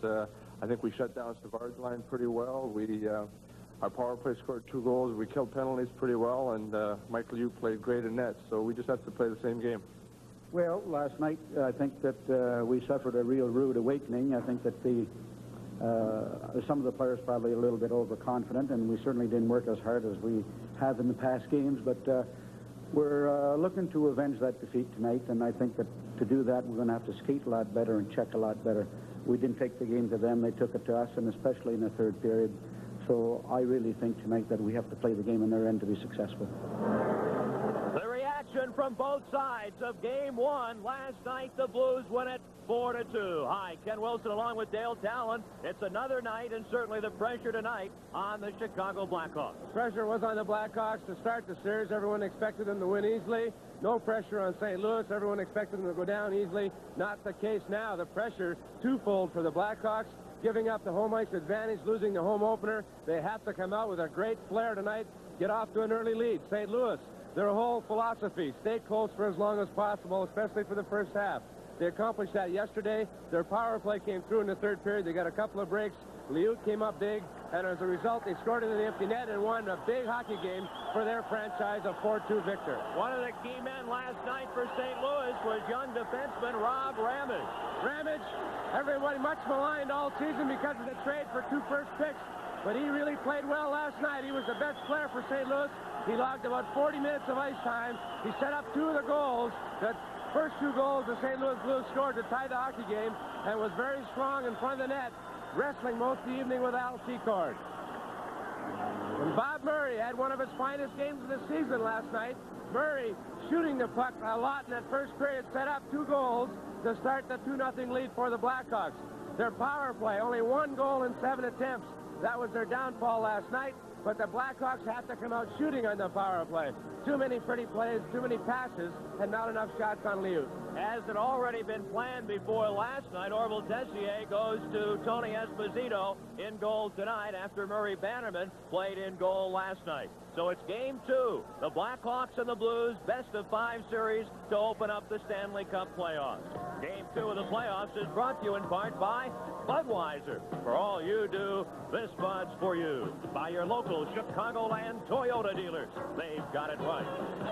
I think we shut down Savard's line pretty well. Our power play scored 2 goals. We killed penalties pretty well, and Michael Yu played great in net. So we just have to play the same game. Well, last night, I think that we suffered a real rude awakening. I think that some of the players probably a little bit overconfident, and we certainly didn't work as hard as we have in the past games. But we're looking to avenge that defeat tonight, and I think that to do that, we're going to have to skate a lot better and check a lot better. We didn't take the game to them. They took it to us, and especially in the third period. So I really think tonight that we have to play the game on their end to be successful. The reaction from both sides of Game 1. Last night, the Blues win it 4-2. Hi, Ken Wilson along with Dale Talon. It's another night, and certainly the pressure tonight on the Chicago Blackhawks. Pressure was on the Blackhawks to start the series. Everyone expected them to win easily. No pressure on St. Louis. Everyone expected them to go down easily. Not the case now. The pressure twofold for the Blackhawks. Giving up the home ice advantage, losing the home opener. They have to come out with a great flair tonight, get off to an early lead. St. Louis, their whole philosophy, stay close for as long as possible, especially for the first half. They accomplished that yesterday. Their power play came through in the third period. They got a couple of breaks. Liut came up big, and as a result, they scored into the empty net and won a big hockey game for their franchise, a 4-2 victor. One of the key men last night for St. Louis was young defenseman Rob Ramage. Ramage, everybody much maligned all season because of the trade for 2 first picks, but he really played well last night. He was the best player for St. Louis. He logged about 40 minutes of ice time. He set up 2 of the goals. The first 2 goals the St. Louis Blues scored to tie the hockey game, and was very strong in front of the net, wrestling most of the evening with Al Secord. And Bob Murray had one of his finest games of the season last night. Murray shooting the puck a lot in that first period, set up 2 goals to start the 2-0 lead for the Blackhawks. Their power play, only 1 goal in 7 attempts. That was their downfall last night, but the Blackhawks have to come out shooting on the power play. Too many pretty plays, too many passes, and not enough shots on Liut. As had already been planned before last night, Orville Tessier goes to Tony Esposito in goal tonight after Murray Bannerman played in goal last night. So it's Game 2. The Blackhawks and the Blues, best-of-5 series to open up the Stanley Cup playoffs. Game 2 of the playoffs is brought to you in part by Budweiser. For all you do, this Bud's for you. By your local Chicagoland Toyota dealers. They've got it right.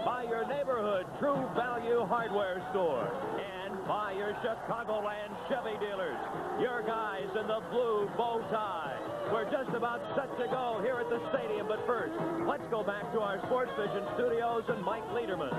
By your neighborhood True Value Hardware store. And by your Chicagoland Chevy dealers. Your guys in the blue bow tie. We're just about set to go here at the stadium, but first, let's go back to our Sports Vision studios and Mike Lederman.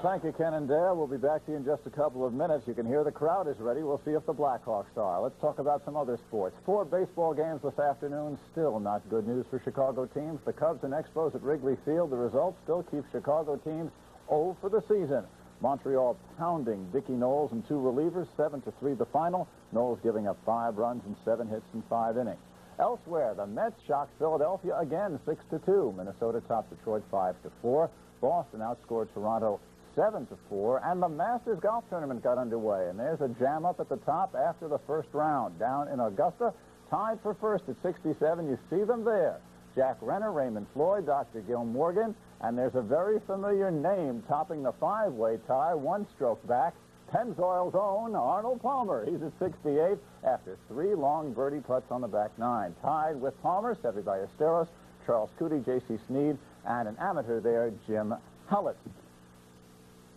Thank you, Ken and Dale. We'll be back to you in just a couple of minutes. You can hear the crowd is ready. We'll see if the Blackhawks are. Let's talk about some other sports. 4 baseball games this afternoon. Still not good news for Chicago teams. The Cubs and Expos at Wrigley Field. The results still keep Chicago teams 0 for the season. Montreal pounding Dickie Knowles and 2 relievers, 7-3 the final. Knowles giving up 5 runs and 7 hits in 5 innings. Elsewhere, the Mets shocked Philadelphia again, 6-2. Minnesota topped Detroit 5-4. Boston outscored Toronto 7-4, and the Masters golf tournament got underway, and there's a jam up at the top after the first round. Down in Augusta, tied for first at 67. You see them there. Jack Renner, Raymond Floyd, Dr. Gil Morgan, and there's a very familiar name topping the 5-way tie, 1 stroke back. Pennzoil's own Arnold Palmer. He's at 68 after 3 long birdie putts on the back 9. Tied with Palmer, Seve Ballesteros, Charles Coody, J.C. Snead, and an amateur there, Jim Hullett.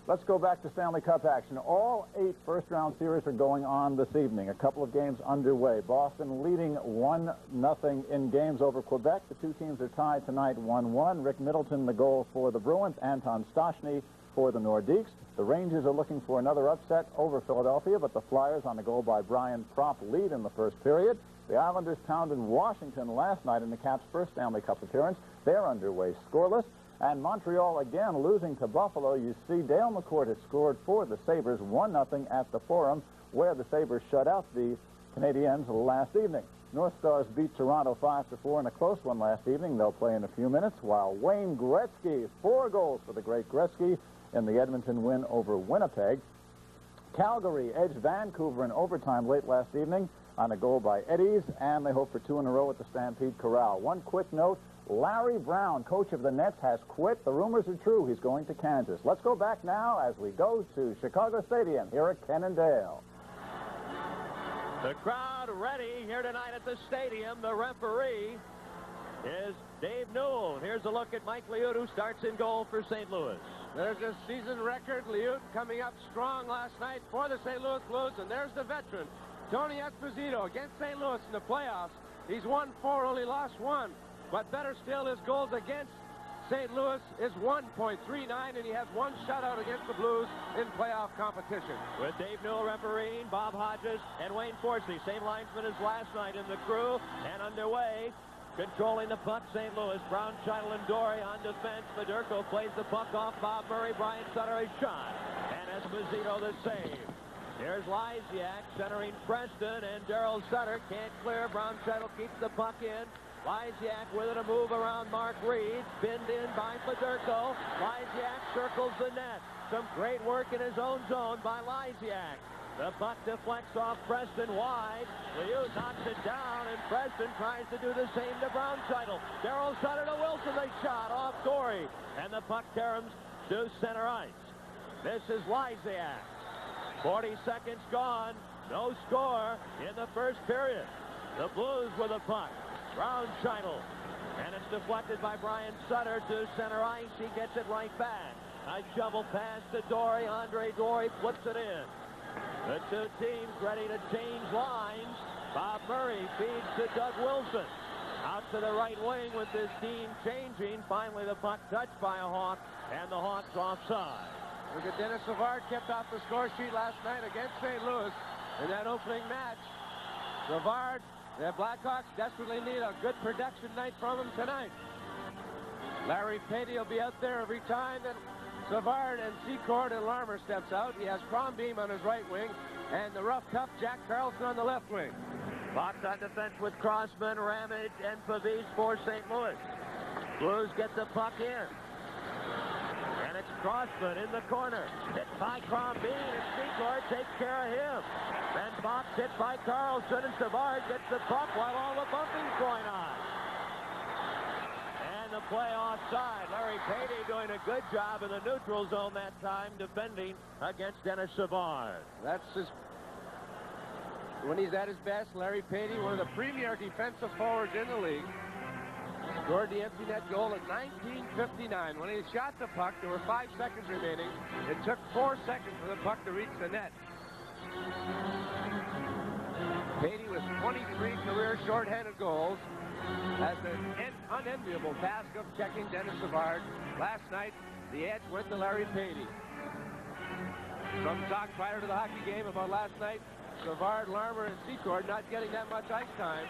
Let's go back to Stanley Cup action. All 8 first-round series are going on this evening. A couple of games underway. Boston leading 1-0 in games over Quebec. The 2 teams are tied tonight 1-1. Rick Middleton, the goal for the Bruins. Anton Stastny for the Nordiques. The Rangers are looking for another upset over Philadelphia, but the Flyers on the goal by Brian Propp lead in the first period. The Islanders pounded Washington last night in the Caps' first Stanley Cup appearance. They're underway scoreless. And Montreal again losing to Buffalo. You see Dale McCourt has scored for the Sabres 1-0 at the Forum, where the Sabres shut out the Canadiens last evening. North Stars beat Toronto 5-4 in a close one last evening. They'll play in a few minutes, while Wayne Gretzky, 4 goals for the great Gretzky in the Edmonton win over Winnipeg. Calgary edged Vancouver in overtime late last evening on a goal by Eddies, and they hope for 2 in a row at the Stampede Corral. One quick note. Larry Brown, coach of the Nets, has quit. The rumors are true. He's going to Kansas. Let's go back now as we go to Chicago Stadium. Here at Ken and Dale. The crowd ready here tonight at the stadium. The referee is Dave Newell. Here's a look at Mike Liut, who starts in goal for St. Louis. There's a season record. Liut coming up strong last night for the St. Louis Blues, and there's the veteran, Tony Esposito, against St. Louis in the playoffs. He's won 4, only lost 1. But better still, his goals against St. Louis is 1.39, and he has 1 shutout against the Blues in playoff competition. With Dave Newell refereeing, Bob Hodges and Wayne Forsey, same linesman as last night in the crew, and underway. Controlling the puck, St. Louis. Brown, Scheidel, and Dory on defense. Federico plays the puck off Bob Murray. Brian Sutter a shot. And Esposito the save. Here's Lysiak centering Preston, and Darryl Sutter can't clear. Brown, Scheidel keeps the puck in. Lysiak with it, a move around Mark Reed. Pinned in by Federico. Lysiak circles the net. Some great work in his own zone by Lysiak. The puck deflects off Preston wide. Liut knocks it down, and Preston tries to do the same to Brown Scheidel. Darryl Sutter to Wilson, the shot off Dory. And the puck caroms to center ice. This is Lysiak. 40 seconds gone. No score in the first period. The Blues with the puck. Brown Scheidel. And it's deflected by Brian Sutter to center ice. He gets it right back. A shovel pass to Dory. Andre Dory flips it in. The two teams ready to change lines. Bob Murray feeds to Doug Wilson. Out to the right wing with this team changing. Finally, the puck touched by a Hawk, and the Hawks offside. Look at Dennis Savard kept off the score sheet last night against St. Louis in that opening match. Savard, the Blackhawks desperately need a good production night from him tonight. Larry Patey will be out there every time that Savard and Secord and Larmer steps out. He has Crombeam on his right wing, and the rough tough Jack Carlson on the left wing. Fox on defense with Crossman, Ramage, and Pavis for St. Louis. Blues get the puck in. And it's Crossman in the corner. Hit by Crombie, and Secord takes care of him. Then Fox hit by Carlson, and Savard gets the puck while all the bumping's going on. And the play offside. Larry Patey doing a good job in the neutral zone that time, defending against Dennis Savard. That's his... When he's at his best, Larry Patey, one of the premier defensive forwards in the league, scored the empty net goal at 19:59. When he shot the puck, there were 5 seconds remaining. It took 4 seconds for the puck to reach the net. Patey with 23 career shorthanded goals has the unenviable task of checking Dennis Savard. Last night, the edge went to Larry Patey. Some talk prior to the hockey game about last night, Savard, Larmer, and Secord not getting that much ice time.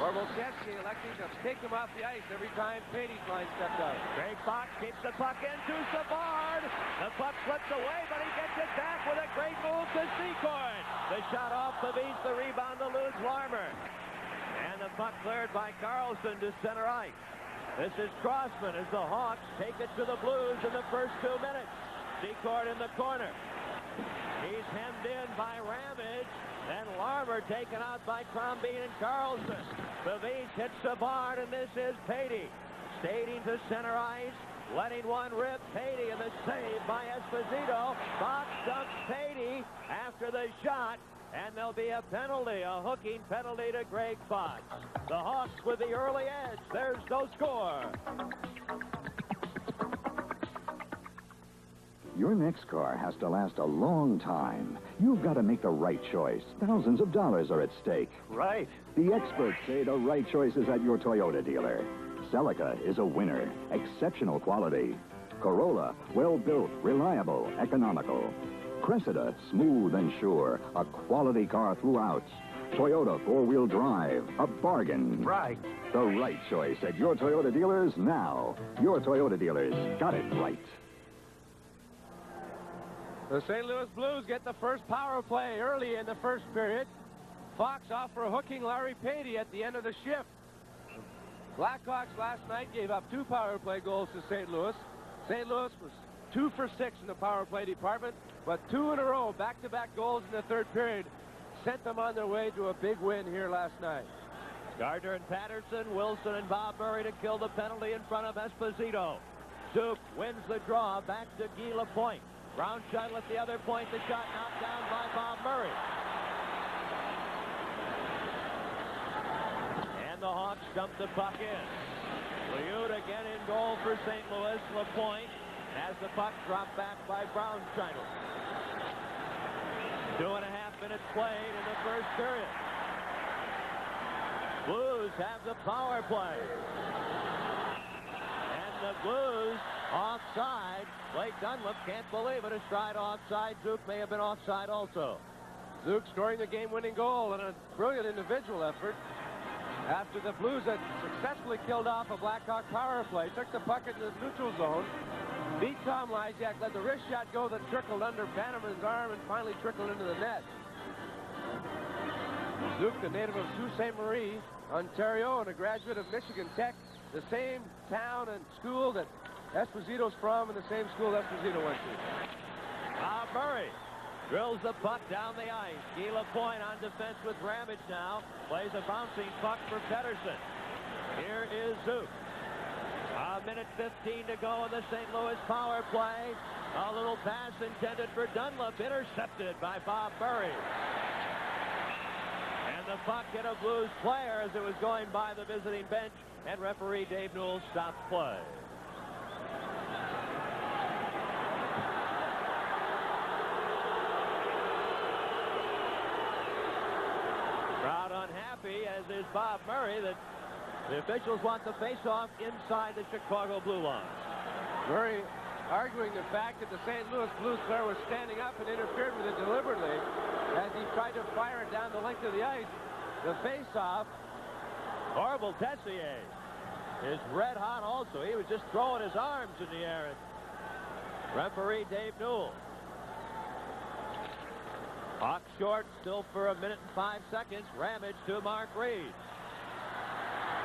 Orvalchevsky electing to take him off the ice every time Patey's line stepped out. Greg Fox keeps the puck into Savard. The puck slips away, but he gets it back with a great move to Secord. The shot off Pavis, the rebound to lose Larmer. And the puck cleared by Carlson to center ice. This is Crossman as the Hawks take it to the Blues in the first 2 minutes. Secord in the corner. He's hemmed in by Ramage, and Larmer taken out by Crombie and Carlson. Pavis hits Savard, and this is Patey. Skating to center ice, letting one rip. Patey and the save by Esposito. Fox dumps Patey after the shot, and there'll be a penalty, a hooking penalty to Greg Fox. The Hawks with the early edge. There's no score. Your next car has to last a long time. You've got to make the right choice. Thousands of dollars are at stake. Right. The experts say the right choice is at your Toyota dealer. Celica is a winner. Exceptional quality. Corolla, well-built, reliable, economical. Cressida, smooth and sure. A quality car throughout. Toyota four-wheel drive, a bargain. Right. The right choice at your Toyota dealers now. Your Toyota dealers got it right. The St. Louis Blues get the first power play early in the first period. Fox off for hooking Larry Patey at the end of the shift. Blackhawks last night gave up 2 power play goals to St. Louis. St. Louis was 2 for 6 in the power play department, but 2 in a row, back-to-back goals in the third period, sent them on their way to a big win here last night. Gardner and Patterson, Wilson and Bob Murray to kill the penalty in front of Esposito. Duke wins the draw, back to Guy Lapointe. Brown Scheidel at the other point, the shot knocked down by Bob Murray. dumped the puck in. Liut again in goal for St. Louis. LaPointe has the puck dropped back by Brownscheitel. 2.5 minutes played in the first period. Blues have the power play. And the Blues offside. Blake Dunlop can't believe it. A stride offside. Zook may have been offside also. Zook scoring the game-winning goal in a brilliant individual effort. After the Blues had successfully killed off a Blackhawk power play, took the puck into the neutral zone, beat Tom Lysiak, let the wrist shot go that trickled under Bannerman's arm and finally trickled into the net. Zook, the native of Sault Ste. Marie, Ontario, and a graduate of Michigan Tech, the same town and school that Esposito's from, and the same school Esposito went to. Murray drills the puck down the ice. Guy Lapointe on defense with Ramage now. Plays a bouncing puck for Pettersson. Here is Zook. 1:15 to go in the St. Louis power play. A little pass intended for Dunlop, intercepted by Bob Murray. And the puck hit a Blues player as it was going by the visiting bench, and referee Dave Newell stopped play. Crowd unhappy, as is Bob Murray, that the officials want the face-off inside the Chicago blue line. Murray arguing the fact that the St. Louis Blues player was standing up and interfered with it deliberately as he tried to fire it down the length of the ice. The face-off. Orville Tessier is red hot also. He was just throwing his arms in the air. Referee Dave Newell. Hawk short, still for 1:05. Ramage to Mark Reed.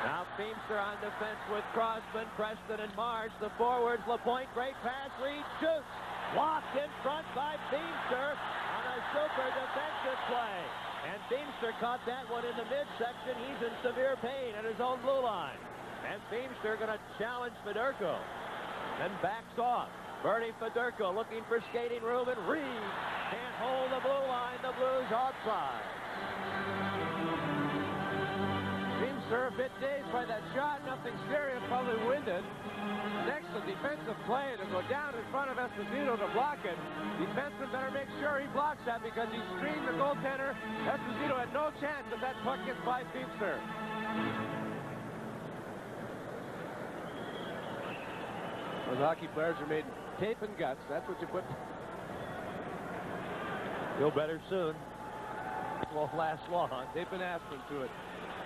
Now Feimster on defense with Crossman, Preston, and Marsh. The forwards, Lapointe, great pass. Reed shoots. Blocked in front by Feimster on a super defensive play. And Feimster caught that one in the midsection. He's in severe pain at his own blue line. And Feimster going to challenge Fedorko. Then backs off. Bernie Fedorko looking for skating room, and Reed can't hold the blue line. The Blues offside. Feimster a bit dazed by that shot. Nothing serious, probably winded. Next, a defensive play to go down in front of Esposito to block it. Defenseman better make sure he blocks that because he screened the goaltender. Esposito had no chance if that puck gets by Feimster. Those hockey players are made tape and guts. That's what you put. Feel better soon. Won't last long. They've been aspirin to it.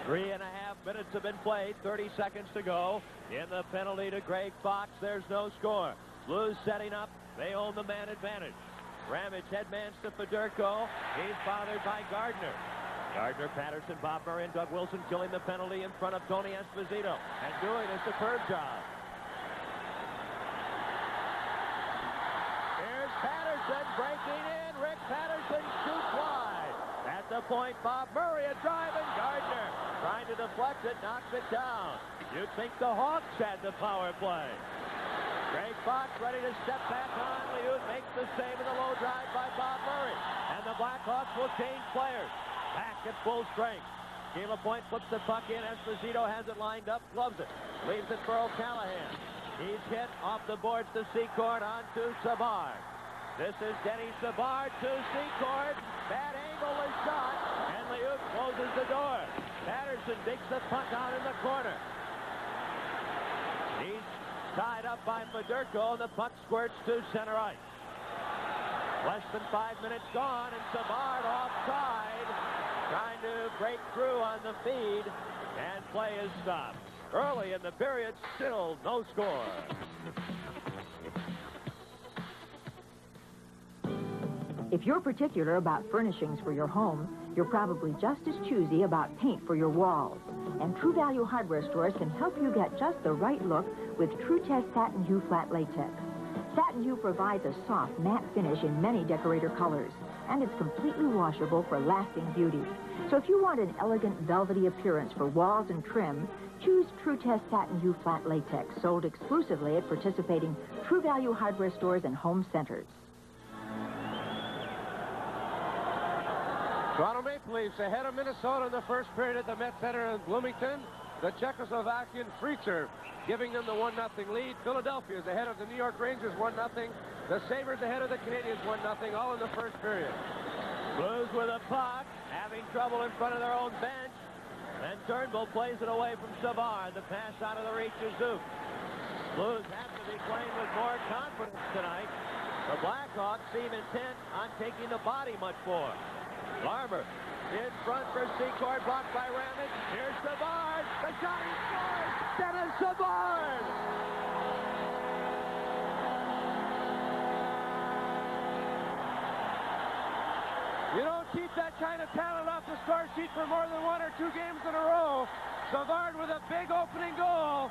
3.5 minutes have been played. 30 seconds to go. In the penalty to Greg Fox, there's no score. Blues setting up. They own the man advantage. Ramage headmans to Fedorko. He's bothered by Gardner. Gardner, Patterson, Bob Murray, and Doug Wilson killing the penalty in front of Tony Esposito and doing a superb job. Here's Patterson breaking in. Rick Patterson shoots wide. At the point, Bob Murray, a drive, and Gardner trying to deflect it, knocks it down. You'd think the Hawks had the power play. Greg Fox ready to step back on. Liut makes the save in the low drive by Bob Murray. And the Blackhawks will change players. Back at full strength. Guy Lapointe puts the puck in. Esposito has it lined up, gloves it. Leaves it for O'Callahan. He's hit off the boards to Secord on to Savard. This is Denny Savard to Secord. Bad angle is shot, and Liut closes the door. Patterson digs the puck out in the corner. He's tied up by Fedorko, and the puck squirts to center ice. Less than 5 minutes gone, and Savard offside, trying to break through on the feed, and play is stopped. Early in the period, still no score. If you're particular about furnishings for your home, you're probably just as choosy about paint for your walls. And True Value hardware stores can help you get just the right look with True Test Satin Hue Flat Latex. Satin Hue provides a soft, matte finish in many decorator colors, and it's completely washable for lasting beauty. So if you want an elegant, velvety appearance for walls and trim, choose True Test Satin Hue Flat Latex, sold exclusively at participating True Value hardware stores and home centers. Toronto Maple Leafs ahead of Minnesota in the first period at the Met Center in Bloomington. the Czechoslovakian Freitzer, giving them the 1-0 lead. Philadelphia is ahead of the New York Rangers 1-0. The Sabres ahead of the Canadiens 1-0, all in the first period. Blues with a puck, having trouble in front of their own bench. And Turnbull plays it away from Savard. The pass out of the reach of Zook. Blues have to be playing with more confidence tonight. The Blackhawks seem intent on taking the body much more. Larmer in front for Secord, blocked by Ramage. Here's Savard. The shot, he scores! Dennis Savard! You don't keep that kind of talent off the score sheet for more than 1 or 2 games in a row. Savard with a big opening goal.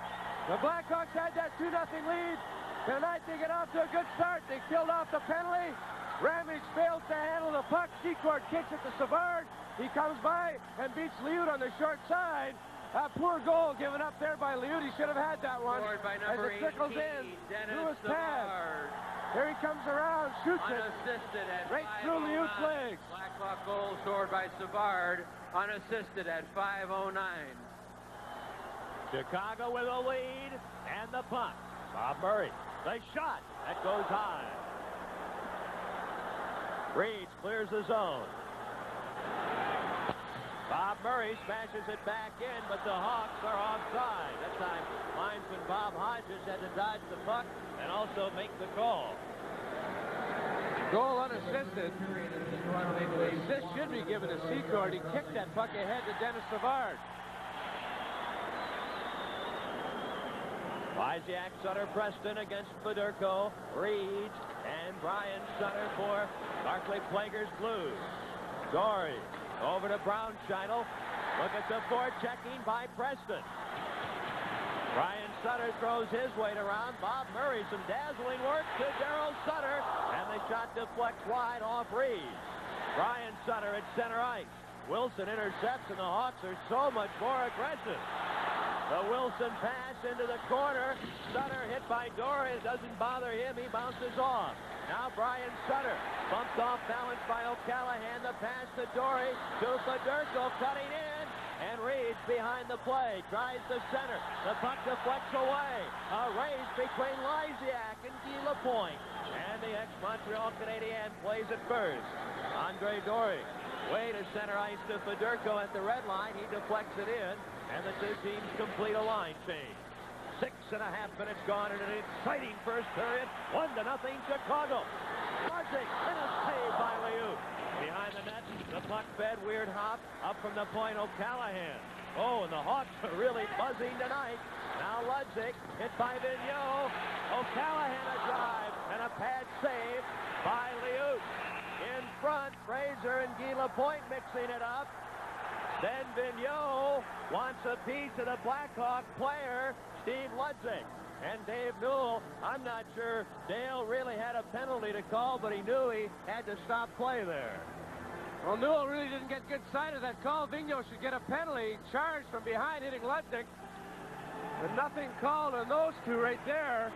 The Blackhawks had that 2-0 lead. Tonight they get off to a good start. They killed off the penalty. Ramage fails to handle the puck. Secord kicks it to Savard. He comes by and beats Liut on the short side. A poor goal given up there by Liut. He should have had that one. By as it trickles 18, in through his Savard. pads. Here he comes around, shoots it Unassisted at right through Liut's legs. Blackhawk goal scored by Savard, unassisted at 5:09. Chicago with a lead, and the puck. Bob Murray, the shot, that goes high. Reed clears the zone. Bob Murray smashes it back in, but the Hawks are offside. That time, linesman Bob Hodges had to dodge the puck and also make the call. Goal unassisted. The assist should be given to Secord. He kicked that puck ahead to Dennis Savard. Wysiak, Sutter, Preston against Fedorko, Reed, and Brian Sutter for Barclay Plager's Blues. Dory over to Brownscheitel. Look at the forechecking by Preston. Brian Sutter throws his weight around. Bob Murray, some dazzling work to Darryl Sutter, and the shot deflects wide off Reed. Brian Sutter at center ice. Wilson intercepts, and the Hawks are so much more aggressive. The Wilson pass into the corner. Sutter hit by Dory. It doesn't bother him. He bounces off. Now Brian Sutter bumped off balance by O'Callahan. The pass to Dory to Fedorko, cutting in. And Reed's behind the play. Tries the center. The puck deflects away. A race between Lysiak and Guy Lapointe. And the ex-Montreal Canadien plays it first. Andre Dory way to center ice to Fedorko at the red line. He deflects it in. And the two teams complete a line change. 6.5 minutes gone in an exciting first period. 1-0 Chicago. Ludwig and a save by Liut. Behind the net, the puck fed weird hop up from the point O'Callahan. Oh, and the Hawks are really buzzing tonight. Now Ludwig hit by Vigneault. O'Callahan a drive and a pad save by Liut. In front, Fraser and Guy Lapointe mixing it up. Then Vigneault wants a piece of the Blackhawk player, Steve Ludwig. And Dave Newell, I'm not sure Dale really had a penalty to call, but he knew he had to stop play there. Well, Newell really didn't get good sight of that call. Vigneault should get a penalty. Charged from behind, hitting Ludwig. But nothing called on those two right there.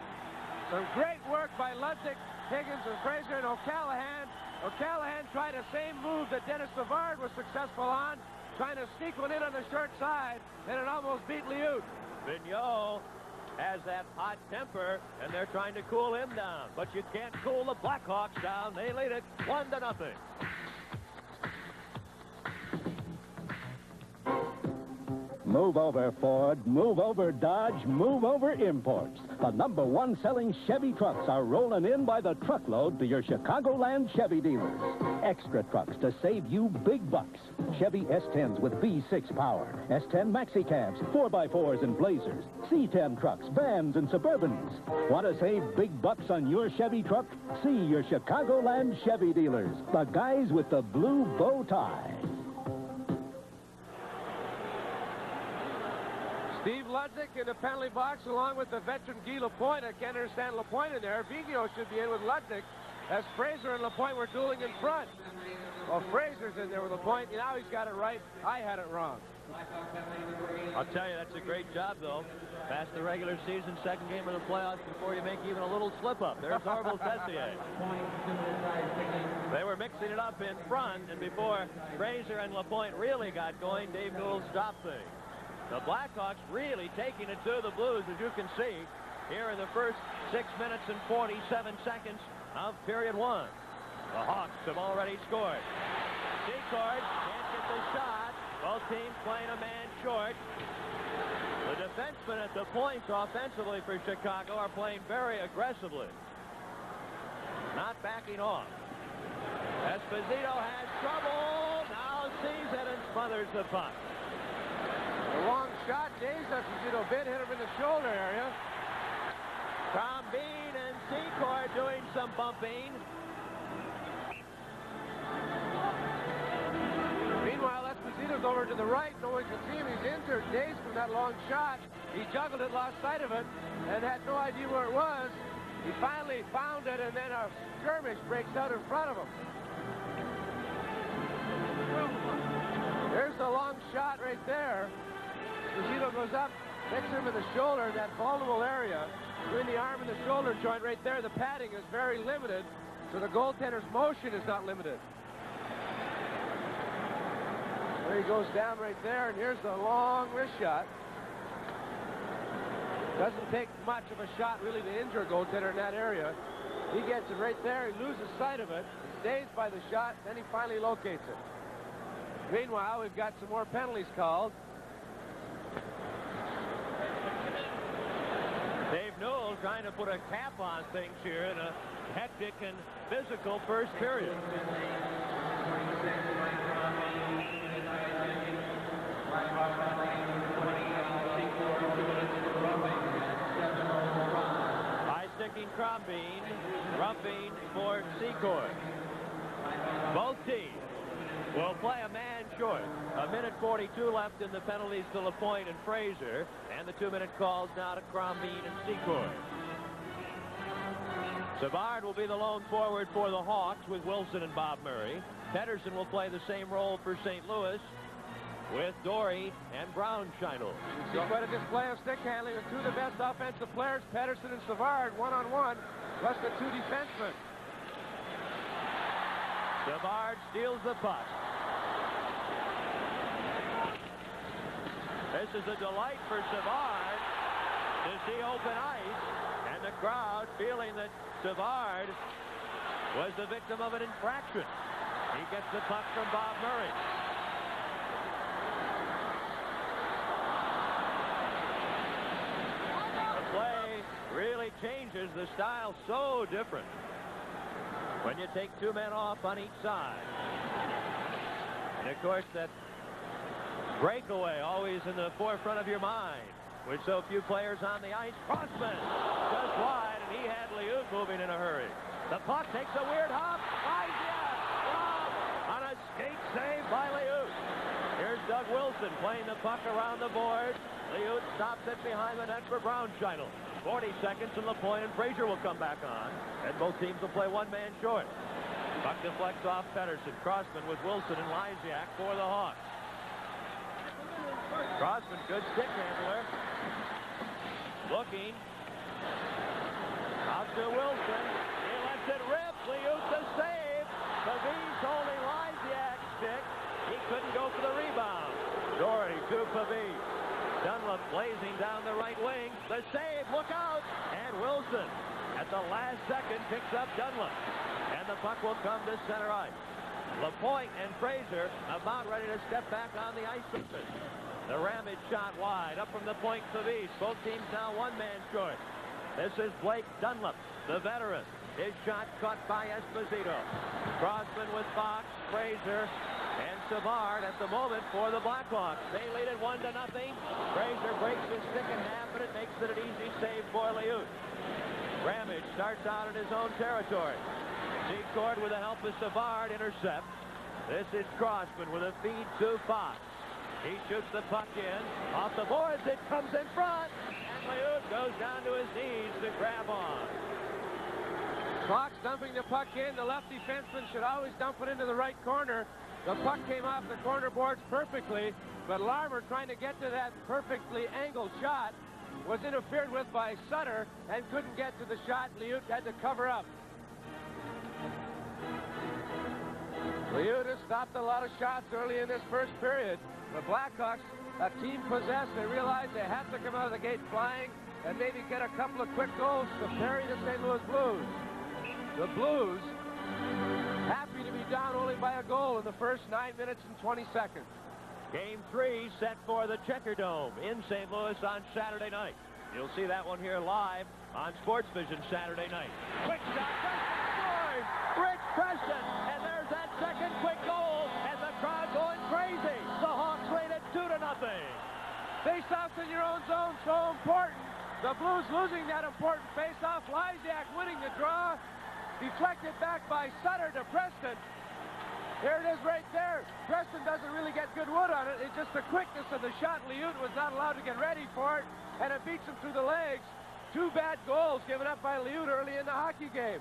Some great work by Ludwig, Higgins, and Fraser, and O'Callahan. O'Callahan tried the same move that Dennis Savard was successful on, trying to sneak one in on the short side, and it almost beat Liut. Vigneault has that hot temper, and they're trying to cool him down. But you can't cool the Blackhawks down. They lead it 1-0. Move over, Ford. Move over, Dodge. Move over, imports. The #1 selling Chevy trucks are rolling in by the truckload to your Chicagoland Chevy dealers. Extra trucks to save you big bucks. Chevy S10s with V6 power. S10 Maxi Cabs, 4x4s and Blazers. C10 trucks, vans, and Suburbans. Want to save big bucks on your Chevy truck? See your Chicagoland Chevy dealers. The guys with the blue bow tie. Steve Ludwig in the penalty box along with the veteran Guy Lapointe. I can't understand Lapointe in there. Vigneault should be in with Ludwig as Fraser and Lapointe were dueling in front. Well, Fraser's in there with Lapointe. Now he's got it right. I had it wrong. I'll tell you, that's a great job, though. Past the regular season, second game of the playoffs before you make even a little slip-up. There's Orville Tessier. They were mixing it up in front, and before Fraser and Lapointe really got going, Dave Newell stopped things. The Blackhawks really taking it to the Blues, as you can see, here in the first 6 minutes and 47 seconds of period 1. The Hawks have already scored. Secord can't get the shot. Both teams playing a man short. The defensemen at the points offensively for Chicago are playing very aggressively. Not backing off. Esposito has trouble. Now sees it and smothers the puck. A long shot. Dazed Esposito a bit, hit him in the shoulder area. Crombeen and Secord doing some bumping. Meanwhile, Esposito's over to the right. No one can see him. He's injured. Dazed from that long shot. He juggled it, lost sight of it, and had no idea where it was. He finally found it, and then a skirmish breaks out in front of him. There's the long shot right there. Esposito goes up, hits him in the shoulder, that vulnerable area. Between the arm and the shoulder joint right there, the padding is very limited, so the goaltender's motion is not limited. There he goes down right there, and here's the long wrist shot. Doesn't take much of a shot, really, to injure a goaltender in that area. He gets it right there. He loses sight of it. He's dazed by the shot. Then he finally locates it. Meanwhile, we've got some more penalties called. Dave Newell trying to put a cap on things here in a hectic and physical first period. High-sticking Crombeen, roughing for Secord. Both teams will play a man short. A minute 42 left in the penalties to LaPointe and Fraser, and the 2-minute calls now to Crombeen and Secord. Savard will be the lone forward for the Hawks with Wilson and Bob Murray. Pedersen will play the same role for St. Louis with Dory and Brownscheinel. See quite a display of stick handling with two of the best offensive players, Pedersen and Savard, one-on-one, plus the two defensemen. Savard steals the puck. This is a delight for Savard to see open ice, and the crowd feeling that Savard was the victim of an infraction. He gets the puck from Bob Murray. The play really changes. The style so different when you take two men off on each side. And of course, that breakaway always in the forefront of your mind with so few players on the ice. Crossman just wide, and he had Liut moving in a hurry. The puck takes a weird hop. On a skate save by Liut. Here's Doug Wilson playing the puck around the board. Liut stops it behind the net for Brownscheinel. 40 seconds, and LaPointe and Fraser will come back on, and both teams will play one man short. Puck deflects off Pedersen. Crossman with Wilson and Lysiak for the Hawks. Crossman, good stick handler. Looking. Out to Wilson. He lets it rip. Liut the save. Pavese holding Lysiak's stick. He couldn't go for the rebound. Dory to Pavese. Dunlop blazing down the right wing. The save. Look out. And Wilson at the last second picks up Dunlop. And the puck will come to center ice. LaPointe and Fraser about ready to step back on the ice surface. The Ramage shot wide, up from the point to Pavese. Both teams now one man short. This is Blake Dunlop, the veteran. His shot caught by Esposito. Crossman with Fox, Fraser, and Savard at the moment for the Blackhawks. They lead it 1-0. Fraser breaks his stick in half, and it makes it an easy save for Liut. Ramage starts out in his own territory. Secord with the help of Savard intercepts. This is Crossman with a feed to Fox. He shoots the puck in. Off the boards, it comes in front. And Liut goes down to his knees to grab on. Fox dumping the puck in. The left defenseman should always dump it into the right corner. The puck came off the corner boards perfectly, but Larmer, trying to get to that perfectly angled shot, was interfered with by Sutter and couldn't get to the shot. Liut had to cover up. Liut has stopped a lot of shots early in this first period. The Blackhawks, a team possessed, they realized they had to come out of the gate flying and maybe get a couple of quick goals to parry the St. Louis Blues. The Blues happy to be down only by a goal in the first 9 minutes and 20 seconds. Game 3 set for the Checker Dome in St. Louis on Saturday night. You'll see that one here live on Sports Vision Saturday night. Quick shot, Preston scores! Rich Preston, and there's that second quick goal, and the crowd going crazy. The Hawks lead it 2-0. Face-offs in your own zone, so important. The Blues losing that important face-off. Lysiak winning the draw. Deflected back by Sutter to Preston. There it is right there. Preston doesn't really get good wood on it. It's just the quickness of the shot. Liut was not allowed to get ready for it, and it beats him through the legs. 2 bad goals given up by Liut early in the hockey game.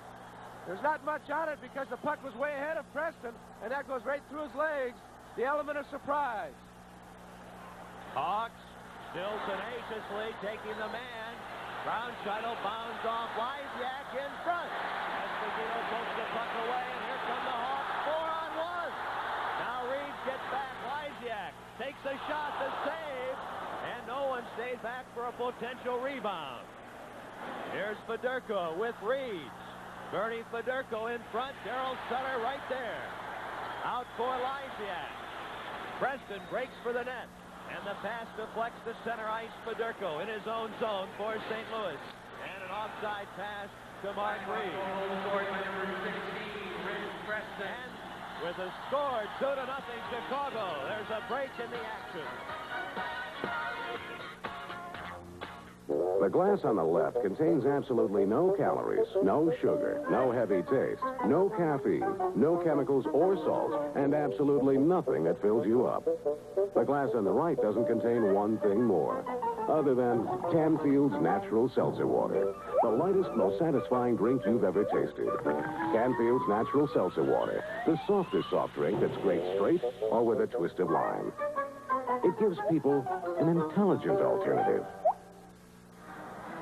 There's not much on it because the puck was way ahead of Preston, and that goes right through his legs. The element of surprise. Hawks still tenaciously taking the man. Brown shuttle bounds off. Lysiak in front. Esposito pokes the puck away, and here come the Hawks. 4-on-1. Now Reed gets back. Lysiak takes a shot to save, and no one stays back for a potential rebound. Here's Fedorko with Reed. Bernie Fedorko in front. Daryl Sutter right there. Out for Lysiak. Preston breaks for the net. And the pass deflects to center ice. Fedorko in his own zone for St. Louis. And an offside pass to Mark Reed. And with a score 2-0 Chicago, there's a break in the action. The glass on the left contains absolutely no calories, no sugar, no heavy taste, no caffeine, no chemicals or salts, and absolutely nothing that fills you up. The glass on the right doesn't contain one thing more, other than Canfield's Natural Seltzer Water, the lightest, most satisfying drink you've ever tasted. Canfield's Natural Seltzer Water, the softest soft drink that's great straight or with a twist of lime. It gives people an intelligent alternative.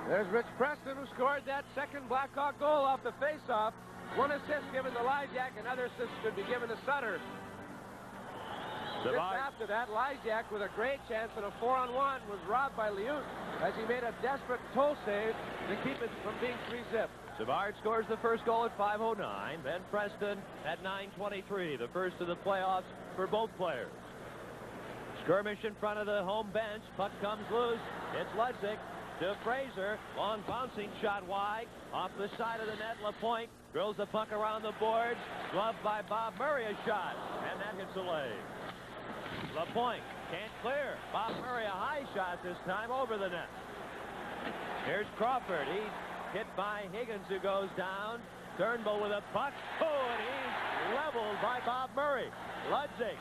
There's Rich Preston, who scored that second Blackhawk goal off the face-off. 1 assist given to Lysiak, another assist could be given to Sutter. Just after that, Lysiak, with a great chance at a 4-on-1, was robbed by Liut as he made a desperate toe save to keep it from being 3-zip. Savard scores the first goal at 5:09. Then Preston at 9:23, the first of the playoffs for both players. Skirmish in front of the home bench. Puck comes loose. It's Ludzik to Fraser. Long bouncing shot wide. Off the side of the net, LaPointe drills the puck around the boards. Gloved by Bob Murray, a shot. And that hits a leg. LaPointe can't clear. Bob Murray, a high shot this time over the net. Here's Crawford. He's hit by Higgins, who goes down. Turnbull with a puck. Oh, and he's leveled by Bob Murray. Ludzik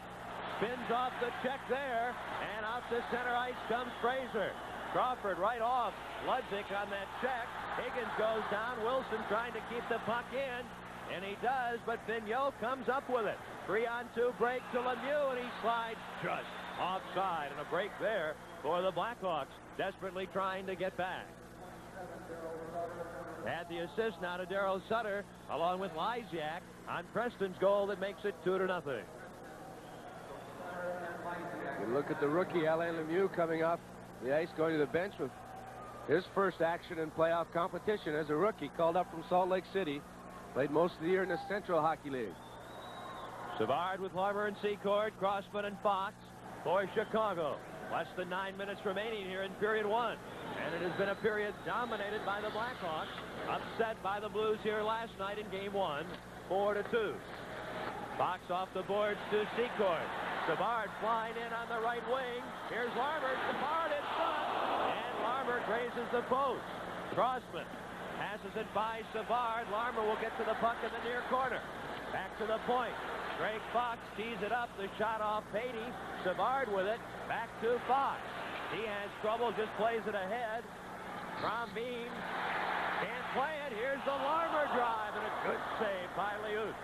spins off the check there. And out to center ice comes Fraser. Crawford right off Ludzik on that check. Higgins goes down. Wilson trying to keep the puck in. And he does, but Vigneault comes up with it. 3-on-2 break to Lemieux, and he slides just offside. And a break there for the Blackhawks, desperately trying to get back. Add the assist now to Daryl Sutter, along with Lysiak, on Preston's goal that makes it 2-0. You look at the rookie, Alain Lemieux, coming off the ice, going to the bench with his first action in playoff competition as a rookie, called up from Salt Lake City. Played most of the year in the Central Hockey League. Savard with Larmer and Secord, Crossman and Fox for Chicago. Less than 9 minutes remaining here in period 1. And it has been a period dominated by the Blackhawks. Upset by the Blues here last night in game 1, 4-2. Fox off the boards to Secord. Savard flying in on the right wing. Here's Larmer. Savard in front. And Larmer grazes the post. Crossman passes it by Savard. Larmer will get to the puck in the near corner. Back to the point. Greg Fox tees it up. The shot off Patey. Savard with it. Back to Fox. He has trouble. Just plays it ahead. Crombeen can't play it. Here's the Larmer drive. And a good save by Liut.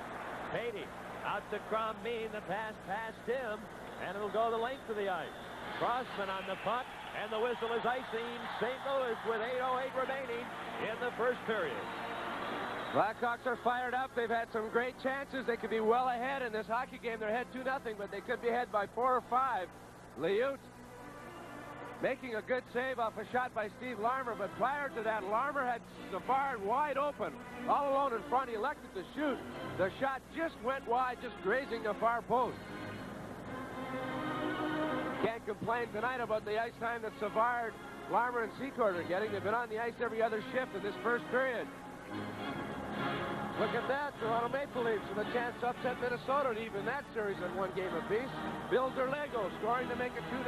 Patey out to Crombeen. The pass past him. And it'll go the length of the ice. Crossman on the puck. And the whistle is icing St. Louis with 8:08 remaining in the first period. Blackhawks are fired up. They've had some great chances. They could be well ahead in this hockey game. They're ahead 2-0, but they could be ahead by 4 or 5. Liut making a good save off a shot by Steve Larmer, but prior to that, Larmer had Savard wide open, all alone in front. He elected to shoot. The shot just went wide, just grazing the far post. Can't complain tonight about the ice time that Savard, Larmer, and Secord are getting. They've been on the ice every other shift in this first period. Look at that, Toronto Maple Leafs with a chance to upset Minnesota and even that series in 1 game apiece. Bill Zerlego scoring to make it 2-0.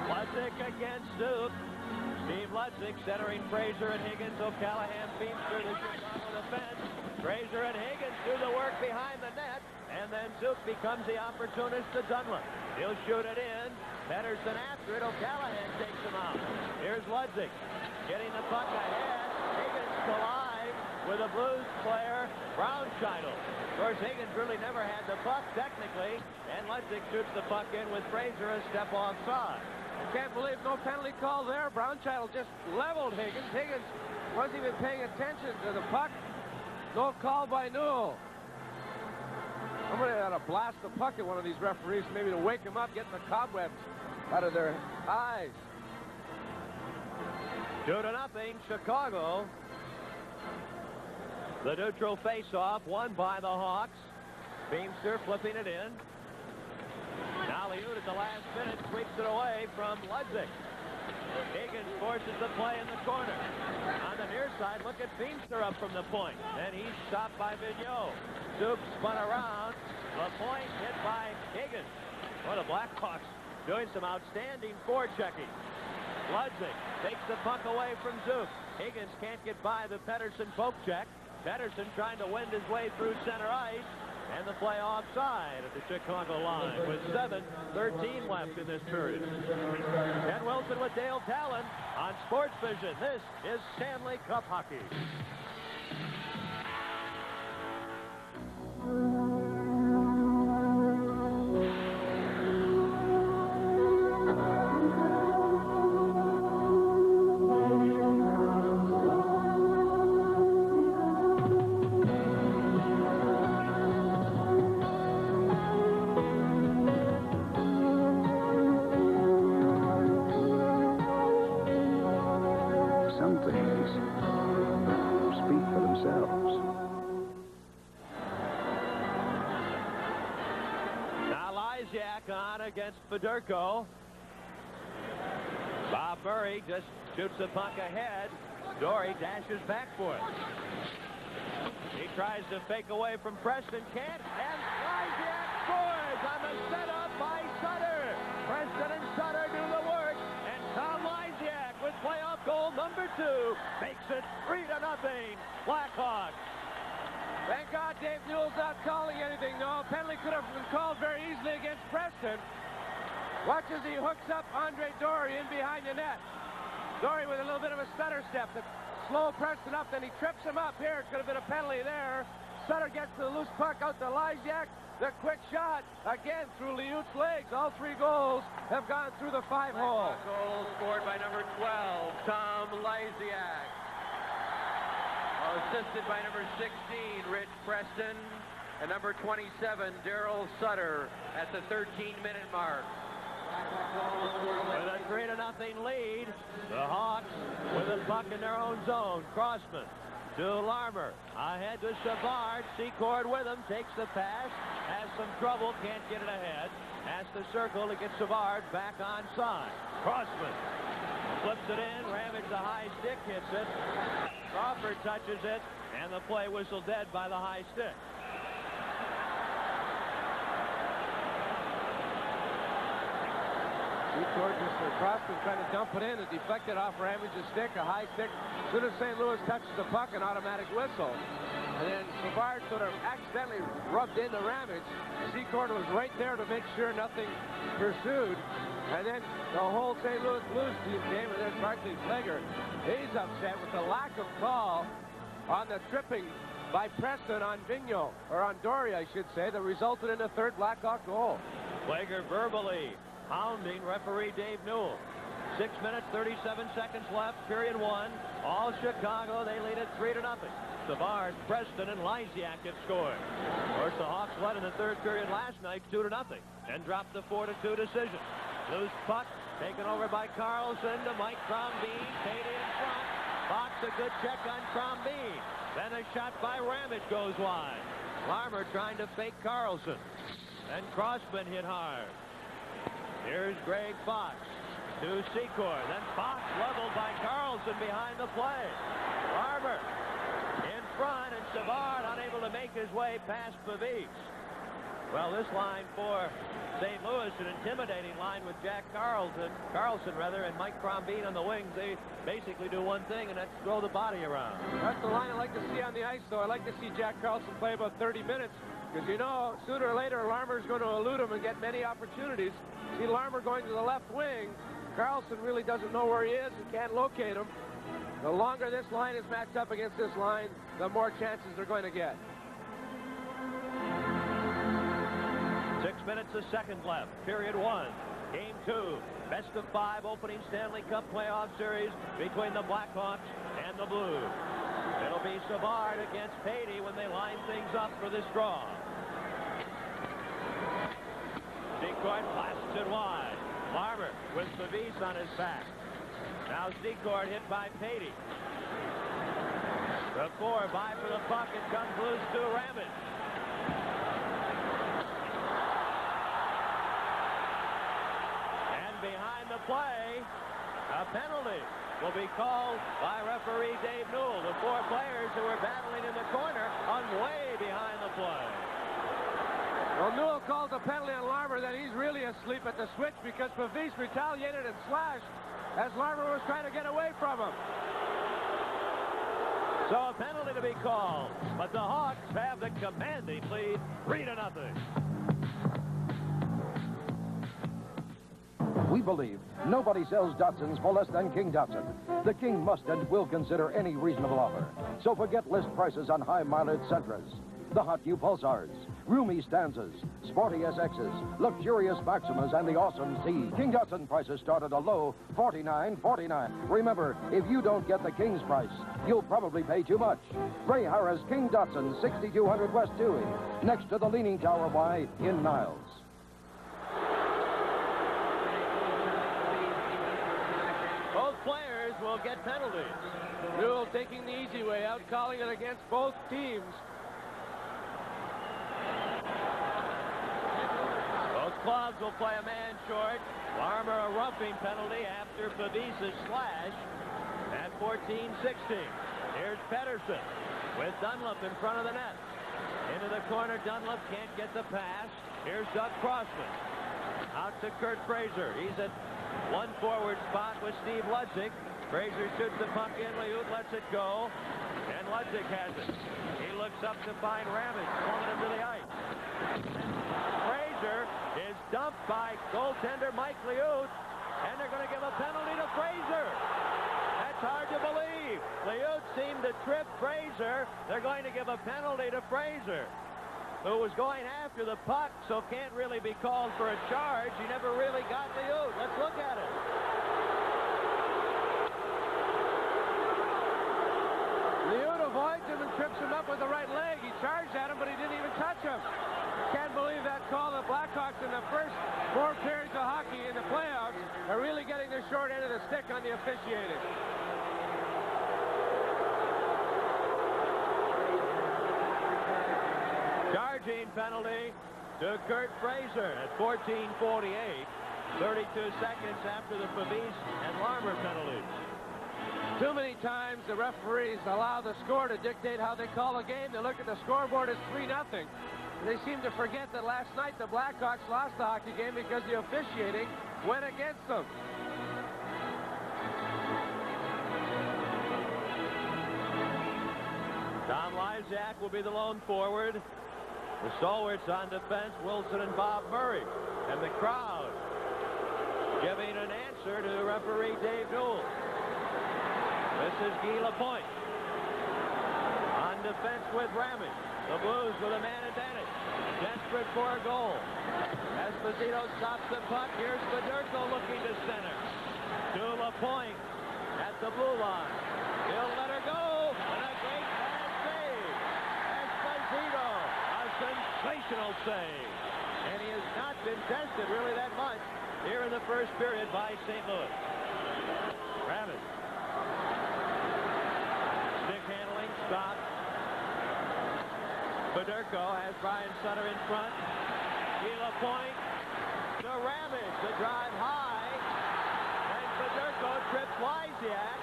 Ludzik against Zook. Steve Ludzik centering Fraser and Higgins. O'Callahan beams through the Chicago defense. Fraser and Higgins do the work behind the net. And then Zook becomes the opportunist to Dunlop. He'll shoot it in. Pedersen after it. O'Callahan takes him out. Here's Ludzik getting the puck ahead. Higgins collide with a Blues player, Brownscheitel. Of course, Higgins really never had the puck technically. And Ludzik shoots the puck in with Fraser a step offside. I can't believe no penalty call there. Brownscheitel just leveled Higgins. Higgins wasn't even paying attention to the puck. No call by Newell. Somebody ought to blast the puck at one of these referees, maybe to wake them up, get the cobwebs out of their eyes. 2-0, Chicago. The neutral face-off won by the Hawks. Beamster flipping it in. Now Liut at the last minute sweeps it away from Ludzik. Higgins forces the play in the corner. On the near side, look at Beamster up from the point. Then he's stopped by Vigneault. Zook spun around. The point hit by Higgins. Well, the Blackhawks doing some outstanding forechecking. Ludzik takes the puck away from Zook. Higgins can't get by the Pedersen poke check. Pedersen trying to wind his way through center ice. And the play offside at the Chicago line with 7:13 left in this period. Ken Wilson with Dale Talon on Sports Vision. This is Stanley Cup hockey. Against Fedorko. Bob Murray just shoots the puck ahead. Dory dashes back for it. He tries to fake away from Preston. Can't. And Lysiak scores on the setup by Sutter. Preston and Sutter do the work. And Tom Lysiak with playoff goal number 2 makes it 3-0 Blackhawks. Thank God Dave Newell's not calling anything. No, penalty could have been called very easily against Preston. Watch as he hooks up Andre Dory in behind the net. Dory with a little bit of a stutter step to slow Preston up, then he trips him up. Here, it could have been a penalty there. Sutter gets the loose puck out to Lysiak. The quick shot, again, through Liut's legs. All 3 goals have gone through the 5-hole. Goal scored by number 12, Tom Lysiak. Assisted by number 16, Rich Preston, and number 27, Daryl Sutter, at the 13-minute mark. With a 3-0 lead, the Hawks with a puck in their own zone. Crossman to Larmer. Ahead to Savard. Secord with him. Takes the pass. Has some trouble. Can't get it ahead. Has to circle to get Savard back onside. Crossman flips it in. Ramage the high stick. Hits it. Crawford touches it. And the play whistled dead by the high stick. Crossman trying to dump it in. It deflected off Ramage's stick, a high stick. As soon as St. Louis touches the puck, an automatic whistle. And then Savard sort of accidentally rubbed into Ramage. Secord was right there to make sure nothing pursued. And then the whole St. Louis Blues team came, and there's Barclay Flegger. He's upset with the lack of call on the tripping by Preston on Vigneault, or on Dory, I should say, that resulted in the 3rd Blackhawk goal. Flegger verbally hounding referee Dave Newell. 6 minutes, 37 seconds left, period 1. All Chicago, they lead it 3-0. Savard, Preston, and Lysiak have scored. Of course, the Hawks led in the third period last night 2-0 and dropped the 4-2 decision. Loose puck taken over by Carlson to Mike Crombie. Payday in front. Fox, a good check on Crombie. Then a shot by Ramage goes wide. Larmer trying to fake Carlson. And Crossman hit hard. Here's Greg Fox to Secor. Then Fox leveled by Carlson behind the play. Larmer in front, and Savard unable to make his way past Pavis. Well, this line for St. Louis, an intimidating line with Jack Carlson, and Mike Crombie on the wings. They basically do one thing, and that's throw the body around. That's the line I like to see on the ice, though. I like to see Jack Carlson play about 30 minutes, because you know, sooner or later, Larmer's going to elude him and get many opportunities. See Larmer going to the left wing. Carlson really doesn't know where he is and can't locate him. The longer this line is matched up against this line, the more chances they're going to get. 6 minutes a second left, period 1. Game 2, best of 5 opening Stanley Cup playoff series between the Blackhawks and the Blues. It'll be Savard against Payday when they line things up for this draw. Secord blasts it wide. Larmer with Pavis on his back. Now Secord hit by Payday. The 4 by for the puck. It comes loose to Ramage. And behind the play, a penalty will be called by referee Dave Newell. The 4 players who were battling in the corner on way behind the play. Well, Newell calls a penalty on Larmer, then he's really asleep at the switch because Pavis retaliated and slashed as Larmer was trying to get away from him. So a penalty to be called, but the Hawks have the commanding lead, 3-0. We believe nobody sells Datsuns for less than King Datsun. The King must and will consider any reasonable offer. So forget list prices on high-mileage Sentras, the hot new Pulsars, roomy Stanzas, sporty SXs, luxurious Maximas, and the awesome Z. King Datsun prices start at a low $49.49. Remember, if you don't get the King's price, you'll probably pay too much. Ray Harris King Datsun, 6200 West Dewey, next to the Leaning Tower Y in Niles. Both players will get penalties. Newell taking the easy way out, calling it against both teams. Clubs will play a man short. Larmer a roughing penalty after Pavis's slash at 14-16. Here's Pettersson with Dunlop in front of the net. Into the corner, Dunlop can't get the pass. Here's Doug Crossman. Out to Kurt Fraser. He's at one forward spot with Steve Ludzik. Fraser shoots the puck in. Liut lets it go. And Ludzik has it. He looks up to find Ramage pulling him to the ice. Fraser is dumped by goaltender Mike Liut, and they're going to give a penalty to Fraser. That's hard to believe. Liut seemed to trip Fraser. They're going to give a penalty to Fraser, who was going after the puck, so can't really be called for a charge. He never really got Liut. Let's look at it. Liut avoids him and trips him up with the right leg. He charged at him, but he didn't even touch him. Can't believe that call. The Blackhawks in the first 4 periods of hockey in the playoffs are really getting the short end of the stick on the officiating. Charging penalty to Kurt Fraser at 14:48. 32 seconds after the Pavis and Larmer penalties. Too many times the referees allow the score to dictate how they call a game. They look at the scoreboard as 3-0. They seem to forget that last night the Blackhawks lost the hockey game because the officiating went against them. Tom Lysiak will be the lone forward. The stalwarts on defense, Wilson and Bob Murray. And the crowd giving an answer to referee Dave Newell. This is Guy Lapointe. On defense with Ramage. The Blues with a man advantage. Desperate for a goal. Esposito stops the puck. Here's Federko looking to center. To LaPointe at the blue line. He'll let her go. And a great pass save. Esposito. A sensational save. And he has not been tested really that much here in the first period by St. Louis. Ramage. Stick handling. Stop. Federko has Brian Sutter in front. LaPointe to Ramage. The drive high. And Federko trips Lysiak.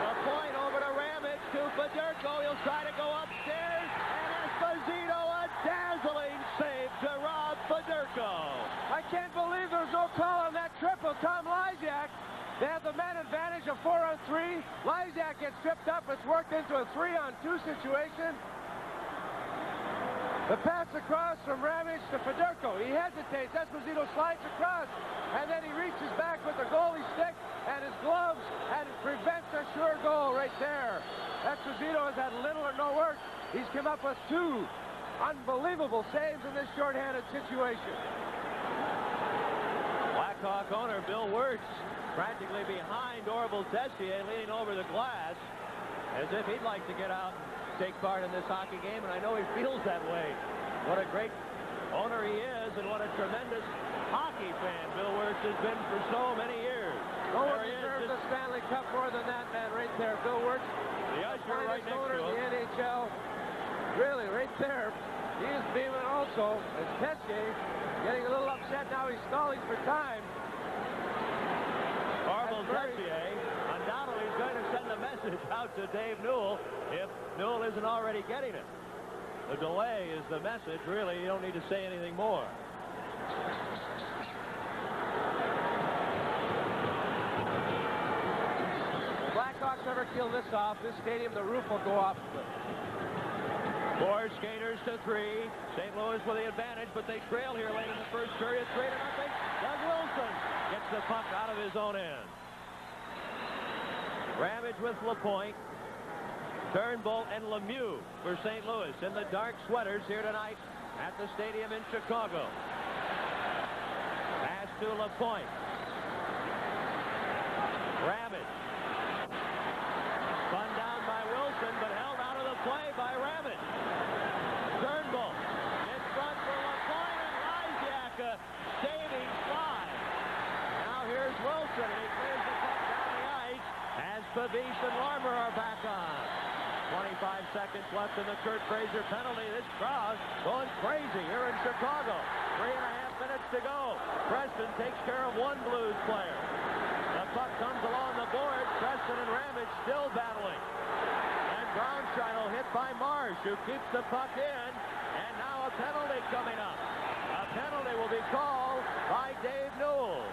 LaPointe over to Ramage to Federko. He'll try to go upstairs. And Esposito, a dazzling save to Rob Federko. I can't believe there's no call on that triple. Tom Lysiak. They have the man advantage of 4-on-3. Lysiak gets tripped up. It's worked into a 3-on-2 situation. The pass across from Ramage to Federko. He hesitates. Esposito slides across. And then he reaches back with the goalie stick and his gloves and it prevents a sure goal right there. Esposito has had little or no work. He's come up with 2 unbelievable saves in this shorthanded situation. Blackhawk owner Bill Wirtz practically behind Orville Tessier, leaning over the glass as if he'd like to get out and take part in this hockey game, and I know he feels that way. What a great owner he is, and what a tremendous hockey fan Bill Wirtz has been for so many years. No one deserves the Stanley Cup more than that man right there, Bill Wirtz. The usher right next to him. The NHL. Really, right there. He is beaming also. As Tessier getting a little upset now. He's stalling for time. Orville Tessier undoubtedly is going to send a message out to Dave Newell if Newell isn't already getting it. The delay is the message. Really, you don't need to say anything more. The Blackhawks ever kill this off, this stadium, the roof will go off. 4 skaters to 3. St. Louis with the advantage, but they trail here late in the first period. 3-0. Doug Wilson gets the puck out of his own end. Ramage with LaPointe. Turnbull and Lemieux for St. Louis in the dark sweaters here tonight at the stadium in Chicago. Pass to LaPointe. Ramage. Spun down by Wilson, but held out of the play by Ramage. Turnbull in front for LaPointe, and Lysiak a saving slide. Now here's Wilson, and he clears the puck down the ice as Pavis and Larmer are back on. 25 seconds left in the Kurt Fraser penalty. This crowd going crazy here in Chicago. 3.5 minutes to go. Preston takes care of one Blues player. The puck comes along the board. Preston and Ramage still battling. And Brownscheitel hit by Marsh, who keeps the puck in. And now a penalty coming up. A penalty will be called by Dave Newell.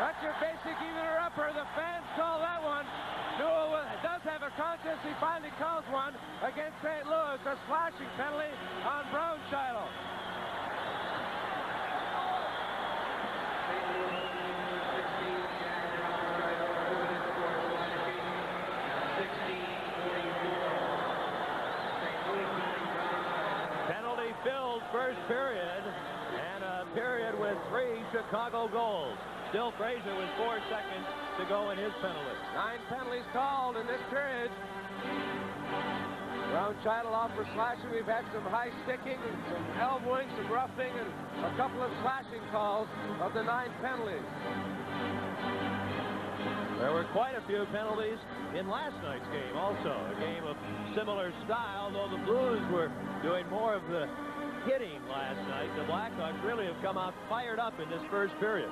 That's your basic either-upper. The fans call that one. Newell does have a contest. He finally calls one against St. Louis. A slashing penalty on Brownscheitel. Penalty-filled first period, and a period with 3 Chicago goals. Still Fraser with 4 seconds to go in his penalty. 9 penalties called in this period. Brownscheitel off for slashing. We've had some high sticking, some elbowing, some roughing, and a couple of slashing calls of the 9 penalties. There were quite a few penalties in last night's game also. A game of similar style, though the Blues were doing more of the hitting last night. The Blackhawks really have come out fired up in this first period.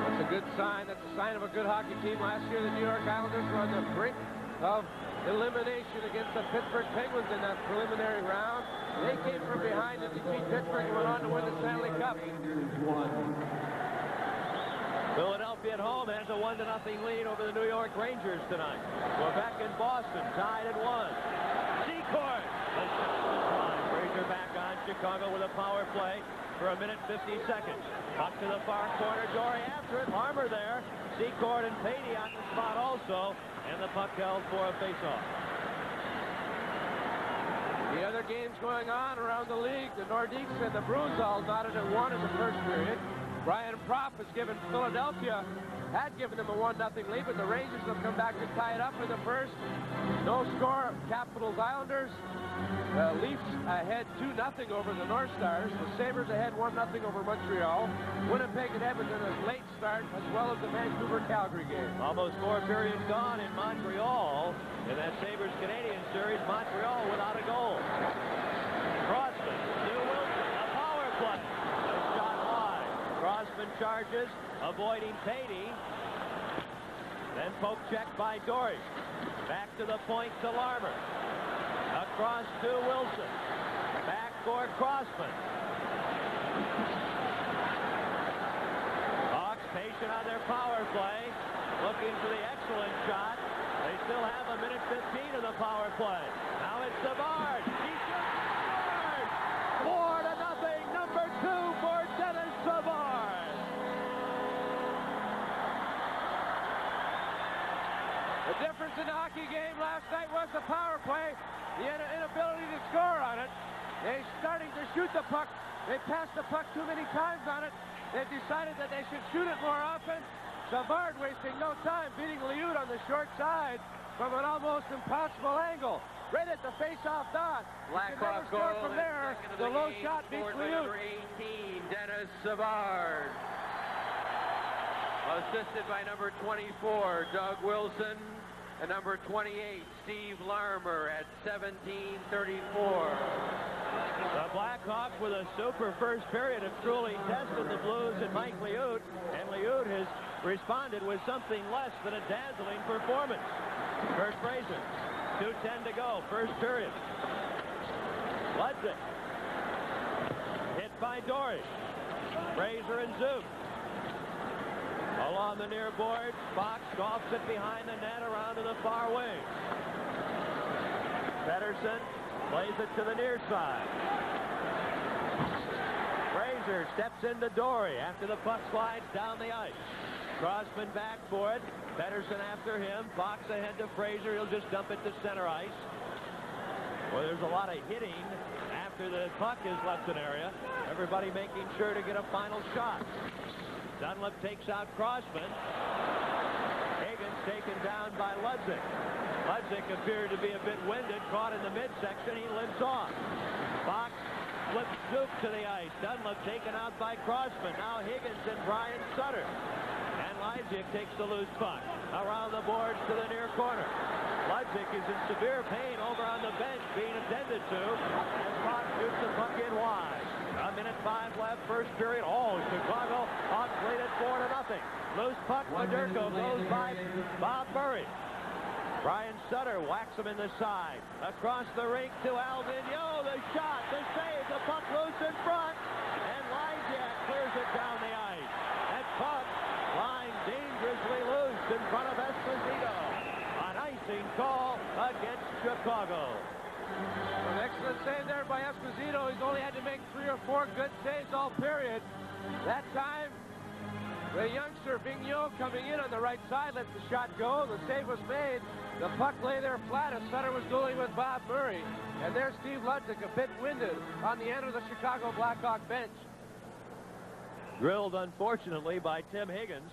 That's a good sign. That's a sign of a good hockey team. Last year, the New York Islanders were on the brink of elimination against the Pittsburgh Penguins in that preliminary round. They came from behind to defeat Pittsburgh and went on to win the Stanley Cup. Philadelphia at home has a 1-0 lead over the New York Rangers tonight. Quebec and Boston tied at 1. Secord. The shot was fine. Fraser back on. Chicago with a power play for 1 minute 50 seconds. Puck to the far corner. Dory after it. Larmer there. Secord and Patey on the spot also. and the puck held for a faceoff. The other games going on around the league, the Nordiques and the Bruins all knotted at 1 in the first period. Brian Propp has given Philadelphia, had given them a 1-0 lead, but the Rangers have come back to tie it up in the first. No score, Capitals Islanders. The Leafs ahead 2-0 over the North Stars. The Sabres ahead 1-0 over Montreal. Winnipeg and Edmonton a late start, as well as the Vancouver-Calgary game. Almost 4 periods gone in Montreal. In that Sabres-Canadian series, Montreal without a goal. Crossman to Wilson, a power play. A shot wide. Crossman charges, avoiding Patey. Then poke check by Dory. Back to the point to Larmer. Across to Wilson. Back for Crossman. Hawks patient on their power play. Looking for the excellent shot. They still have a minute 15 of the power play. Now it's Savard. He shoots. 4-0. Number 2 for Dennis Savard. The difference in the hockey game last night was the power play. The inability to score on it. They're starting to shoot the puck. They passed the puck too many times on it. They've decided that they should shoot it more often. Savard wasting no time, beating Liut on the short side from an almost impossible angle. Right at the face-off dot. Blackhawks goal from there. The low shot beats Liut. Number 18, Dennis Savard. Assisted by number 24, Doug Wilson, and number 28, Steve Larmer at 17:34. The Blackhawks with a super first period have truly tested the Blues and Mike Liut, and Liut has responded with something less than a dazzling performance. Kurt Fraser, 2:10 to go, first period. Ludwig, hit by Dory. Fraser and Zook. Along the near board, Fox golfs it behind the net around to the far wing. Pettersson plays it to the near side. Fraser steps into Dory after the puck slides down the ice. Crossman back for it. Pettersson after him. Fox ahead to Fraser. He'll just dump it to center ice. Well, there's a lot of hitting after the puck is left an area. Everybody making sure to get a final shot. Dunlap takes out Crossman. Higgins taken down by Ludwig. Ludwig appeared to be a bit winded, caught in the midsection. He limps off. Fox flips Duke to the ice. Dunlap taken out by Crossman. Now Higgins and Brian Sutter. And Lysiak takes the loose puck. Around the boards to the near corner. Ludwig is in severe pain over on the bench being attended to. And Fox shoots the puck in wide. A minute 5 left, first period. Oh, Chicago Hawks lead it 4-0. Loose puck, Maderko goes by Bob Murray. Brian Sutter whacks him in the side. Across the rink to Alvin. The shot, the save, the puck loose in front. And Lysiak clears it down the ice. That puck lying dangerously loose in front of Esposito. An icing call against Chicago. An excellent save there by Esposito. He's only had to make 3 or 4 good saves all period. That time, the youngster Vigneault coming in on the right side lets the shot go. The save was made. The puck lay there flat as Sutter was dueling with Bob Murray. And there's Steve Ludwig, a bit winded on the end of the Chicago Blackhawk bench. Drilled, unfortunately, by Tim Higgins.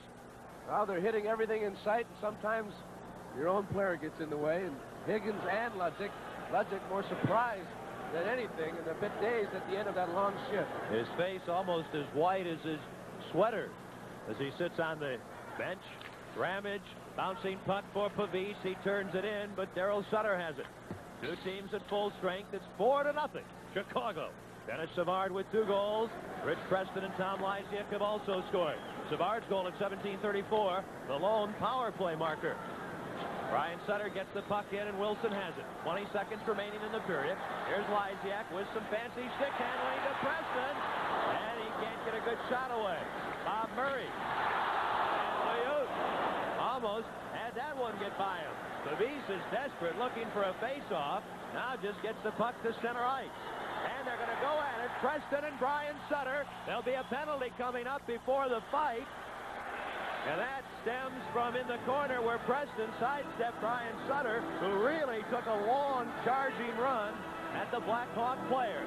Well, they're hitting everything in sight, and sometimes your own player gets in the way. And Higgins and Ludwig more surprised than anything and a bit dazed at the end of that long shift. His face almost as white as his sweater as he sits on the bench. Ramage, bouncing puck for Pavis. He turns it in, but Daryl Sutter has it. Two teams at full strength. It's 4-0. Chicago. Dennis Savard with 2 goals. Rich Preston and Tom Lysiak have also scored. Savard's goal at 17:34, the lone power play marker. Brian Sutter gets the puck in, and Wilson has it. 20 seconds remaining in the period. Here's Lysiak with some fancy stick handling to Preston. And he can't get a good shot away. Bob Murray. And Liut almost had that one get by him. Pavis is desperate, looking for a face-off. Now just gets the puck to center ice. And they're going to go at it. Preston and Brian Sutter. There'll be a penalty coming up before the fight. And that stems from in the corner where Preston sidestepped Brian Sutter, who really took a long charging run at the Blackhawk player.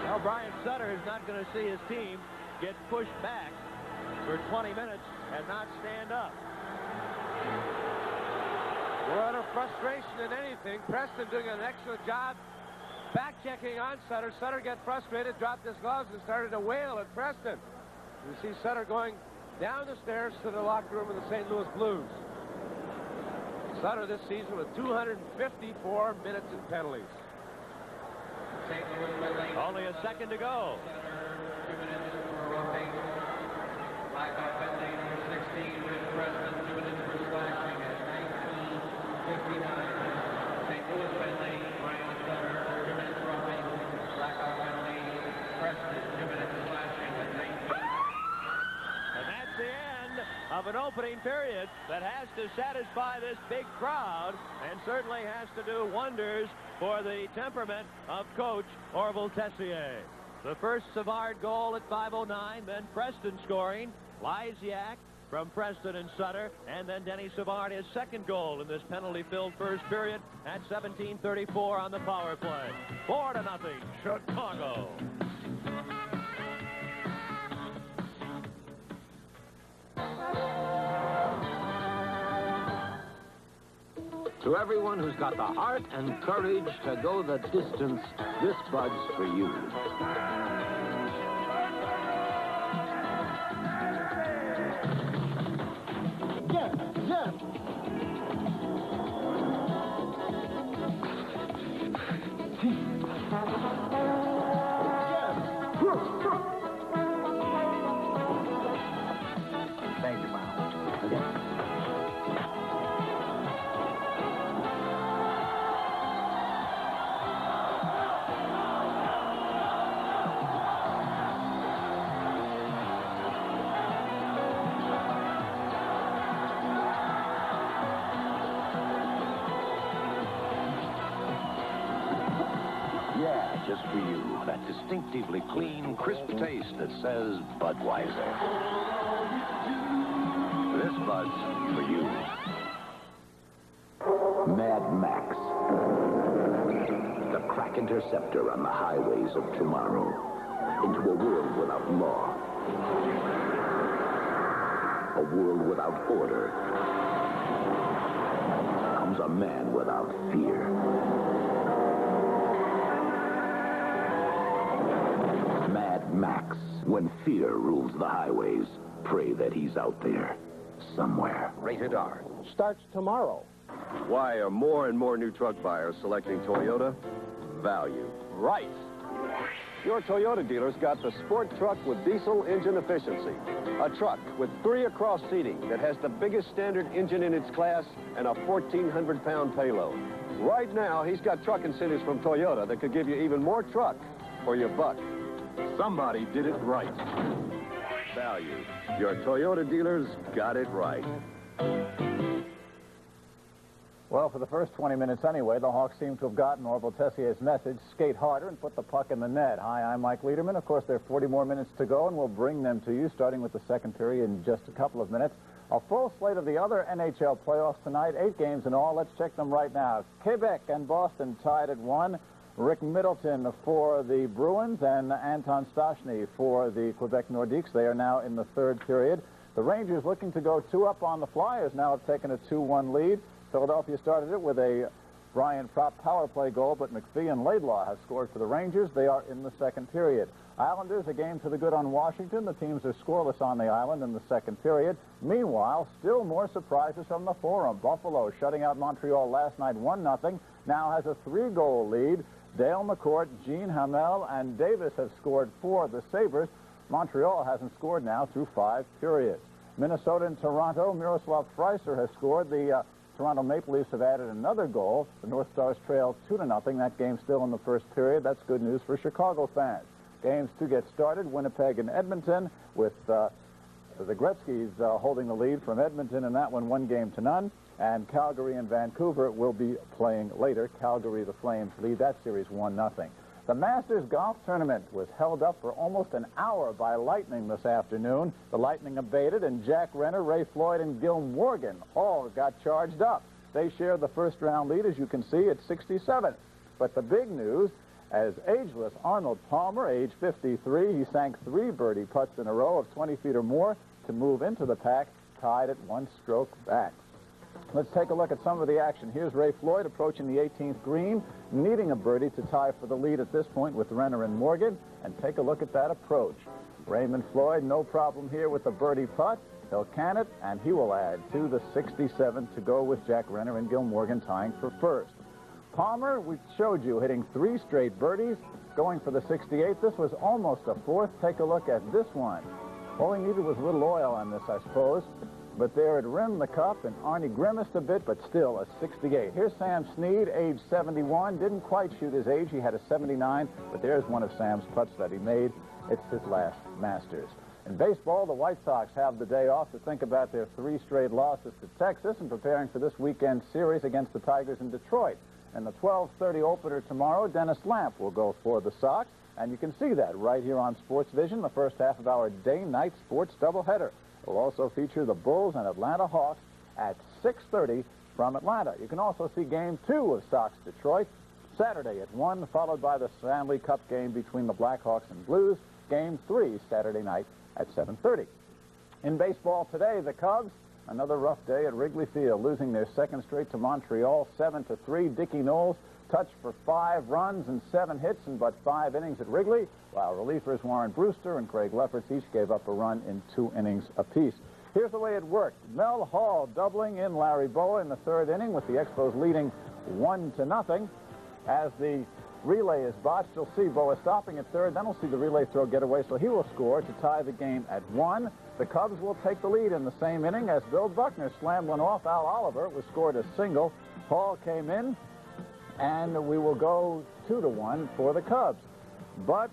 Well, Brian Sutter is not going to see his team get pushed back for 20 minutes and not stand up. Well, no frustration in anything. Preston doing an excellent job back-checking on Sutter. Sutter got frustrated, dropped his gloves, and started to wail at Preston. You see Sutter going down the stairs to the locker room of the St. Louis Blues. Sutter this season with 254 minutes in penalties. Only a second to go. 2 minutes for roughing. Blackhawk penalty number 16 with Preston. 2 minutes for slashing at 19:59. St. Louis penalty, Brian Sutter. 2 minutes roughing. Blackhawk penalty, Preston. 2 minutes slashing at 19. And that's the end of an opening period that has to satisfy this big crowd and certainly has to do wonders for the temperament of Coach Orville Tessier. The first Savard goal at 5:09, then Preston scoring. Lysiak from Preston and Sutter, and then Denny Savard, his second goal in this penalty-filled first period at 17:34 on the power play. 4-0, Chicago. To everyone who's got the heart and courage to go the distance, this Bud's for you. Yes. Thank you, Miles. Again. Yeah, just for you. That distinctively clean, crisp taste that says Budweiser. This Bud's for you. Mad Max. The crack interceptor on the highways of tomorrow. Into a world without law. A world without order. Comes a man without fear. Mad Max. When fear rules the highways, pray that he's out there. Somewhere. Rated R. Starts tomorrow. Why are more and more new truck buyers selecting Toyota? Value. Right. Your Toyota dealer's got the sport truck with diesel engine efficiency. A truck with 3 across seating that has the biggest standard engine in its class and a 1,400-pound payload. Right now, he's got truck incentives from Toyota that could give you even more truck for your buck. Somebody did it right. Value. Your Toyota dealers got it right. Well, for the first 20 minutes anyway, the Hawks seem to have gotten Orville Tessier's message, skate harder and put the puck in the net. Hi, I'm Mike Lederman. Of course, there are 40 more minutes to go, and we'll bring them to you, starting with the second period in just a couple of minutes. A full slate of the other NHL playoffs tonight, 8 games in all. Let's check them right now. Quebec and Boston tied at 1. Rick Middleton for the Bruins and Anton Stastny for the Quebec Nordiques. They are now in the third period. The Rangers looking to go 2 up on the Flyers, now have taken a 2-1 lead. Philadelphia started it with a Brian Propp power play goal, but McPhee and Laidlaw have scored for the Rangers. They are in the second period. Islanders, a game to the good on Washington. The teams are scoreless on the island in the second period. Meanwhile, still more surprises from the Forum. Buffalo shutting out Montreal last night 1-0, now has a 3-goal lead. Dale McCourt, Gene Hamel, and Davis have scored for the Sabres. Montreal hasn't scored now through 5 periods. Minnesota and Toronto, Miroslav Freiser has scored. The Toronto Maple Leafs have added another goal. The North Stars trail 2-0. That game still in the first period. That's good news for Chicago fans. Games to get started, Winnipeg and Edmonton, with the Gretzkys holding the lead from Edmonton in that one 1-0. And Calgary and Vancouver will be playing later. Calgary, the Flames, lead that series 1-0. The Masters Golf Tournament was held up for almost an hour by lightning this afternoon. The lightning abated, and Jack Renner, Ray Floyd, and Gil Morgan all got charged up. They shared the first-round lead, as you can see, at 67. But the big news, as ageless Arnold Palmer, age 53, he sank 3 birdie putts in a row of 20 feet or more to move into the pack, tied at 1 stroke back. Let's take a look at some of the action. Here's Ray Floyd approaching the 18th green, needing a birdie to tie for the lead at this point with Renner and Morgan. And take a look at that approach. Raymond Floyd, no problem here with the birdie putt. He'll can it, and he will add to the 67 to go with Jack Renner and Gil Morgan tying for first. Palmer, we showed you, hitting 3 straight birdies, going for the 68. This was almost a fourth. Take a look at this one. All he needed was a little oil on this, I suppose. But there it rimmed the cup, and Arnie grimaced a bit, but still a 68. Here's Sam Snead, age 71. Didn't quite shoot his age. He had a 79, but there's one of Sam's putts that he made. It's his last Masters. In baseball, the White Sox have the day off to think about their 3 straight losses to Texas and preparing for this weekend series against the Tigers in Detroit. In the 12:30 opener tomorrow, Dennis Lamp will go for the Sox, and you can see that right here on Sports Vision, the first half of our day-night sports doubleheader. We'll also feature the Bulls and Atlanta Hawks at 6:30 from Atlanta. You can also see Game 2 of Sox-Detroit Saturday at 1, followed by the Stanley Cup game between the Blackhawks and Blues, Game 3 Saturday night at 7:30. In baseball today, the Cubs, another rough day at Wrigley Field, losing their second straight to Montreal, 7-3. Dickie Knowles touched for 5 runs and 7 hits in but 5 innings at Wrigley, while relievers Warren Brewster and Craig Lefferts each gave up a run in 2 innings apiece. Here's the way it worked. Mel Hall doubling in Larry Bowa in the 3rd inning with the Expos leading 1-0. As the relay is botched, you'll see Bowa stopping at 3rd. Then we'll see the relay throw get away, so he will score to tie the game at 1. The Cubs will take the lead in the same inning as Bill Buckner slammed one off Al Oliver. It was scored a single. Hall came in, and we will go 2-1 for the Cubs. But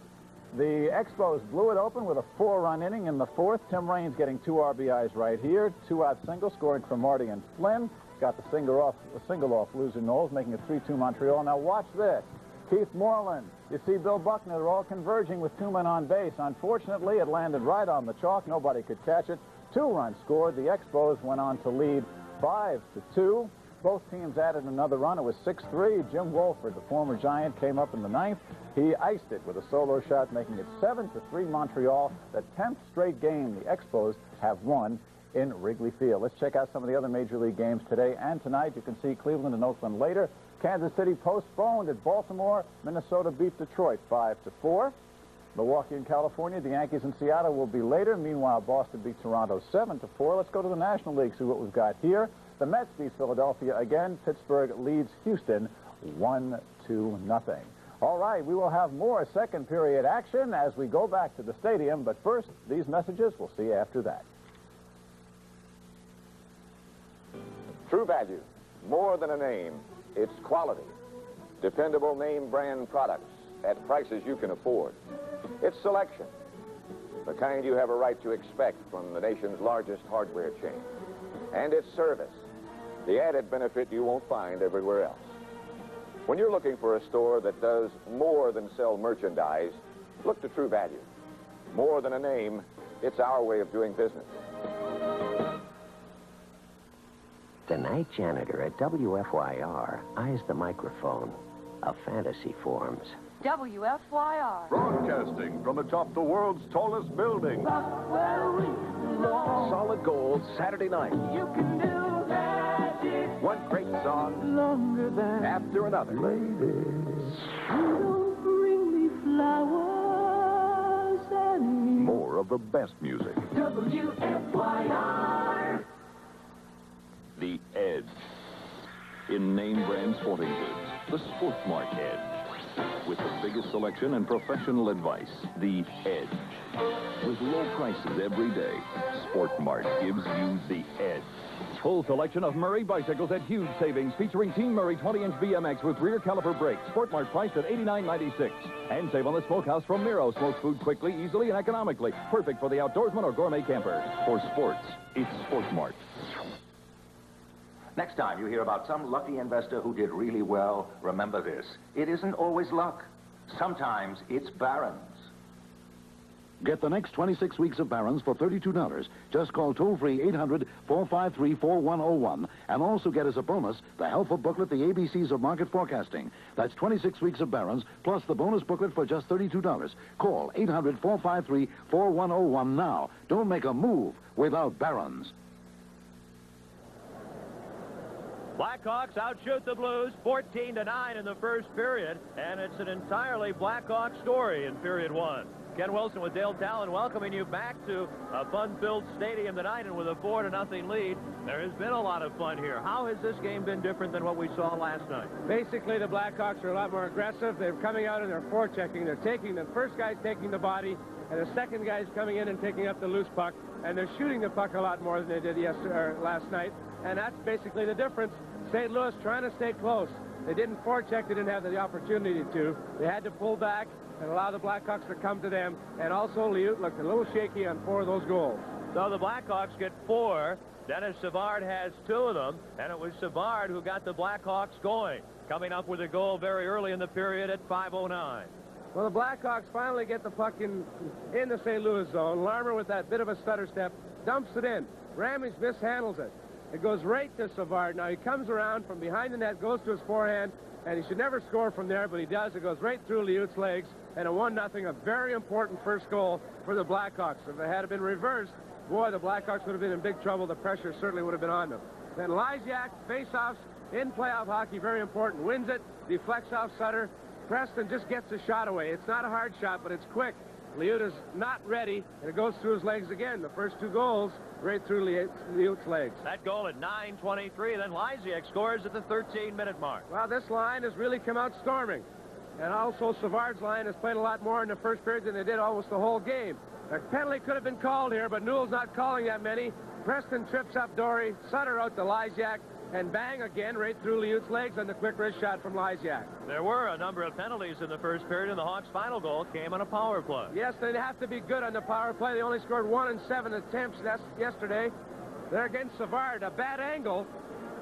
the Expos blew it open with a 4-run inning in the 4th. Tim Raines getting 2 RBIs right here. 2-out single scoring for Marty and Flynn. Got the single off loser Knowles, making it 3-2 Montreal. Now watch this. Keith Moreland. You see Bill Buckner, they're all converging with 2 men on base. Unfortunately, it landed right on the chalk. Nobody could catch it. 2 runs scored. The Expos went on to lead 5-2. Both teams added another run. It was 6-3. Jim Wolford, the former Giant, came up in the 9th. He iced it with a solo shot, making it 7-3 Montreal. The 10th straight game the Expos have won in Wrigley Field. Let's check out some of the other Major League games today and tonight. You can see Cleveland and Oakland later. Kansas City postponed at Baltimore. Minnesota beat Detroit 5-4. Milwaukee and California, the Yankees and Seattle will be later. Meanwhile, Boston beat Toronto 7-4. Let's go to the National League, see what we've got here. The Mets beat Philadelphia again. Pittsburgh leads Houston 1-0. All right, we will have more second period action as we go back to the stadium. But first, these messages. We'll see you after that. True Value, more than a name, it's quality. Dependable name brand products at prices you can afford. It's selection, the kind you have a right to expect from the nation's largest hardware chain. And it's service, the added benefit you won't find everywhere else. When you're looking for a store that does more than sell merchandise, look to True Value. More than a name, it's our way of doing business. The night janitor at WFYR eyes the microphone. A fantasy forms. WFYR. Broadcasting from atop the world's tallest building. Solid Gold, Saturday night. You can do magic. One great song Longer than after another. ladies. You don't bring me flowers anymore. More of the best music. WFYR. The Edge. In name brand sporting goods, the Sport Mart Edge. With the biggest selection and professional advice, the Edge. With low prices every day, Sport Mart gives you the Edge. Full selection of Murray bicycles at huge savings, featuring Team Murray 20-inch BMX with rear caliper brakes. Sport Mart priced at $89.96. And save on the Smokehouse from Miro. Smokes food quickly, easily, and economically. Perfect for the outdoorsman or gourmet camper. For sports, it's Sport Mart. Next time you hear about some lucky investor who did really well, remember this. It isn't always luck. Sometimes it's Barron's. Get the next 26 weeks of Barron's for $32. Just call toll-free 800-453-4101 and also get as a bonus the helpful booklet, The ABCs of Market Forecasting. That's 26 weeks of Barron's plus the bonus booklet for just $32. Call 800-453-4101 now. Don't make a move without Barron's. Blackhawks outshoot the Blues 14-9 in the first period, and it's an entirely Blackhawk story in period one. Ken Wilson with Dale Talon welcoming you back to a fun-filled stadium tonight, and with a 4-0 lead, there has been a lot of fun here. How has this game been different than what we saw last night? Basically, the Blackhawks are a lot more aggressive. They're coming out and they're forechecking. They're taking the first guy's taking the body, and the second guy's coming in and taking up the loose puck, and they're shooting the puck a lot more than they did last night, and that's basically the difference. St. Louis trying to stay close. They didn't forecheck. They didn't have the opportunity to. They had to pull back and allow the Blackhawks to come to them. And also, Liut looked a little shaky on 4 of those goals. So the Blackhawks get 4. Dennis Savard has 2 of them, and it was Savard who got the Blackhawks going, coming up with a goal very early in the period at 5:09. Well, the Blackhawks finally get the puck in the St. Louis zone. Larmer, with that bit of a stutter step, dumps it in. Ramage mishandles it. It goes right to Savard. Now, he comes around from behind the net, goes to his forehand, and he should never score from there, but he does. It goes right through Liut's legs, and a 1-0, a very important first goal for the Blackhawks. If it had been reversed, boy, the Blackhawks would have been in big trouble. The pressure certainly would have been on them. Then Lysiak, face-offs in playoff hockey, very important. Wins it, deflects off Sutter. Preston just gets a shot away. It's not a hard shot, but it's quick. Liut is not ready, and it goes through his legs again. The first 2 goals right through Liut's legs. That goal at 9:23, then Lysiak scores at the 13-minute mark. Well, this line has really come out storming. And also, Savard's line has played a lot more in the first period than they did almost the whole game. A penalty could have been called here, but Newell's not calling that many. Preston trips up Dory, Sutter out to Lysiak, and bang again right through Liut's legs on the quick wrist shot from Lysiak. There were a number of penalties in the first period, and the Hawks' final goal came on a power play. Yes, they have to be good on the power play. They only scored 1 in 7 attempts yesterday. They're against Savard, a bad angle,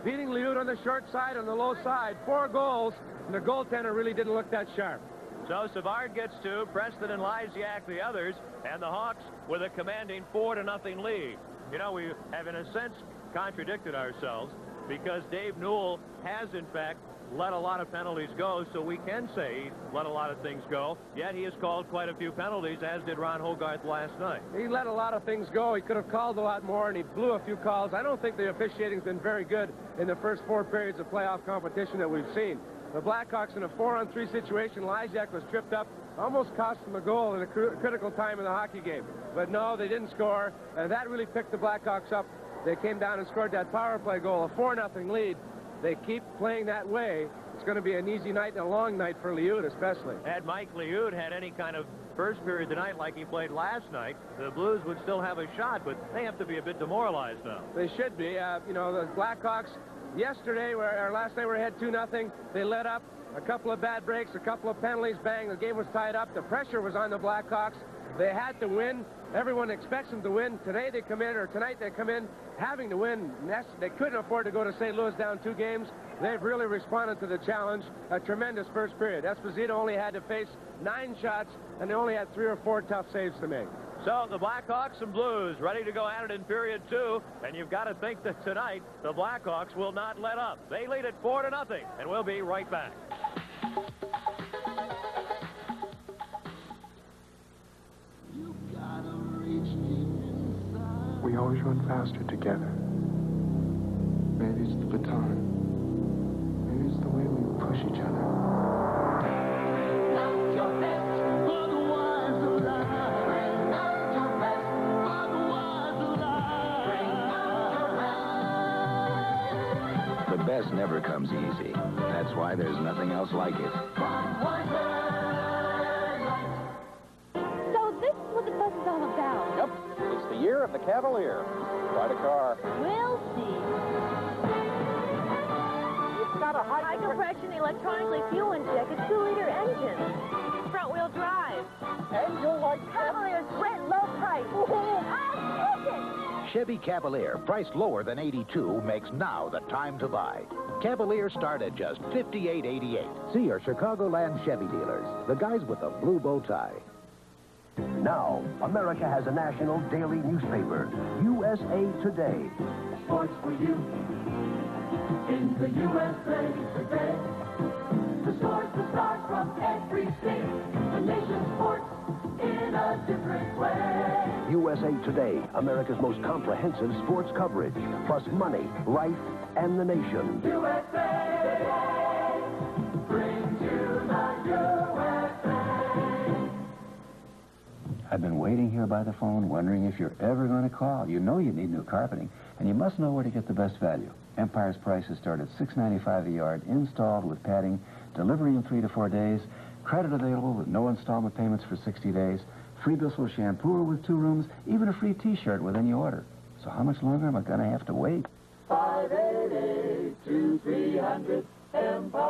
beating Liut on the short side, on the low side. 4 goals, and the goaltender really didn't look that sharp. So Savard gets 2, Preston and Lysiak the others, and the Hawks with a commanding 4-0 lead. You know, we have, in a sense, contradicted ourselves, because Dave Newell has, in fact, let a lot of penalties go, so we can say he let a lot of things go, yet he has called quite a few penalties, as did Ron Hogarth last night. He let a lot of things go. He could have called a lot more, and he blew a few calls. I don't think the officiating's been very good in the first 4 periods of playoff competition that we've seen. The Blackhawks in a 4-on-3 situation, Lysiak was tripped up, almost cost them a goal in a critical time in the hockey game. But no, they didn't score, and that really picked the Blackhawks up. They came down and scored that power play goal, a 4-0 lead. They keep playing that way. It's going to be an easy night and a long night for Liut, especially. Had Mike Liut had any kind of first period tonight like he played last night, the Blues would still have a shot, but they have to be a bit demoralized now. They should be. You know, the Blackhawks yesterday, or last night, we were ahead 2-0. They let up a couple of bad breaks, a couple of penalties, bang, the game was tied up. The pressure was on the Blackhawks. They had to win. Everyone expects them to win. Tonight they come in having to win. They couldn't afford to go to St. Louis down 2 games. They've really responded to the challenge. A tremendous first period. Esposito only had to face 9 shots, and they only had 3 or 4 tough saves to make. So the Blackhawks and Blues ready to go at it in period 2, and you've got to think that tonight the Blackhawks will not let up. They lead it 4-0, and we'll be right back. We always run faster together. Maybe it's the baton. Maybe it's the way we push each other. Not your best, otherwise alive. Bring out your best, otherwise alive. Bring out your best. The best never comes easy. That's why there's nothing else like it. So this is what the bus is all about. Yep. It's the year of the Cavalier. Quite a car. We'll see. It's got a high compression, electronically fuel injected 2-liter engine. Front-wheel drive. And you'll like Cavalier's rent low price. I'll take it. Chevy Cavalier, priced lower than $82, makes now the time to buy. Cavaliers start at just $58.88. See your Chicagoland Chevy dealers, the guys with the blue bow tie. Now, America has a national daily newspaper, USA Today. Sports for you in the USA Today. The scores, the stars from every state. The nation's sports in a different way. USA Today, America's most comprehensive sports coverage, plus money, life, and the nation. USA brings you the USA. I've been waiting here by the phone, wondering if you're ever going to call. You know you need new carpeting, and you must know where to get the best value. Empire's prices start at $6.95 a yard, installed with padding, delivery in 3 to 4 days, credit available with no installment payments for 60 days, free Bissell shampoo with 2 rooms, even a free T-shirt with any order. So how much longer am I going to have to wait? 588-2300 Empire.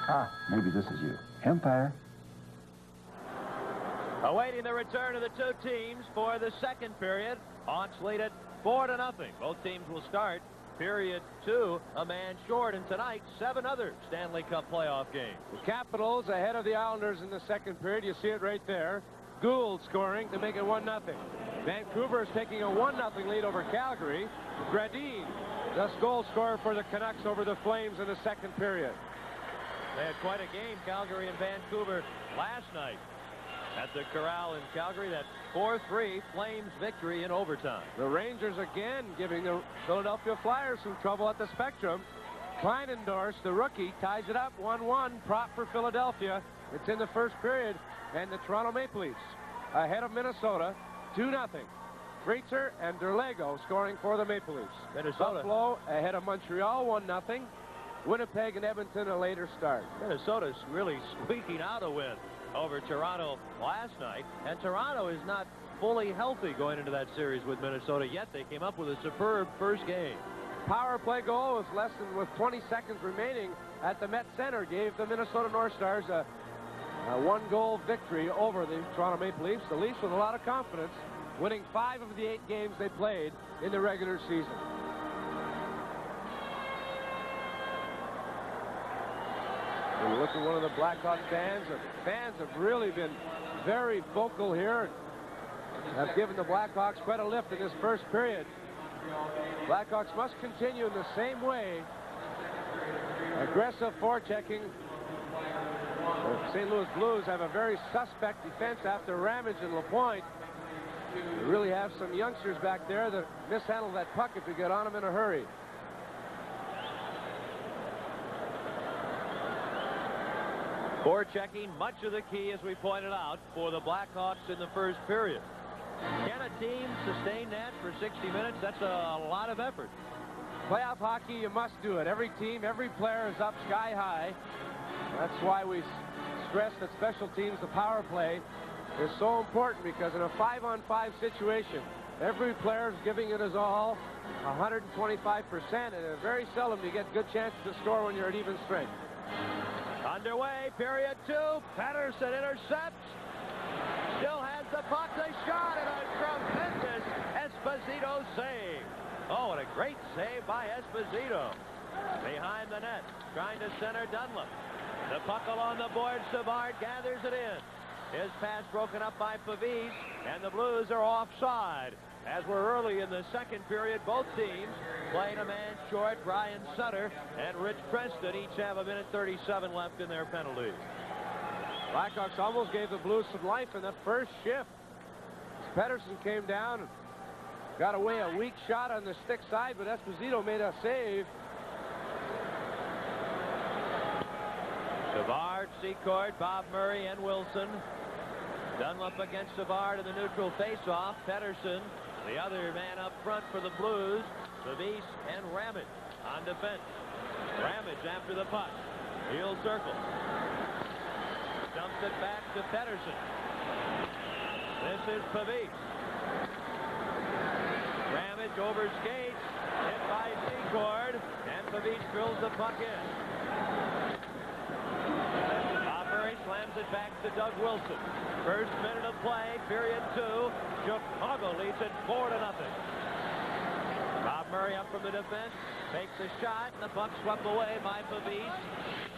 Ah, maybe this is you. Empire. Awaiting the return of the two teams for the second period. Hawks lead it 4-0. Both teams will start period 2 a man short, and tonight 7 other Stanley Cup playoff games. The Capitals ahead of the Islanders in the second period. You see it right there. Gould scoring to make it 1-0. Vancouver is taking a 1-0 lead over Calgary. Gradin, the goal scorer for the Canucks over the Flames in the second period. They had quite a game, Calgary and Vancouver, last night at the Corral in Calgary. That 4-3 Flames victory in overtime. The Rangers again giving the Philadelphia Flyers some trouble at the Spectrum. Kleinendorf, the rookie, ties it up 1-1. Prop for Philadelphia. It's in the first period, and the Toronto Maple Leafs ahead of Minnesota 2-0. Freitzer and Derlego scoring for the Maple Leafs. Minnesota Buffalo ahead of Montreal 1-0. Winnipeg and Edmonton a later start. Minnesota's really squeaking out a win over Toronto last night, and Toronto is not fully healthy going into that series with Minnesota yet. They came up with a superb first game. Power play goal with 20 seconds remaining at the Met Center gave the Minnesota North Stars a 1-goal victory over the Toronto Maple Leafs. The Leafs with a lot of confidence, winning 5 of the 8 games they played in the regular season. When you look at one of the Blackhawks fans, the fans have really been very vocal here. Have given the Blackhawks quite a lift in this first period. Blackhawks must continue in the same way. Aggressive forechecking. The St. Louis Blues have a very suspect defense after Ramage and LaPointe. You really have some youngsters back there that mishandle that puck if you get on them in a hurry. Forechecking, much of the key, as we pointed out, for the Blackhawks in the first period. Can a team sustain that for 60 minutes? That's a lot of effort. Playoff hockey, you must do it. Every team, every player is up sky high. That's why we stress that special teams, the power play, is so important, because in a 5-on-5 situation, every player is giving it his all, 125%, and very seldom you get good chances to score when you're at even strength. Underway, period 2. Patterson intercepts. Still has the puck. The shot, and a tremendous Esposito save. Oh, what a great save by Esposito. Behind the net, trying to center Dunlop. The puck along the board. Savard gathers it in. His pass broken up by Pavis, and the Blues are offside. As we're early in the second period, both teams playing a man short. Brian Sutter and Rich Preston each have a minute 37 left in their penalty. Blackhawks almost gave the Blues some life in that first shift. Pettersson came down and got away a weak shot on the stick side, but Esposito made a save. Savard, Secord, Bob Murray, and Wilson. Dunlop against Savard in the neutral faceoff. Pettersson, the other man up front for the Blues. Pavis and Ramage on defense. Ramage after the puck. Heel circle. Dumps it back to Pettersson. This is Pavis. Ramage over skates. Hit by Secord. And Pavis drills the puck in. Bob Murray point, slams it back to Doug Wilson. First minute of play, period 2. Chicago leads it 4-0. Bob Murray up from the defense, takes a shot, and the puck swept away by Pavis.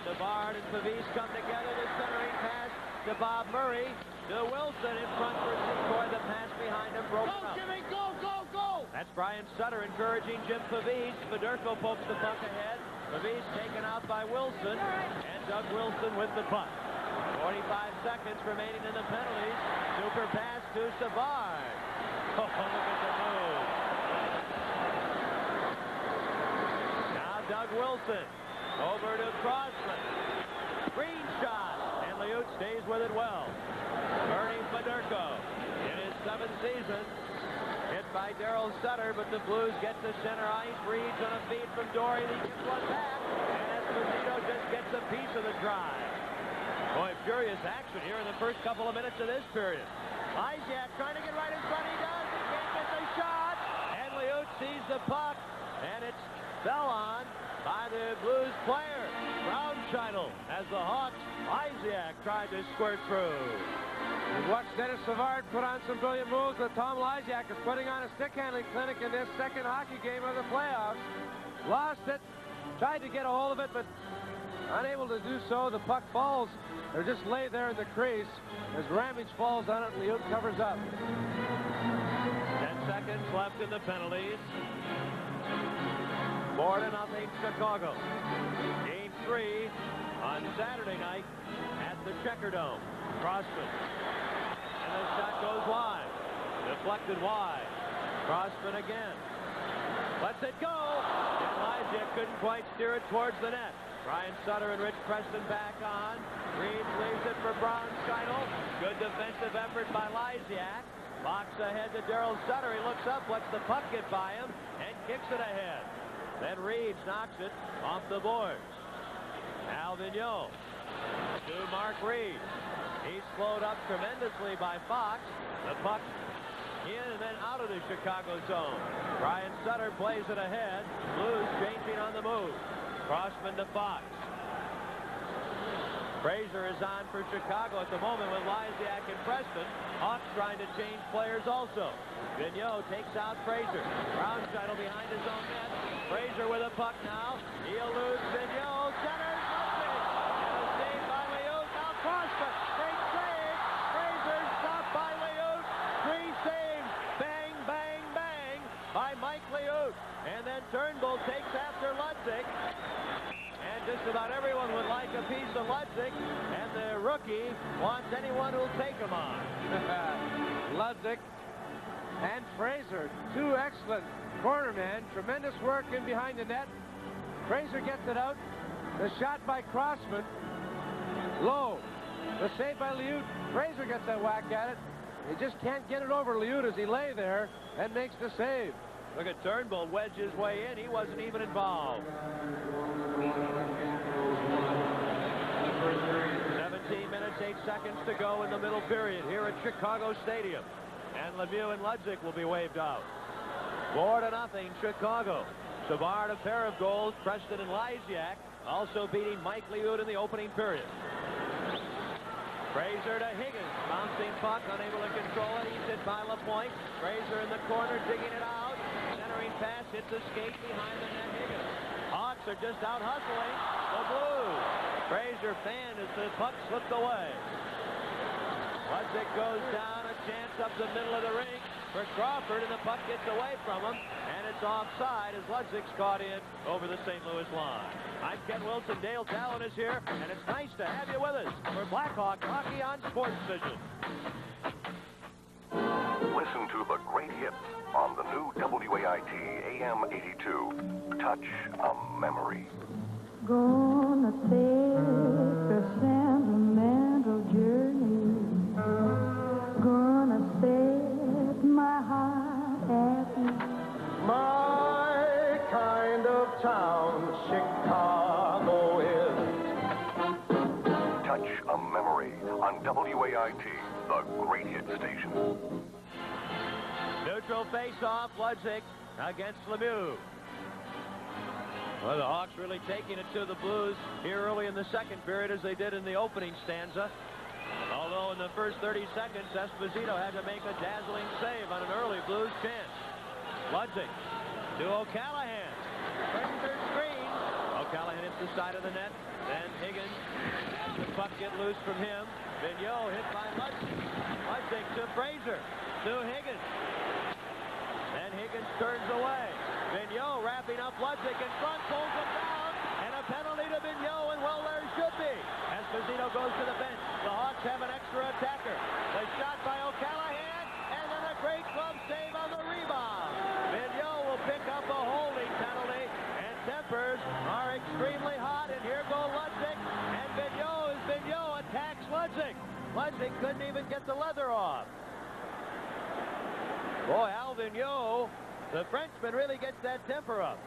Savard and Pavis come together. The centering pass to Bob Murray. To Wilson in front for Secoy. The pass behind him broken up. Go, Jimmy, go, go, go! That's Brian Sutter encouraging Jim Pavis. Fedorko pokes the puck ahead. Pavis taken out by Wilson. And Doug Wilson with the puck. 45 seconds remaining in the penalties. Super pass to Savard. Oh, look at the move. Now Doug Wilson. Over to Crossman. Green shot. And Liut stays with it well. Bernie Fedorko in his 7th season. Hit by Darryl Sutter, but the Blues get to center ice. Reeds on a feed from Dory. He gets one back. And Esposito just gets a piece of the drive. Boy, furious action here in the first couple of minutes of this period. Lysiak trying to get right in front. He does. He can't get the shot. And Liut sees the puck. And it's fell on by the Blues player. Brownscheitel as the Hawks. Lysiak tried to squirt through. We've watched Dennis Savard put on some brilliant moves, but Tom Lysiak is putting on a stick-handling clinic in this second hockey game of the playoffs. Lost it. Tried to get a hold of it, but unable to do so. The puck falls. They're just laid there in the crease as Ramage falls on it and Liut covers up. 10 seconds left in the penalties. 4-0 Chicago. Game 3 on Saturday night at the Checker Dome. Crossman. And the shot goes wide. Deflected wide. Crossman again. Lets it go. And Lysiak couldn't quite steer it towards the net. Brian Sutter and Rich Preston back on. Reeves leaves it for Brownscheitel. Good defensive effort by Lysiak. Box ahead to Darryl Sutter. He looks up, lets the puck get by him, and kicks it ahead. Then Reeves knocks it off the boards. Al Vigneault to Mark Reeves. He's slowed up tremendously by Fox. The puck in and then out of the Chicago zone. Brian Sutter plays it ahead. Blues changing on the move. Crossman to Fox. Fraser is on for Chicago at the moment with Lysiak and Preston. Hawks trying to change players also. Vigneault takes out Fraser. Brownscheitel behind his own net. Fraser with a puck now. He eludes Vigneault. Centers. And a save by Liut. Now Crossman. Great save. Fraser stopped by Liut. 3 saves. Bang, bang, bang by Mike Liut. And then Turnbull takes after Ludzik. And just about everyone would like a piece of Ludzik. And the rookie wants anyone who'll take him on. Ludzik and Fraser, 2 excellent cornermen. Tremendous work in behind the net. Fraser gets it out. The shot by Crossman. Low. The save by Liut. Fraser gets that whack at it. He just can't get it over Liut as he lay there and makes the save. Look at Turnbull wedge his way in. He wasn't even involved. 17 minutes, 8 seconds to go in the middle period here at Chicago Stadium. And Lemieux and Ludzik will be waved out. 4-0 Chicago. Savard a pair of goals. Preston and Lysiak also beating Mike Liut in the opening period. Fraser to Higgins. Bouncing puck, unable to control it. He's hit by LaPointe. Fraser in the corner, digging it out. Centering pass, hits a skate behind the net. Higgins. Hawks are just out hustling the Blues. Fraser fanned as the puck slipped away. Ludzik goes down, a chance up the middle of the ring for Crawford, and the puck gets away from him, and it's offside as Ludzik's caught in over the St. Louis line. I'm Ken Wilson. Dale Talon is here, and it's nice to have you with us for Blackhawk Hockey on Sports Vision. Listen to the great hits on the new WAIT AM 82. Touch a Memory. Gonna take a sentimental journey. Gonna set my heart at ease. My kind of town, Chicago is. Touch a Memory on WAIT, the great hit station. Neutral face-off, Ludzik against Lemieux. Well, the Hawks really taking it to the Blues here early in the second period as they did in the opening stanza. Although in the first 30 seconds, Esposito had to make a dazzling save on an early Blues chance. Ludwig to O'Callahan. Springer screen. O'Callahan hits the side of the net. Then Higgins has the puck get loose from him. Vigneault hit by Ludwig. Ludwig to Fraser. To Higgins. And Higgins turns away. Vigneault wrapping up Ludwig in front, pulls him down, and a penalty to Vigneault, and well, there should be. Esposito goes to the bench. The Hawks have an extra attacker. The shot by O'Callahan, and then a great glove save on the rebound. Vigneault will pick up a holding penalty, and tempers are extremely hot, and here go Ludwig, and Vigneault attacks Ludwig. Ludwig couldn't even get the leather off. Boy, Al Vigneault, the Frenchman, really gets that temper up.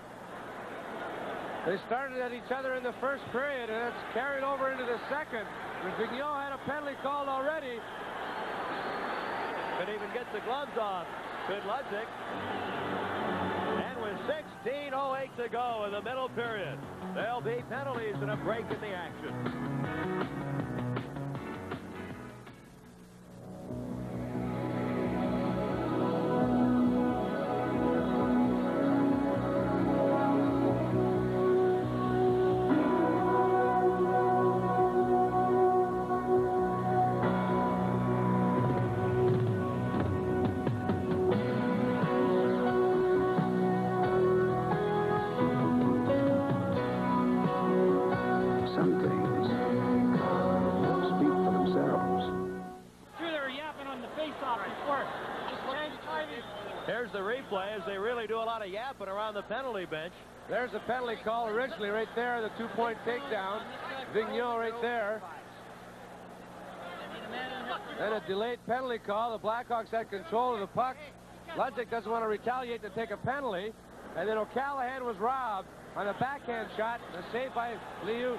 They started at each other in the first period, and it's carried over into the second. Vigneault had a penalty called already. Couldn't even get the gloves off. Good Ludwig. And with 16:08 to go in the middle period, there'll be penalties and a break in the action. Here's the replay as they really do a lot of yapping around the penalty bench. There's a penalty call originally right there, the two-point takedown. Vigneault right there. Then a delayed penalty call. The Blackhawks had control of the puck. Ludwig doesn't want to retaliate to take a penalty. And then O'Callahan was robbed on a backhand shot. A save by Liu.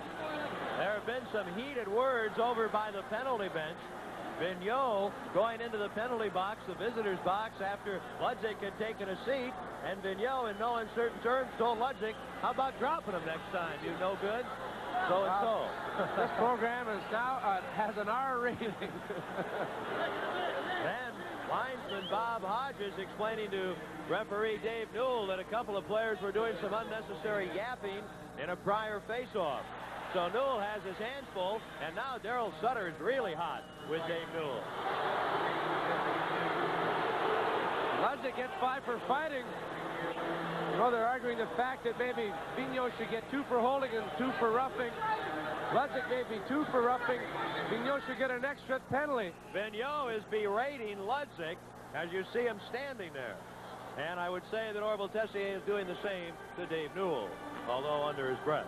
There have been some heated words over by the penalty bench. Vigneault going into the penalty box, the visitor's box, after Ludwig had taken a seat. And Vigneault, in no uncertain terms, told Ludwig, how about dropping him next time? You no good? So and so. This program is now has an R rating. Then linesman Bob Hodges explaining to referee Dave Newell that a couple of players were doing some unnecessary yapping in a prior face-off. So Newell has his hands full, and now Darryl Sutter is really hot with Dave Newell. Ludwig gets 5 for fighting. You know, they're arguing the fact that maybe Vigneault should get 2 for holding and 2 for roughing. Ludwig may be 2 for roughing. Vigneault should get an extra penalty. Vigneault is berating Ludwig as you see him standing there. And I would say that Orville Tessier is doing the same to Dave Newell, although under his breath.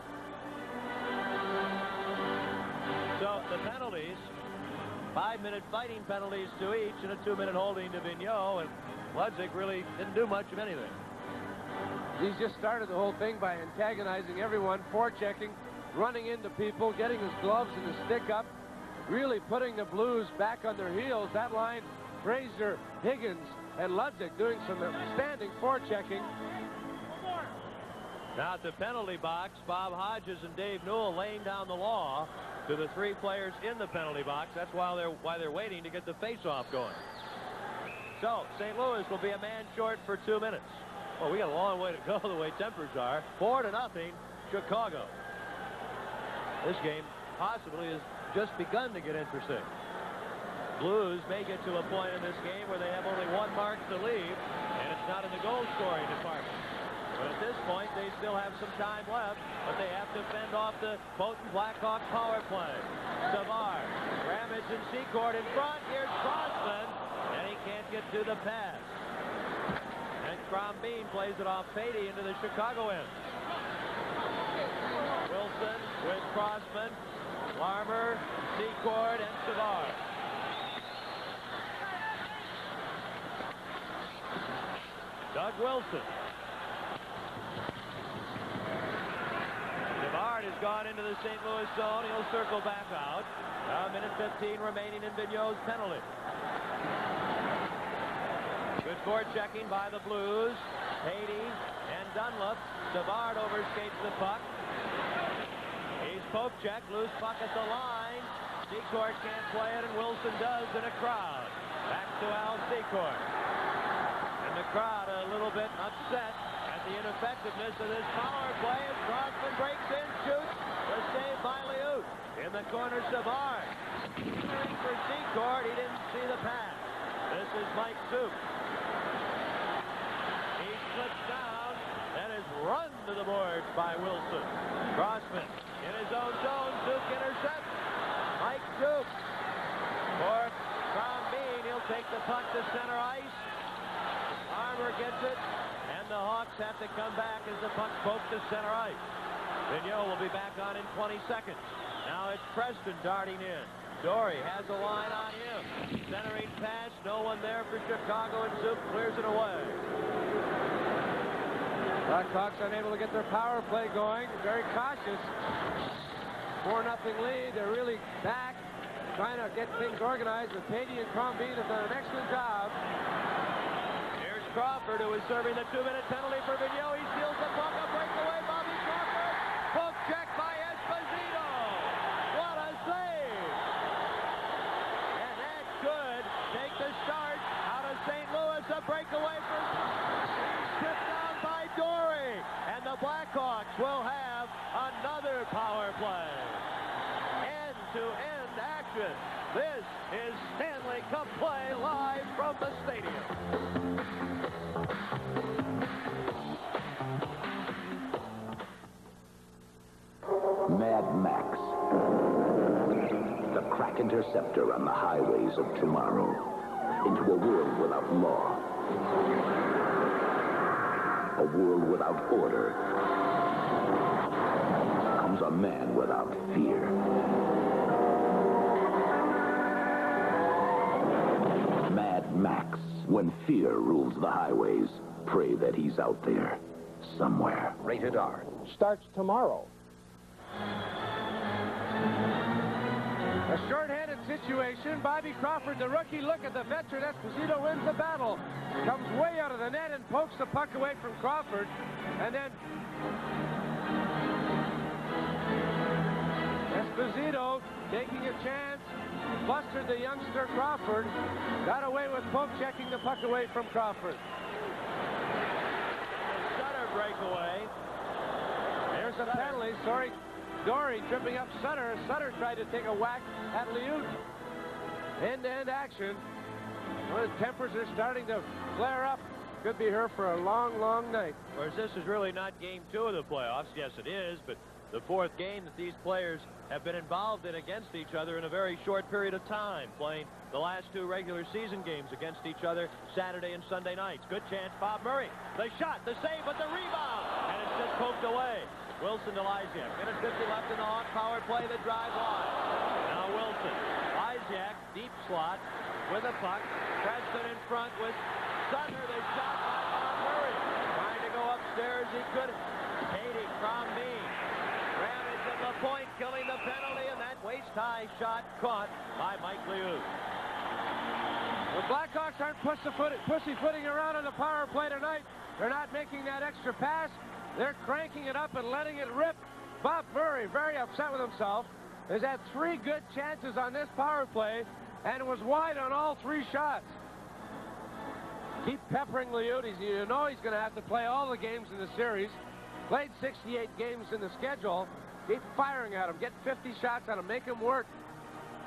So the penalties, 5-minute fighting penalties to each and a 2-minute holding to Vigneault, and Ludwig really didn't do much of anything. He's just started the whole thing by antagonizing everyone, forechecking, running into people, getting his gloves and his stick up, really putting the Blues back on their heels. That line, Fraser, Higgins, and Ludwig doing some standing forechecking. Now at the penalty box, Bob Hodges and Dave Newell laying down the law to the 3 players in the penalty box. That's why they're waiting to get the face-off going. So St. Louis will be a man short for 2 minutes. Well, we got a long way to go the way tempers are. 4-0, Chicago. This game possibly has just begun to get interesting. Blues may get to a point in this game where they have only 1 mark to leave, and it's not in the goal-scoring department. But at this point, they still have some time left, but they have to fend off the potent Blackhawks power play. Savard, Ramage and Secord in front. Here's Crossman, and he can't get to the pass. And Crombeen plays it off Patey into the Chicago end. Wilson with Crossman, Larmer, Secord, and Savard. Doug Wilson. Savard has gone into the St. Louis zone. He'll circle back out. Now 1:15 remaining in Vigneault's penalty. Good forechecking by the Blues. Beatty and Dunlop. Savard overskates the puck. He's poke check, loose puck at the line. Secord can't play it, and Wilson does in a crowd. Back to Al Secord. And the crowd a little bit upset at the ineffectiveness of this power play as Crossman breaks in, shoots, was saved by Liut. In the corner, Savard. Entering for Secord, he didn't see the pass. This is Mike Zook. He slips down and is run to the boards by Wilson. Crossman in his own zone, Zook intercepts. Mike Zook for Crombeen. He'll take the puck to center ice. Armour gets it, and the Hawks have to come back as the puck poked to center ice. Vigneault will be back on in 20 seconds. Now it's Preston darting in. Dory has a line on him. Centering pass, no one there for Chicago, and Zook clears it away. Blackhawks unable to get their power play going. Very cautious. 4-0 lead. They're really back, trying to get things organized. But Beatty and Crombeen have done an excellent job. Here's Crawford, who is serving the 2-minute penalty for Vigneault. He steals the puck, a breakaway. Bobby Crawford. Poke check by Esposito. What a save! And that could take the start out of St. Louis. A breakaway for stripped down by Dory. And the Blackhawks will have another power play. End-to-end action. This is Stanley Cup play live from the stadium. Mad Max. The crack interceptor on the highways of tomorrow. Into a world without law. A world without order. Comes a man without fear. Mad Max. When fear rules the highways, pray that he's out there somewhere. Rated R. Starts tomorrow. A short-handed situation. Bobby Crawford, the rookie. Look at the veteran. Esposito wins the battle. Comes way out of the net and pokes the puck away from Crawford. And then Esposito taking a chance. Bustered the youngster Crawford. Got away with poke checking the puck away from Crawford. Sutter breakaway. There's a penalty. Sorry. Dory tripping up Sutter. Sutter tried to take a whack at Liut. End-to-end action. Well, his tempers are starting to flare up. Could be here for a long, long night. Of course, this is really not game 2 of the playoffs. Yes, it is, but the 4th game that these players have been involved in against each other in a very short period of time, playing the last 2 regular season games against each other Saturday and Sunday nights. Good chance, Bob Murray. The shot, the save, but the rebound, and it's just poked away. Wilson to Lysiak. Minute 50 left in the Hawk power play. The drive line. Now Wilson. Lysiak, deep slot with a puck. Preston in front with Sutter. The shot by Bob Murray. Trying to go upstairs. He couldn't. Beatty, Crombeen. Ramage at the point, killing the penalty, and that waist-high shot caught by Mike Liut. The Blackhawks aren't pussyfooting around on the power play tonight. They're not making that extra pass. They're cranking it up and letting it rip. Bob Murray, very upset with himself, has had 3 good chances on this power play and was wide on all 3 shots. Keep peppering Liut. You know he's going to have to play all the games in the series. Played 68 games in the schedule. Keep firing at him. Get 50 shots on him. Make him work.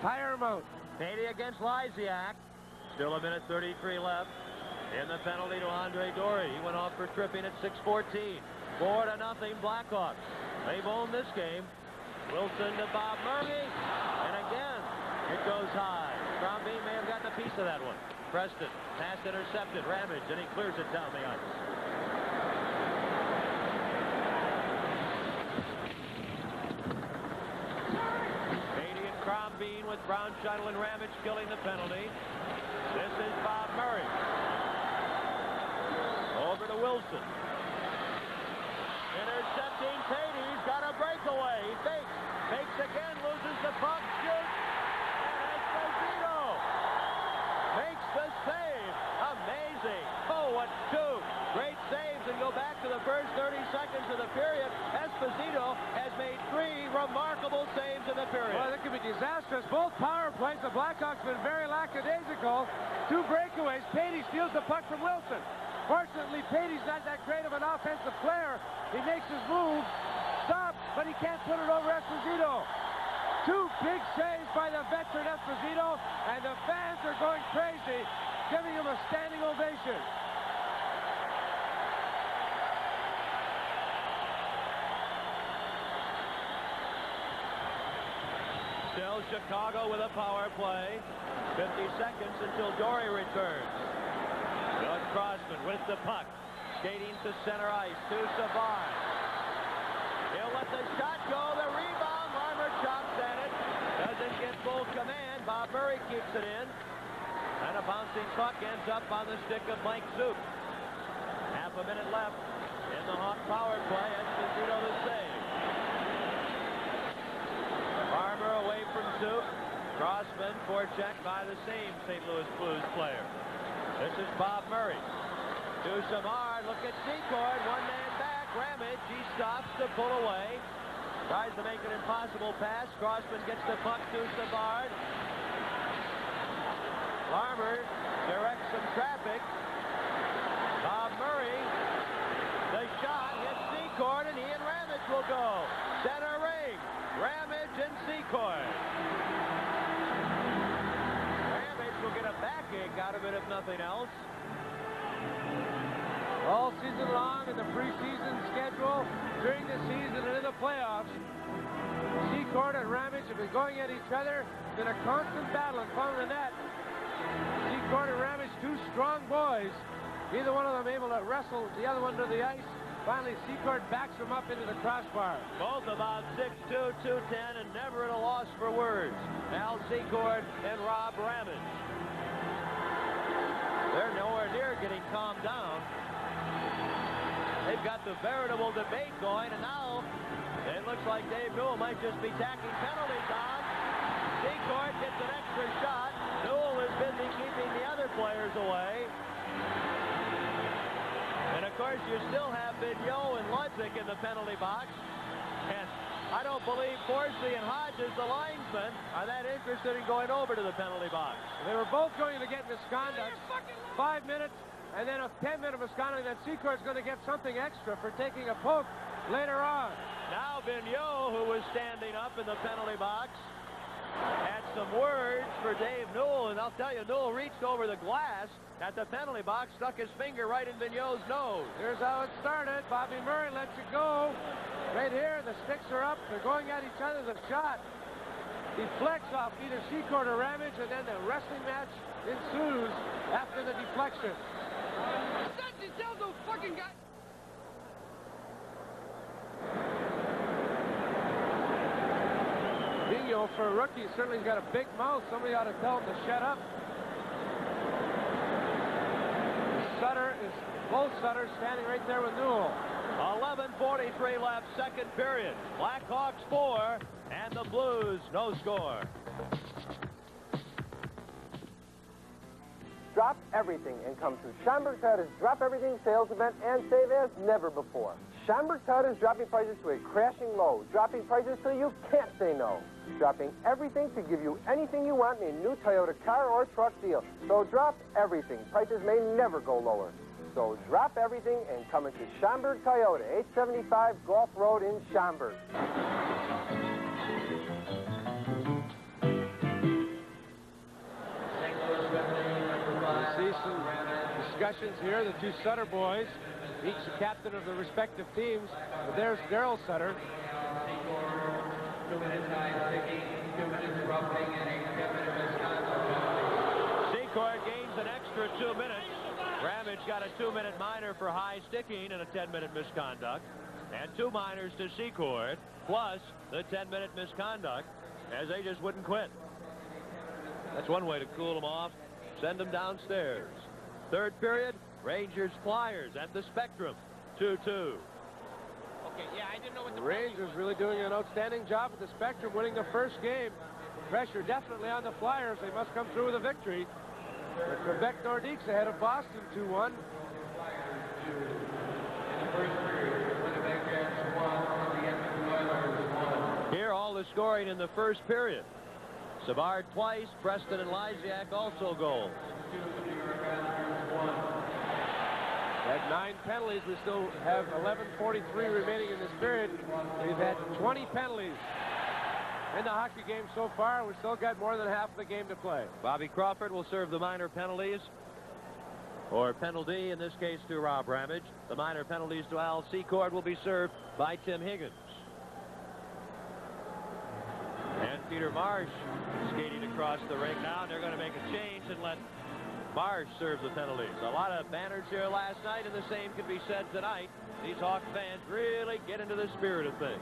Tire him out. Beatty against Lysiak. Still a minute 33 left. In the penalty to Andre Dory. He went off for tripping at 6:14. 4-0 Blackhawks. They've owned this game. Wilson to Bob Murray. And again, it goes high. Crombeen may have gotten a piece of that one. Preston, pass intercepted. Ramage, and he clears it down the ice. Beatty and Crombeen with Brown, Shuttle, and Ramage killing the penalty. This is Bob Murray. Over to Wilson. Intercepting Beatty. He's got a breakaway. He fakes again, loses the puck, shoots, and Esposito makes the save. Amazing. Oh, what 2 great saves, and the Blackhawks been very lackadaisical. 2 breakaways. Patey steals the puck from Wilson. Fortunately, Patey's not that great of an offensive player. He makes his move, stops, but he can't put it over Esposito. 2 big saves by the veteran Esposito, and the fans are going crazy, giving him a standing ovation. Still Chicago with a power play. 50 seconds until Dory returns. Doug Crossman with the puck. Skating to center ice to Savard. He'll let the shot go. The rebound. Larmer chops at it. Doesn't get full command. Bob Murray keeps it in. And a bouncing puck ends up on the stick of Mike Zook. Half a minute left in the Hawk power play. Esposito the save. Farmer away from Zook. Crossman forecheck by the same St. Louis Blues player. This is Bob Murray. To Savard. Look at Secord. One man back. Ramage. He stops to pull away. Tries to make an impossible pass. Crossman gets the puck to Savard. Larmer directs some traffic. Bob Murray. The shot hits Secord, and he and Ramage will go. Center ring. Ramage and Secord. Ramage will get a backache out of it if nothing else. All season long in the preseason schedule, during the season and in the playoffs, Secord and Ramage have been going at each other. It's been a constant battle in front of the net. Secord and Ramage, 2 strong boys. Neither one of them able to wrestle the other one to the ice. Finally, Secord backs him up into the crossbar. Both about 6'2", 210, and never at a loss for words. Al Secord and Rob Ramage. They're nowhere near getting calmed down. They've got the veritable debate going, and now it looks like Dave Newell might just be tacking penalties on. Secord gets an extra shot. Newell is busy keeping the other players away. And, of course, you still have Vigneault and Ludwig in the penalty box. And I don't believe Forsey and Hodges, the linesmen, are that interested in going over to the penalty box. They were both going to get misconduct. 5 minutes, and then a 10-minute misconduct. Then Secord's going to get something extra for taking a poke later on. Now Vigneault, who was standing up in the penalty box, had some words for Dave Newell, and I'll tell you, Newell reached over the glass at the penalty box, stuck his finger right in Vigneault's nose. Here's how it started. Bobby Murray lets it go. Right here, the sticks are up. They're going at each other. The shot deflects off either Secord or Ramage, and then the wrestling match ensues after the deflection. Tell those fucking guys. Vigneault, for a rookie, certainly got a big mouth. Somebody ought to tell him to shut up. Both Sutters standing right there with Newell. 11:43 left, second period. Blackhawks 4, and the Blues no score. Drop everything and come to Schomburg Toyota's Drop Everything sales event and save as never before. Schomburg Toyota is dropping prices to a crashing low, dropping prices so you can't say no. Dropping everything to give you anything you want in a new Toyota car or truck deal. So drop everything. Prices may never go lower. So drop everything and come into Schomburg Toyota, 875 Gulf Road in Schomburg. See some discussions here. The 2 Sutter boys, each the captain of the respective teams. But there's Darryl Sutter. 2 minutes high sticking, 2 minutes roughing, and a 10-minute misconduct. Secord gains an extra 2 minutes. Ramage got a 2-minute minor for high sticking and a 10-minute misconduct. And 2 minors to Secord, plus the 10-minute misconduct, as they just wouldn't quit. That's one way to cool them off. Send them downstairs. Third period, Rangers Flyers at the Spectrum, 2-2. Okay, yeah, I didn't know what The Rangers really doing an outstanding job at the Spectrum, winning the first game. Pressure definitely on the Flyers. They must come through with a victory. The Quebec Nordiques ahead of Boston 2-1. Here, all the scoring in the first period. Savard twice. Preston and Lysiak also goals. We had 9 penalties. We still have 11:43 remaining in this period. We've had 20 penalties in the hockey game so far. We've still got more than half the game to play. Bobby Crawford will serve the minor penalties, or penalty in this case to Rob Ramage. The minor penalties to Al Secord will be served by Tim Higgins. And Peter Marsh skating across the rink now. They're going to make a change and let Marsh serve the penalties. A lot of banners here last night, and the same can be said tonight. These Hawk fans really get into the spirit of things.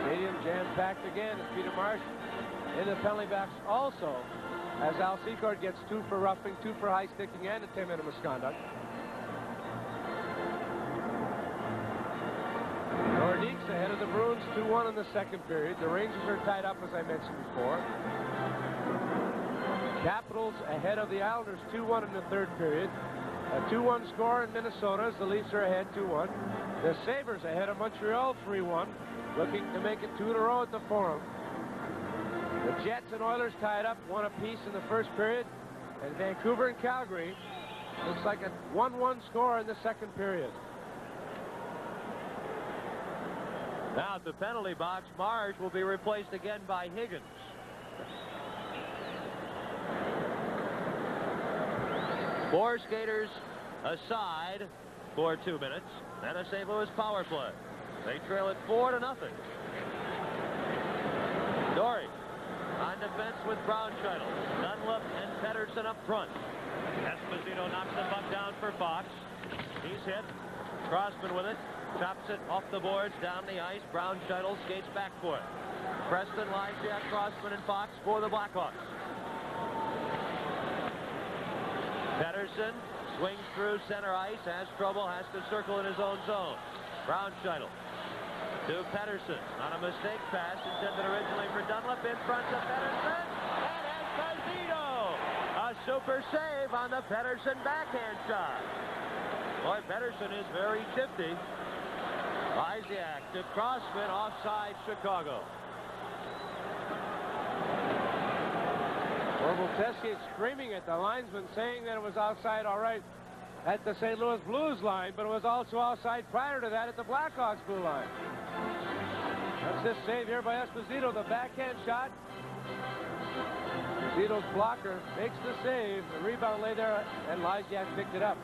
Stadium jam-packed again as Peter Marsh in the penalty box also, as Al Secord gets 2 for roughing, 2 for high sticking, and a 10-minute misconduct. Nordiques ahead of the Bruins 2-1 in the second period. The Rangers are tied up, as I mentioned before. Capitals ahead of the Islanders 2-1 in the third period. A 2-1 score in Minnesota as the Leafs are ahead 2-1. The Sabres ahead of Montreal 3-1, looking to make it 2 in a row at the Forum. The Jets and Oilers tied up 1 apiece in the first period. And Vancouver and Calgary looks like a 1-1 score in the second period. Now at the penalty box, Marsh will be replaced again by Higgins. Four skaters aside for 2 minutes, and a St. Louis power play. They trail it 4-0. Dory on defense with Brownscheitel, Dunlop and Pettersson up front. Esposito knocks the puck down for Fox. He's hit. Crossman with it. Chops it off the boards, down the ice. Brownscheitel skates back for it. Preston, Lysiak, Crossman, and Fox for the Blackhawks. Pettersson swings through center ice, has trouble, has to circle in his own zone. Brownscheitel to Pettersson on a mistake pass intended originally for Dunlop in front of Pettersson. And Esposito! A super save on the Pettersson backhand shot. Boy, Pettersson is very shifty. Lysiak to Crossman, offside Chicago. Orville Tessier screaming at the linesman, saying that it was outside all right at the St. Louis Blues line, but it was also outside prior to that at the Blackhawks blue line. That's this save here by Esposito, the backhand shot. Esposito's blocker makes the save. The rebound lay there, and Lysiak picked it up.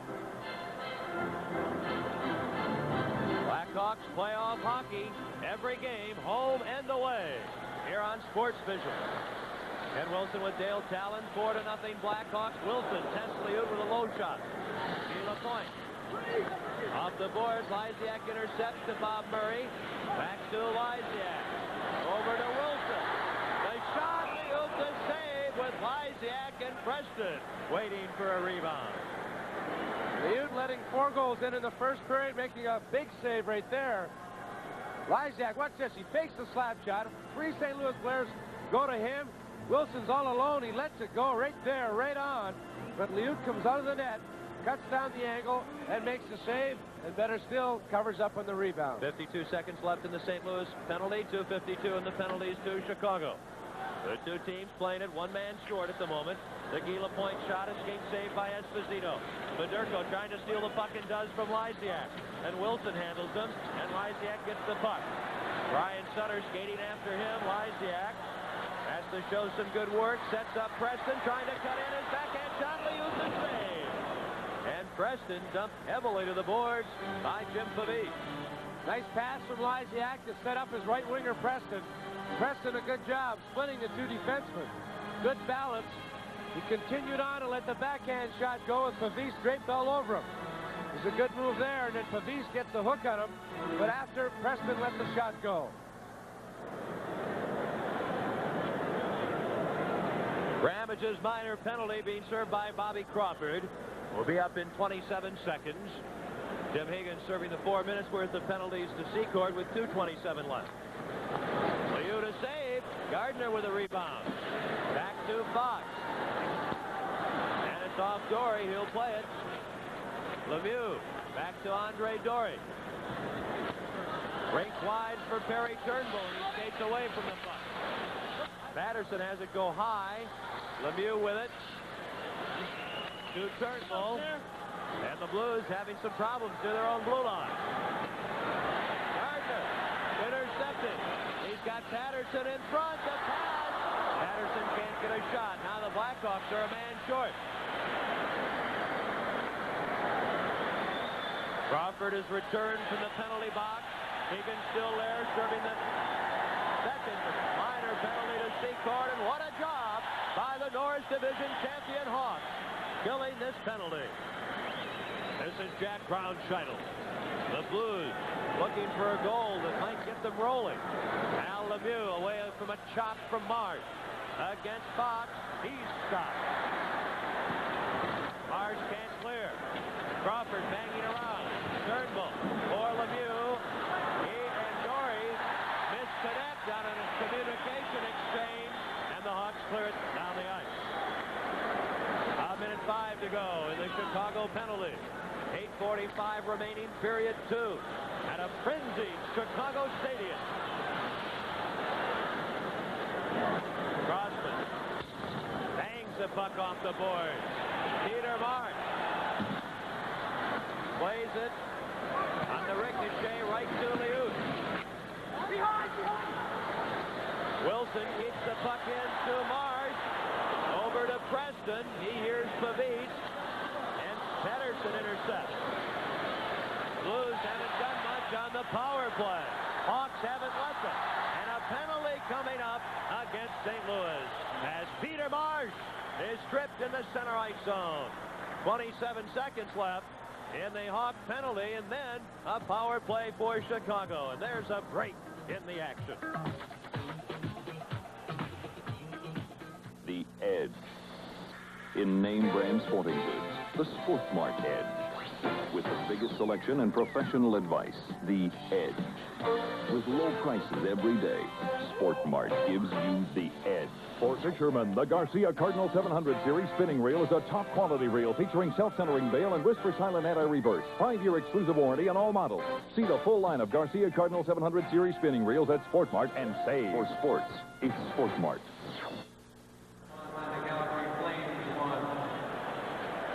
Blackhawks playoff hockey, every game, home and away, here on Sports Vision. Ken Wilson with Dale Talon, 4-0 Blackhawks. Wilson tests Liut with a low shot. Sheila Point. Off the boards, Lysiak intercepts to Bob Murray. Back to Lysiak. Over to Wilson. The shot, Liut the save with Lysiak and Preston waiting for a rebound. Liut letting 4 goals in the first period, making a big save right there. Lysiak, watch this. He fakes the slap shot. 3 St. Louis players go to him. Wilson's all alone. He lets it go right there, right on. But Liut comes out of the net, cuts down the angle, and makes the save. And better still, covers up on the rebound. 52 seconds left in the St. Louis penalty. 2:52 in the penalties to Chicago. The two teams playing it 1 man short at the moment. The Gila Point shot, escape save by Esposito. Fedorko trying to steal the puck and does from Lysiak. And Wilson handles him, and Lysiak gets the puck. Brian Sutter skating after him. Lysiak has to show some good work. Sets up Preston, trying to cut in his backhand shot. Liut the save. And Preston dumped heavily to the boards by Jim Pavie. Nice pass from Lysiak to set up his right winger, Preston. Preston, a good job splitting the 2 defensemen. Good balance. He continued on and let the backhand shot go with Pavis draped all over him. It was a good move there, and then Pavis gets the hook on him. But after, Preston let the shot go. Ramage's minor penalty being served by Bobby Crawford will be up in 27 seconds. Tim Higgins serving the 4 minutes worth of penalties to Secord with 2:27 left. Liut a save. Gardner with a rebound. Back to Fox. And it's off Dory. He'll play it. Lemieux back to Andre Dory. Breaks wide for Perry Turnbull. He skates away from the puck. Patterson has it go high. Lemieux with it. To Turnbull. And the Blues having some problems to their own blue line. Gardner intercepted. He's got Patterson in front. The pass. Patterson can't get a shot. Now the Blackhawks are a man short. Crawford is returned from the penalty box. Higgins still there, serving the second minor penalty to Secord. And what a job by the Norris Division champion Hawks, killing this penalty. This is Jack Brown-Scheitel. The Blues looking for a goal that might get them rolling. Al Lemieux away from a chop from Marsh. Against Fox, he's stopped. Marsh can't clear. Crawford banging around. Turnbull for Lemieux. He and Norris misconnect on a communication exchange, and the Hawks clear it down the ice. 1:05 to go in the Chicago penalty. 8:45 remaining, period 2. At a frenzied Chicago Stadium. Crossman bangs the puck off the board. Peter Marsh plays it on the ricochet right to Liut. Wilson keeps the puck in to Marsh. Over to Preston. He hears Pavic. And Pedersen intercepts. Blues haven't done much on the power play. Hawks haven't let them. And a penalty coming up against St. Louis as Peter Marsh is stripped in the center ice zone. 27 seconds left in the Hawk penalty, and then a power play for Chicago. And there's a break in the action. The Edge. In name brand sporting goods, the Sport Mart Edge. With the biggest selection and professional advice, the Edge. With low prices every day, Sport Mart gives you the edge. For fishermen, the Garcia Cardinal 700 Series spinning reel is a top-quality reel featuring self-centering bail and whisper silent anti-reverse. 5-year exclusive warranty on all models. See the full line of Garcia Cardinal 700 Series spinning reels at Sport Mart and save. For sports, it's Sport Mart.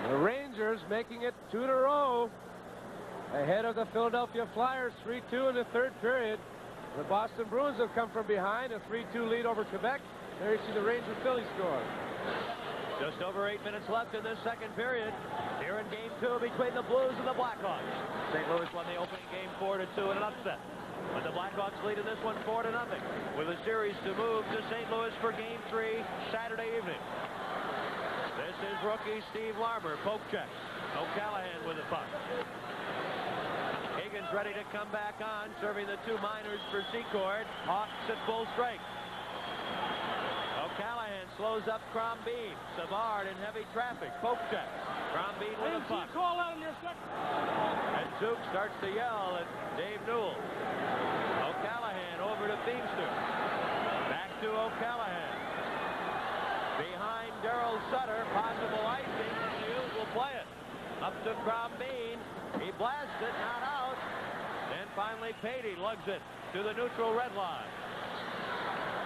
The Rangers making it 2 in a row. Ahead of the Philadelphia Flyers, 3-2 in the third period. The Boston Bruins have come from behind, a 3-2 lead over Quebec. There you see the Ranger-Philly score. Just over 8 minutes left in this second period. Here in Game 2 between the Blues and the Blackhawks. St. Louis won the opening game 4-2 in an upset. But the Blackhawks lead in this one 4-0, with a series to move to St. Louis for Game 3 Saturday evening. This is rookie Steve Larmer, poke check. O'Callahan with the puck. Higgins ready to come back on, serving the two minors for Secord. Hawks at full strength. O'Callahan slows up Crombeen. Savard in heavy traffic. Poke check. Crombeen with a puck. And Zook starts to yell at Dave Newell. O'Callahan over to Beamster. Back to O'Callahan. Behind Darryl Sutter, possible icing. Hughes will play it. Up to Crombeen. He blasts it, not out. And finally, Patey lugs it to the neutral red line.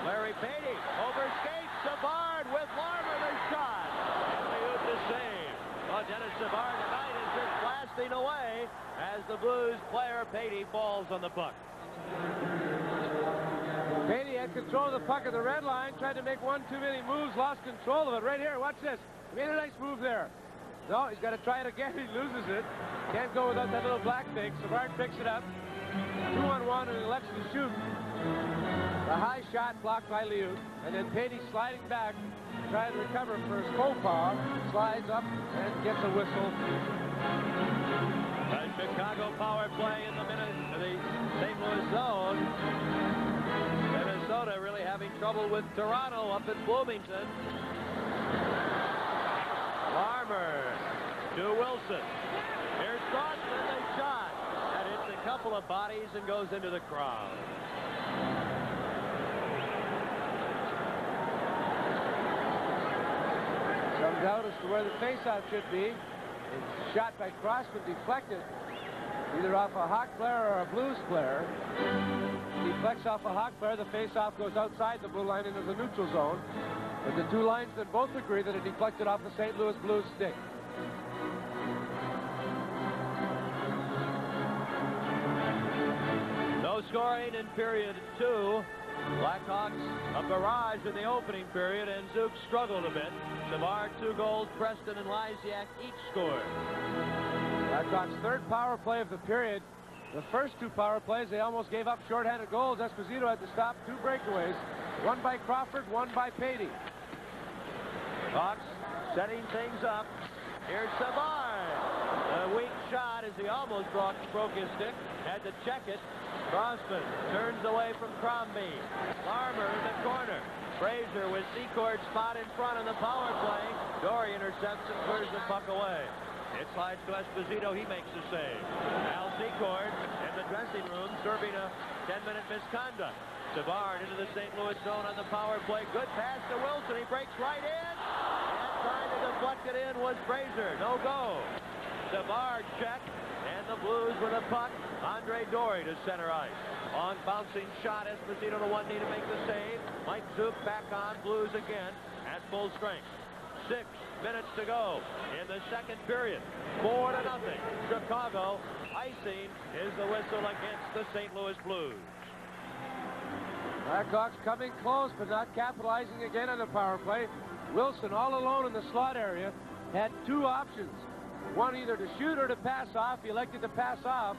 Larry Patey over skates. Savard with Larmer, the shot. And Liut the save. Well, Dennis Savard tonight is just blasting away as the Blues player Patey falls on the puck. Patey had control of the puck at the red line, tried to make one too many moves, lost control of it. Right here, watch this. He made a nice move there. No, he's got to try it again. He loses it. Can't go without that little black fake. Savard picks it up. 2-on-1, and elects to shoot. The high shot blocked by Liut. And then Patey sliding back, trying to recover for his Kopar. Slides up and gets a whistle. A Chicago power play in the St. Louis zone. Minnesota really having trouble with Toronto up in Bloomington. Larmer to Wilson. Here's Crossman, the shot. That hits a couple of bodies and goes into the crowd. Some doubt as to where the faceoff should be. It's shot by Crossman, deflected, either off a Hawk player or a Blues player. deflects off a Hawk player. The face-off goes outside the blue line into the neutral zone. But the two linesmen both agree that it deflected off the St. Louis Blues stick. No scoring in period 2. Blackhawks a barrage in the opening period, and Zook struggled a bit. Savard 2 goals, Preston and Lysiak each scored. Blackhawks' third power play of the period. The first 2 power plays, they almost gave up shorthanded goals. Esposito had to stop 2 breakaways. One by Crawford, one by Patey. Hawks setting things up. Here's Savard. A weak shot as he almost broke his stick. Had to check it. Crossman turns away from Crombie. Larmer in the corner. Fraser with Secord spot in front of the power play. Dory intercepts and clears the puck away. It slides to Esposito. He makes the save. Al Secord in the dressing room serving a 10-minute misconduct. Savard into the St. Louis zone on the power play. Good pass to Wilson. He breaks right in. And trying to deflect it in was Fraser. No go. Savard check. And the Blues with a puck. Andre Dory to center ice. Long bouncing shot. Esposito to one knee to make the save. Mike Zook back on. Blues again at full strength. 6 minutes to go in the second period. 4-0. Chicago. Icing is the whistle against the St. Louis Blues. Blackhawks coming close, but not capitalizing again on the power play. Wilson, all alone in the slot area, had 2 options. One either to shoot or to pass off. He elected to pass off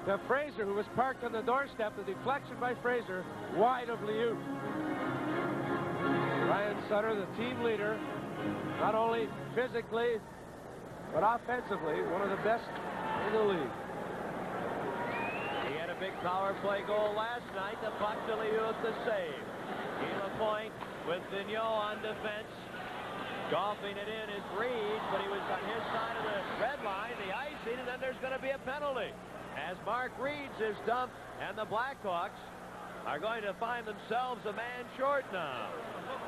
to Fraser, who was parked on the doorstep. The deflection by Fraser, wide of Liu. Ryan Sutter, the team leader, not only physically, but offensively, one of the best in the league. He had a big power play goal last night. The puck to Liu at the save. Gila Point with Vigneault on defense. Golfing it in is Reed, but he was on his side of the red line, the icing, and then there's going to be a penalty. As Mark Reeds is dumped, and the Blackhawks are going to find themselves a man short now.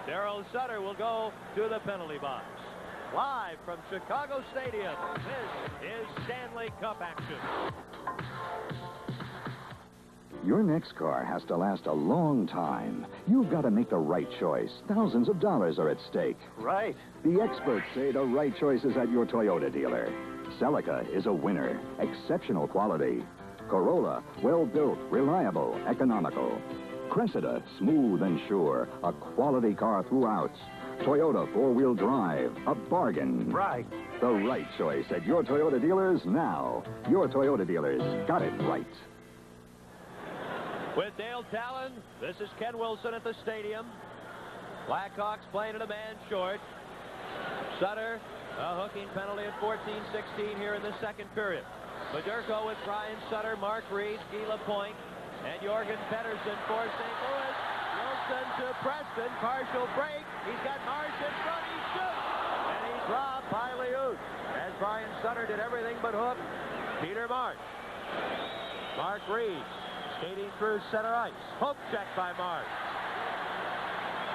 Darryl Sutter will go to the penalty box. Live from Chicago Stadium, this is Stanley Cup action. Your next car has to last a long time. You've got to make the right choice. Thousands of dollars are at stake. Right. The experts say the right choice is at your Toyota dealer. Celica is a winner. Exceptional quality. Corolla, well-built, reliable, economical. Cressida, smooth and sure. A quality car throughout. Toyota four-wheel drive, a bargain. Right. The right choice at your Toyota dealers now. Your Toyota dealers got it right. With Dale Talon, this is Ken Wilson at the stadium. Blackhawks playing it a man short. Sutter, a hooking penalty at 14-16 here in the second period. Federico with Brian Sutter, Mark Reed, Gila Point, and Jorgen Pettersson for St. Louis. Wilson to Preston, partial break. He's got Marsh in front, he shoots! And he's dropped by Liut. As Brian Sutter did everything but hook Peter Marsh. Mark Reed skating through center ice. Hook check by Marsh.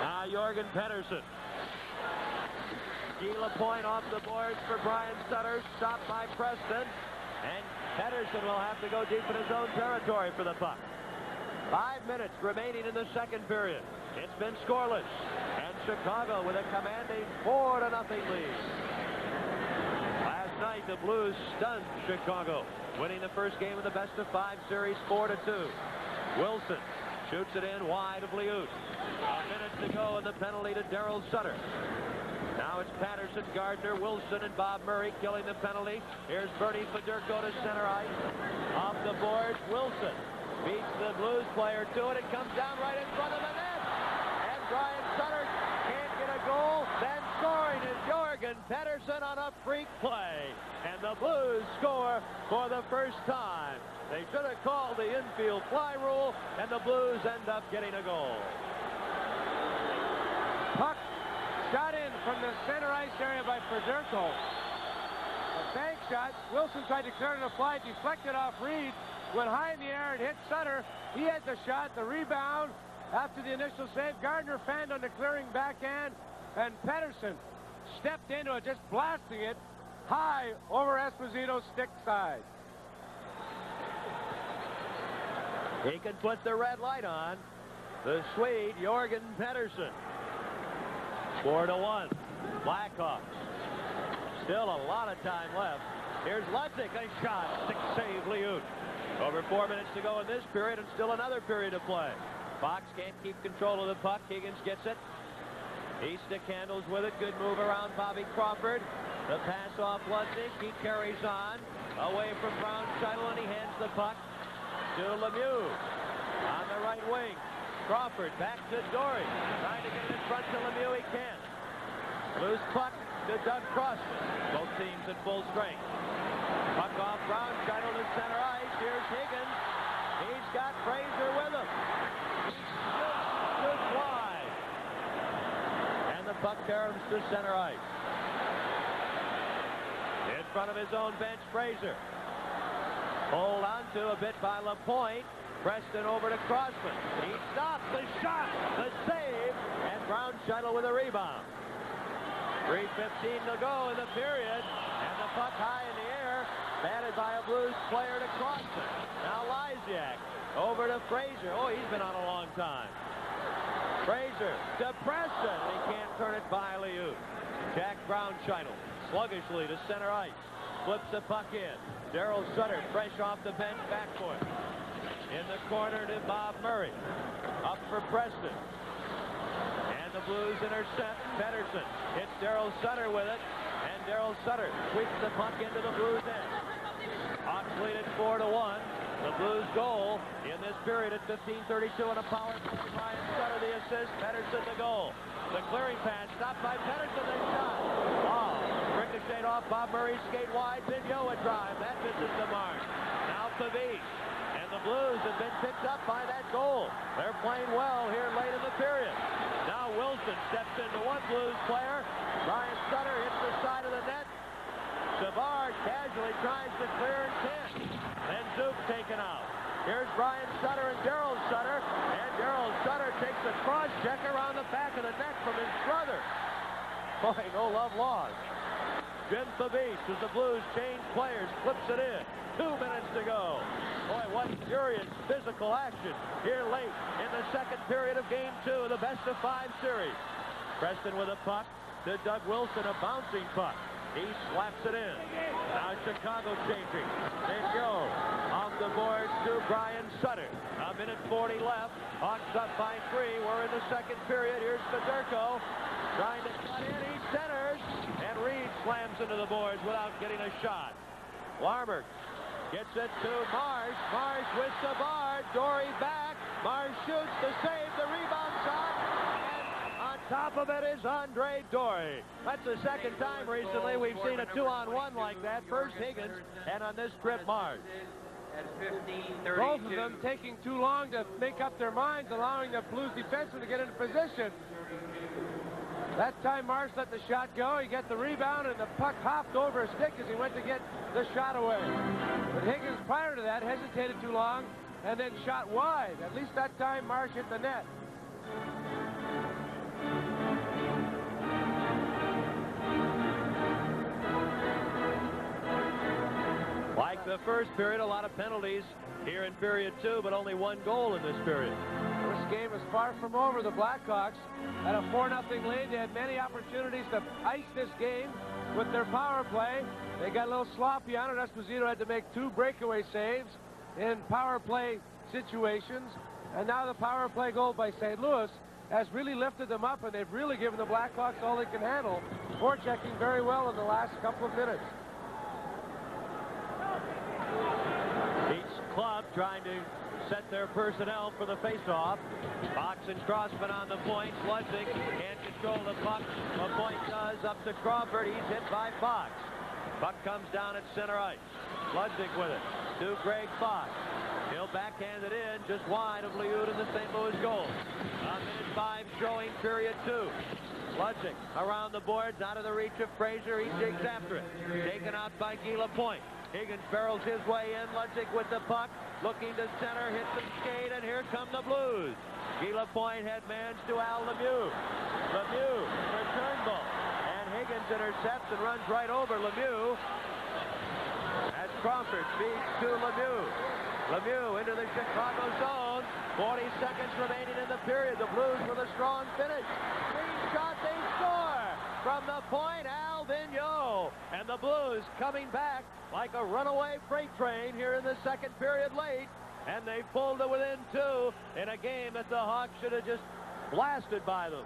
Now Jorgen Pettersson. Gila Point off the boards for Brian Sutter. Stopped by Preston. And Pettersson will have to go deep in his own territory for the puck. 5 minutes remaining in the second period. It's been scoreless. And Chicago with a commanding 4-0 lead. Last night, the Blues stunned Chicago, winning the first game of the best-of-5 series 4-2. Wilson shoots it in wide of Liut. A minute to go, and the penalty to Darryl Sutter. Now it's Patterson, Gardner, Wilson, and Bob Murray killing the penalty. Here's Bernie Federico to center ice. Off the boards, Wilson beats the Blues player to it. It comes down right in front of the net. And Brian Sutter can't get a goal. Then scoring is Jorgen Pettersson on a freak play. And the Blues score for the first time. They should have called the infield fly rule, and the Blues end up getting a goal. Puck shot in from the center ice area by Federico. A bank shot. Wilson tried to clear it to fly, deflected off Reed, went high in the air and hit Sutter. He had the shot, the rebound. After the initial save, Gardner fanned on the clearing backhand, and Pettersson stepped into it, just blasting it high over Esposito's stick side. He can put the red light on. The Swede, Jorgen Pettersson. 4-1. Blackhawks. Still a lot of time left. Here's Ludwig, a shot. 6-save Liut. Over 4 minutes to go in this period, and still another period to play. Fox can't keep control of the puck. Higgins gets it. He stick handles with it. Good move around Bobby Crawford. The pass off Ludwig. He carries on. Away from Brown-Scheitel, and he hands the puck to Lemieux. On the right wing. Crawford back to Dory. Trying to get it in front to Lemieux. He can't. Loose puck to Doug Crossman. Both teams at full strength. Puck off Brown-Scheitel to center ice. Here's Higgins. He's got Fraser with him. Good wide. And the puck caroms to center ice. In front of his own bench, Fraser. Hold on to a bit by LaPointe. Preston over to Crossman. He stops the shot, the save, and Brown-Scheitel with a rebound. 3:15 to go in the period, and the puck high in the air, batted by a Blues player to Crossman. Now Lysiak over to Fraser. Oh, he's been on a long time. Fraser to Preston. He can't turn it by Liut. Jack Brown-Scheitel sluggishly to center ice. Flips the puck in. Darryl Sutter fresh off the bench, back for it. In the corner to Bob Murray. Up for Preston. And the Blues intercept Pettersson. Hits Darryl Sutter with it. And Darryl Sutter sweeps the puck into the Blues end. Hawks lead at 4-1. The Blues goal in this period at 15:32 on a power play. Brian Sutter the assist. Pettersson the goal. The clearing pass stopped by Pettersson. They shot. Oh, ricocheted off Bob Murray's skate wide. Vigneault a drive. That misses the mark. Now Pavis. And the Blues have been picked up by that goal. They're playing well here late in the period. Now Wilson steps into one Blues player. Brian Sutter hits the side of the net. Savard casually tries to clear and can't. Then Zook taken out. Here's Brian Sutter and Darryl Sutter. And Darryl Sutter takes a cross check around the back of the neck from his brother. Boy, no love lost. Jim Pavis, as the Blues change players, flips it in. 2 minutes to go. Boy, what furious physical action here late in the second period of Game 2 of the best-of-5 series. Preston with a puck to Doug Wilson, a bouncing puck. He slaps it in. Now Chicago changing. Vigneault off the boards to Brian Sutter. A minute 40 left. Hawks up by 3. We're in the second period. Here's Fedorko trying to cut in. He centers. And Reed slams into the boards without getting a shot. Larmer gets it to Marsh. Marsh with Savard. Dory back. Marsh shoots the save. The rebound shot. And on top of it is Andre Dory. That's the second time recently we've seen a 2-on-1 like that. First Higgins, and on this trip, Marsh. Both of them taking too long to make up their minds, allowing the Blues defenseman to get into position. That time Marsh let the shot go. He got the rebound, and the puck hopped over a stick as he went to get the shot away. But Higgins, prior to that, hesitated too long and then shot wide. At least that time Marsh hit the net. Like the first period, a lot of penalties here in period 2, but only 1 goal in this period. This game is far from over. The Blackhawks had a 4-0 lead. They had many opportunities to ice this game with their power play. They got a little sloppy on it. Esposito had to make 2 breakaway saves in power play situations. And now the power play goal by St. Louis has really lifted them up, and they've really given the Blackhawks all they can handle. Forechecking very well in the last couple of minutes. Each club trying to set their personnel for the face-off. Fox and Crossman on the point. Ludwig can't control the puck. The point does up to Crawford. He's hit by Fox. Puck comes down at center ice. Ludwig with it to Greg Fox. He'll backhand it in just wide of Liut in the St. Louis goal. A minute 5 showing period 2. Ludwig around the boards, out of the reach of Fraser. He digs after it. Taken out by Guy Lapointe. Higgins barrels his way in. Ludwig with the puck, looking to center, hits the skate, and here come the Blues. Guy Lapointe had managed to Al Lemieux. Lemieux for Turnbull. And Higgins intercepts and runs right over Lemieux. As Crawford feeds to Lemieux. Lemieux into the Chicago zone. 40 seconds remaining in the period. The Blues with a strong finish. Green shot, they score! From the point, Al Vigneault. And the Blues coming back like a runaway freight train here in the second period late. And they pulled it within 2 in a game that the Hawks should have just blasted by them.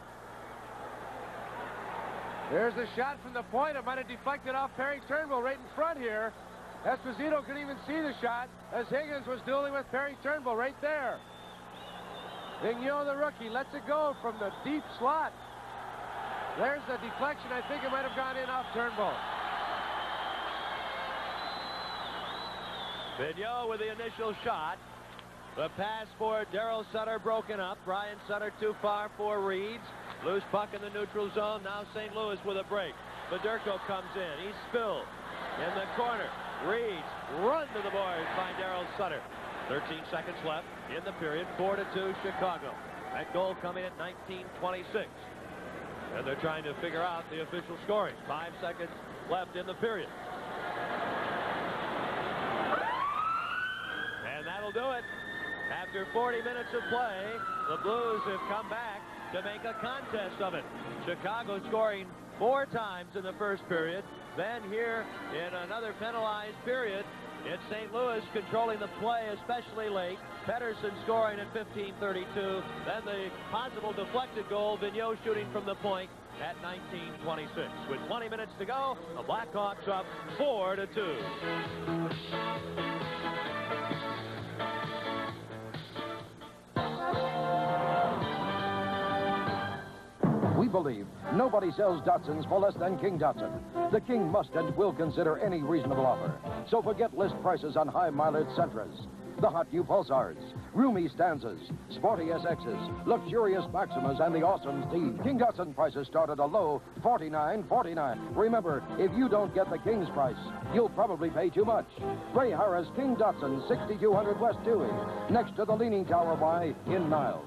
There's a shot from the point. It might have deflected off Perry Turnbull right in front here. Esposito couldn't even see the shot as Higgins was dueling with Perry Turnbull right there. Vigneault, the rookie, lets it go from the deep slot. There's the deflection. I think it might have gone in off Turnbull. Vigneault with the initial shot. The pass for Darryl Sutter broken up. Brian Sutter too far for Reeds. Loose puck in the neutral zone. Now St. Louis with a break. Federico comes in. He's spilled in the corner. Reeds run to the boards by Darryl Sutter. 13 seconds left in the period. 4-2 Chicago. That goal coming at 19:26. And they're trying to figure out the official scoring. 5 seconds left in the period. And that'll do it. After 40 minutes of play, the Blues have come back to make a contest of it. Chicago scoring 4 times in the first period. Then here in another penalized period, it's St. Louis controlling the play, especially late. Pettersson scoring at 15:32. Then the possible deflected goal, Vigneault shooting from the point at 19:26. With 20 minutes to go, the Blackhawks up 4-2. We believe nobody sells Datsuns for less than King Datsun. The King must and will consider any reasonable offer. So forget list prices on high-mileage Sentras, the hot new Pulsars, roomy Stanzas, sporty SXs, luxurious Maximas, and the awesome Steed. King Datsun prices start at a low $49.49. Remember, if you don't get the King's price, you'll probably pay too much. Ray Harris King Datsun, 6200 West Dewey, next to the Leaning Tower Y in Niles.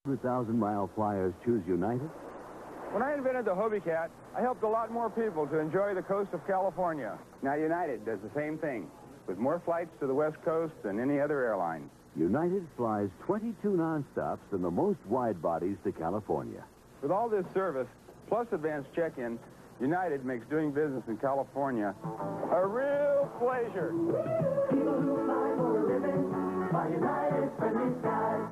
100,000-mile flyers choose United? When I invented the Hobie Cat, I helped a lot more people to enjoy the coast of California. Now United does the same thing, with more flights to the West Coast than any other airline. United flies 22 nonstops and the most wide bodies to California. With all this service, plus advanced check-in, United makes doing business in California a real pleasure. People who fly for a living by United Friendly Skies.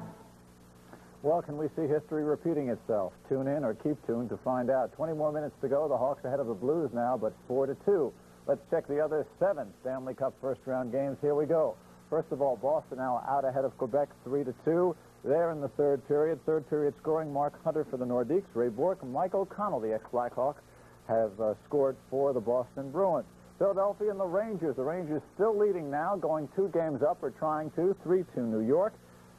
Well, can we see history repeating itself? Tune in or keep tuned to find out. 20 more minutes to go. The Hawks ahead of the Blues now, but 4-2. Let's check the other 7 Stanley Cup first-round games. Here we go. First of all, Boston now out ahead of Quebec 3-2. There in the third period. Third period scoring, Mark Hunter for the Nordiques. Ray Bourque, Mike O'Connell, the ex-Blackhawk, have scored for the Boston Bruins. Philadelphia and the Rangers. The Rangers still leading now, going 2 games up or trying to. 3-2 New York.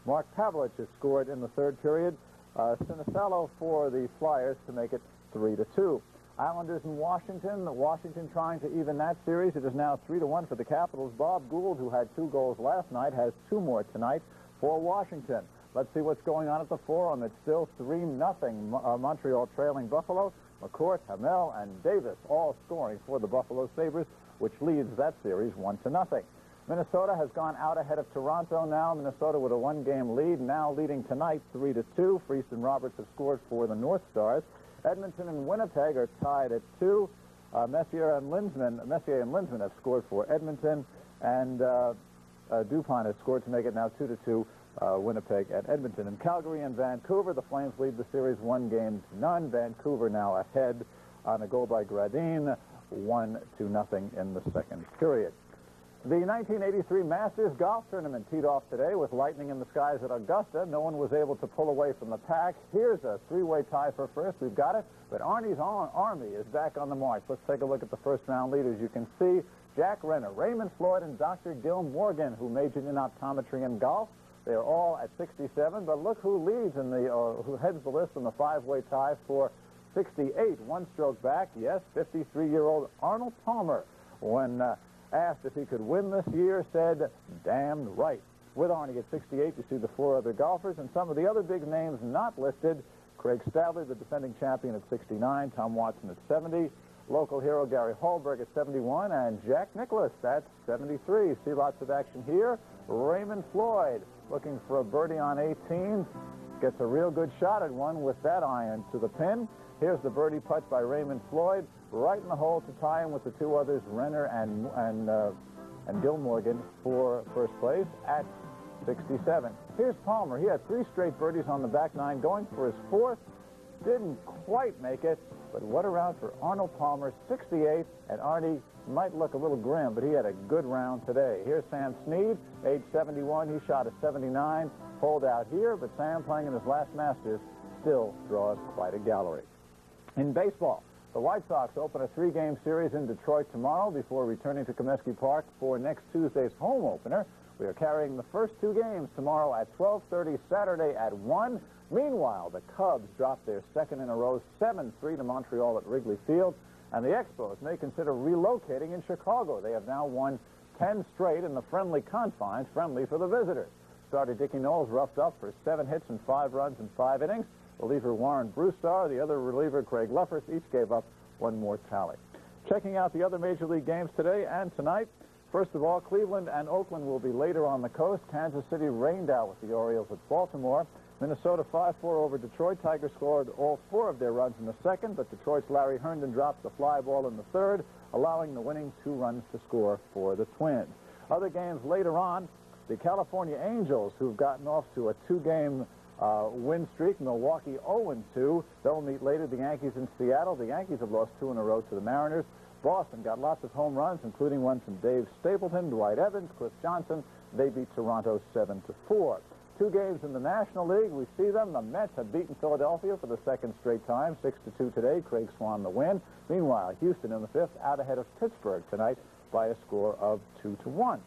Mark Pavlich has scored in the third period. Sinisalo for the Flyers to make it 3-2. Islanders in Washington. Washington trying to even that series. It is now 3-1 for the Capitals. Bob Gould, who had 2 goals last night, has 2 more tonight for Washington. Let's see what's going on at the Forum. It's still 3-0. Montreal trailing Buffalo. McCourt, Hamel, and Davis all scoring for the Buffalo Sabres, which leads that series 1-0. Minnesota has gone out ahead of Toronto now. Minnesota with a 1-game lead, now leading tonight 3-2. Freese and Roberts have scored for the North Stars. Edmonton and Winnipeg are tied at 2. Messier and Linsman have scored for Edmonton, and Dupont has scored to make it now 2-2. Winnipeg and Edmonton. In Calgary and Vancouver, the Flames lead the series 1-0. Vancouver now ahead on a goal by Gradin, 1-0 in the second period. The 1983 Masters Golf Tournament teed off today with lightning in the skies at Augusta. No one was able to pull away from the pack. Here's a 3-way tie for first. We've got it. But Arnie's Army is back on the march. Let's take a look at the first-round leaders. You can see Jack Renner, Raymond Floyd, and Dr. Gil Morgan, who majored in optometry and golf. They're all at 67. But look who leads in the, who heads the list in the 5-way tie for 68. 1 stroke back. Yes, 53-year-old Arnold Palmer, when asked if he could win this year, said, damn right. With Arnie at 68, you see the 4 other golfers, and some of the other big names not listed. Craig Stadley, the defending champion, at 69. Tom Watson at 70. Local hero Gary Hallberg at 71. And Jack Nicklaus at 73. See lots of action here. Raymond Floyd looking for a birdie on 18. Gets a real good shot at one with that iron to the pin. Here's the birdie putt by Raymond Floyd, right in the hole to tie him with the two others, Renner and Bill Morgan, for first place at 67. Here's Palmer. He had 3 straight birdies on the back nine, going for his 4th. Didn't quite make it, but what a round for Arnold Palmer, 68. And Arnie might look a little grim, but he had a good round today. Here's Sam Snead, age 71. He shot a 79, pulled out here, but Sam, playing in his last Masters, still draws quite a gallery. In baseball, the White Sox open a 3-game series in Detroit tomorrow before returning to Comiskey Park for next Tuesday's home opener. We are carrying the first 2 games tomorrow at 12:30, Saturday at 1. Meanwhile, the Cubs dropped their second in a row, 7-3 to Montreal at Wrigley Field. And the Expos may consider relocating in Chicago. They have now won 10 straight in the friendly confines, friendly for the visitors. Starter Dickie Knowles roughed up for 7 hits and 5 runs in 5 innings. Reliever Warren Brewstar, the other reliever Craig Luffers, each gave up 1 more tally. Checking out the other Major League games today and tonight. First of all, Cleveland and Oakland will be later on the coast. Kansas City rained out with the Orioles at Baltimore. Minnesota 5-4 over Detroit. Tigers scored all 4 of their runs in the second, but Detroit's Larry Herndon dropped the fly ball in the third, allowing the winning 2 runs to score for the Twins. Other games later on, the California Angels, who've gotten off to a 2-game win streak, Milwaukee 0-2. They'll meet later the Yankees in Seattle. The Yankees have lost 2 in a row to the Mariners. Boston got lots of home runs, including one from Dave Stapleton, Dwight Evans, Cliff Johnson. They beat Toronto 7-4. 2 games in the National League. We see them. The Mets have beaten Philadelphia for the 2nd straight time, 6-2 today. Craig Swan the win. Meanwhile, Houston in the 5th out ahead of Pittsburgh tonight by a score of 2-1.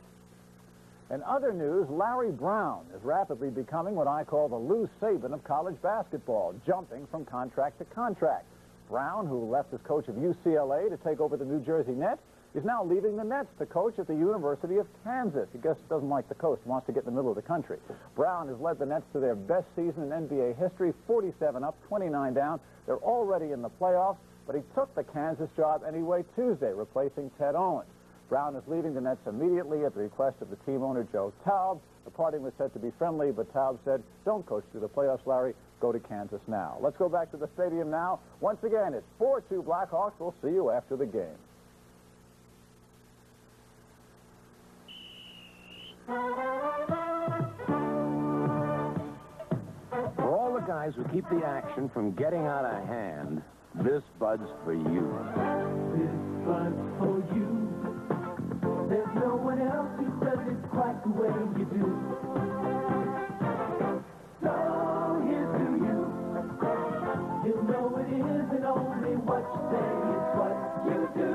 In other news, Larry Brown is rapidly becoming what I call the Lou Saban of college basketball, jumping from contract to contract. Brown, who left as coach of UCLA to take over the New Jersey Nets, is now leaving the Nets to coach at the University of Kansas. He just doesn't like the coast, wants to get in the middle of the country. Brown has led the Nets to their best season in NBA history, 47 up, 29 down. They're already in the playoffs, but he took the Kansas job anyway Tuesday, replacing Ted Owens. Brown is leaving the Nets immediately at the request of the team owner, Joe Taub. The parting was said to be friendly, but Taub said, don't coach through the playoffs, Larry. Go to Kansas now. Let's go back to the stadium now. Once again, it's 4-2 Blackhawks. We'll see you after the game. For all the guys who keep the action from getting out of hand, this Bud's for you. This Bud's for you. There's no one else who does it quite the way you do. So here's to you. You know it isn't only what you say, it's what you do.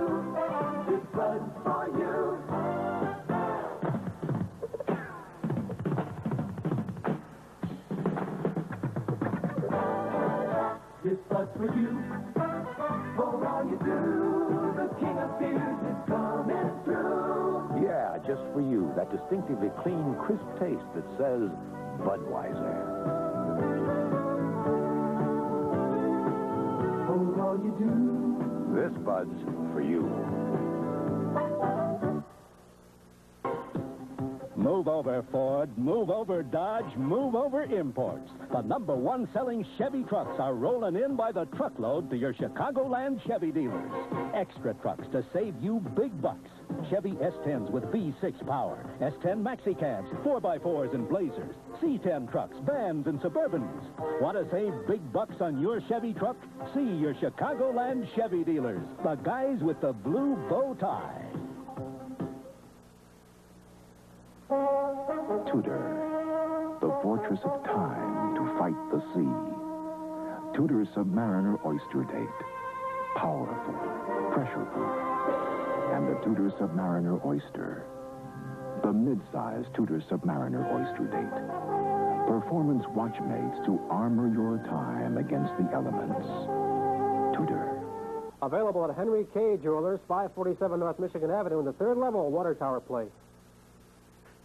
This Bud's for you. This Bud's for you. For all you do, the king of beers is coming through. Yeah, just for you. That distinctively clean, crisp taste that says Budweiser. For all you do. This Bud's for you. Move over, Ford. Move over, Dodge. Move over, imports. The #1 selling Chevy trucks are rolling in by the truckload to your Chicagoland Chevy dealers. Extra trucks to save you big bucks. Chevy S10s with V6 power, S10 Maxi Cabs, 4x4s and Blazers, C10 trucks, vans, and Suburbans. Want to save big bucks on your Chevy truck? See your Chicagoland Chevy dealers, the guys with the blue bow tie. Tudor, the fortress of time to fight the sea. Tudor Submariner Oyster Date. Powerful, pressure-proof. And the Tudor Submariner Oyster. The mid-size Tudor Submariner Oyster Date. Performance watchmates to armor your time against the elements. Tudor. Available at Henry K. Jewelers, 547 North Michigan Avenue in the 3rd level, Water Tower Place.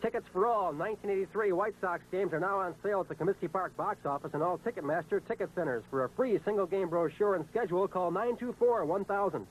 Tickets for all 1983 White Sox games are now on sale at the Comiskey Park box office and all Ticketmaster ticket centers. For a free single-game brochure and schedule, call 924-1000.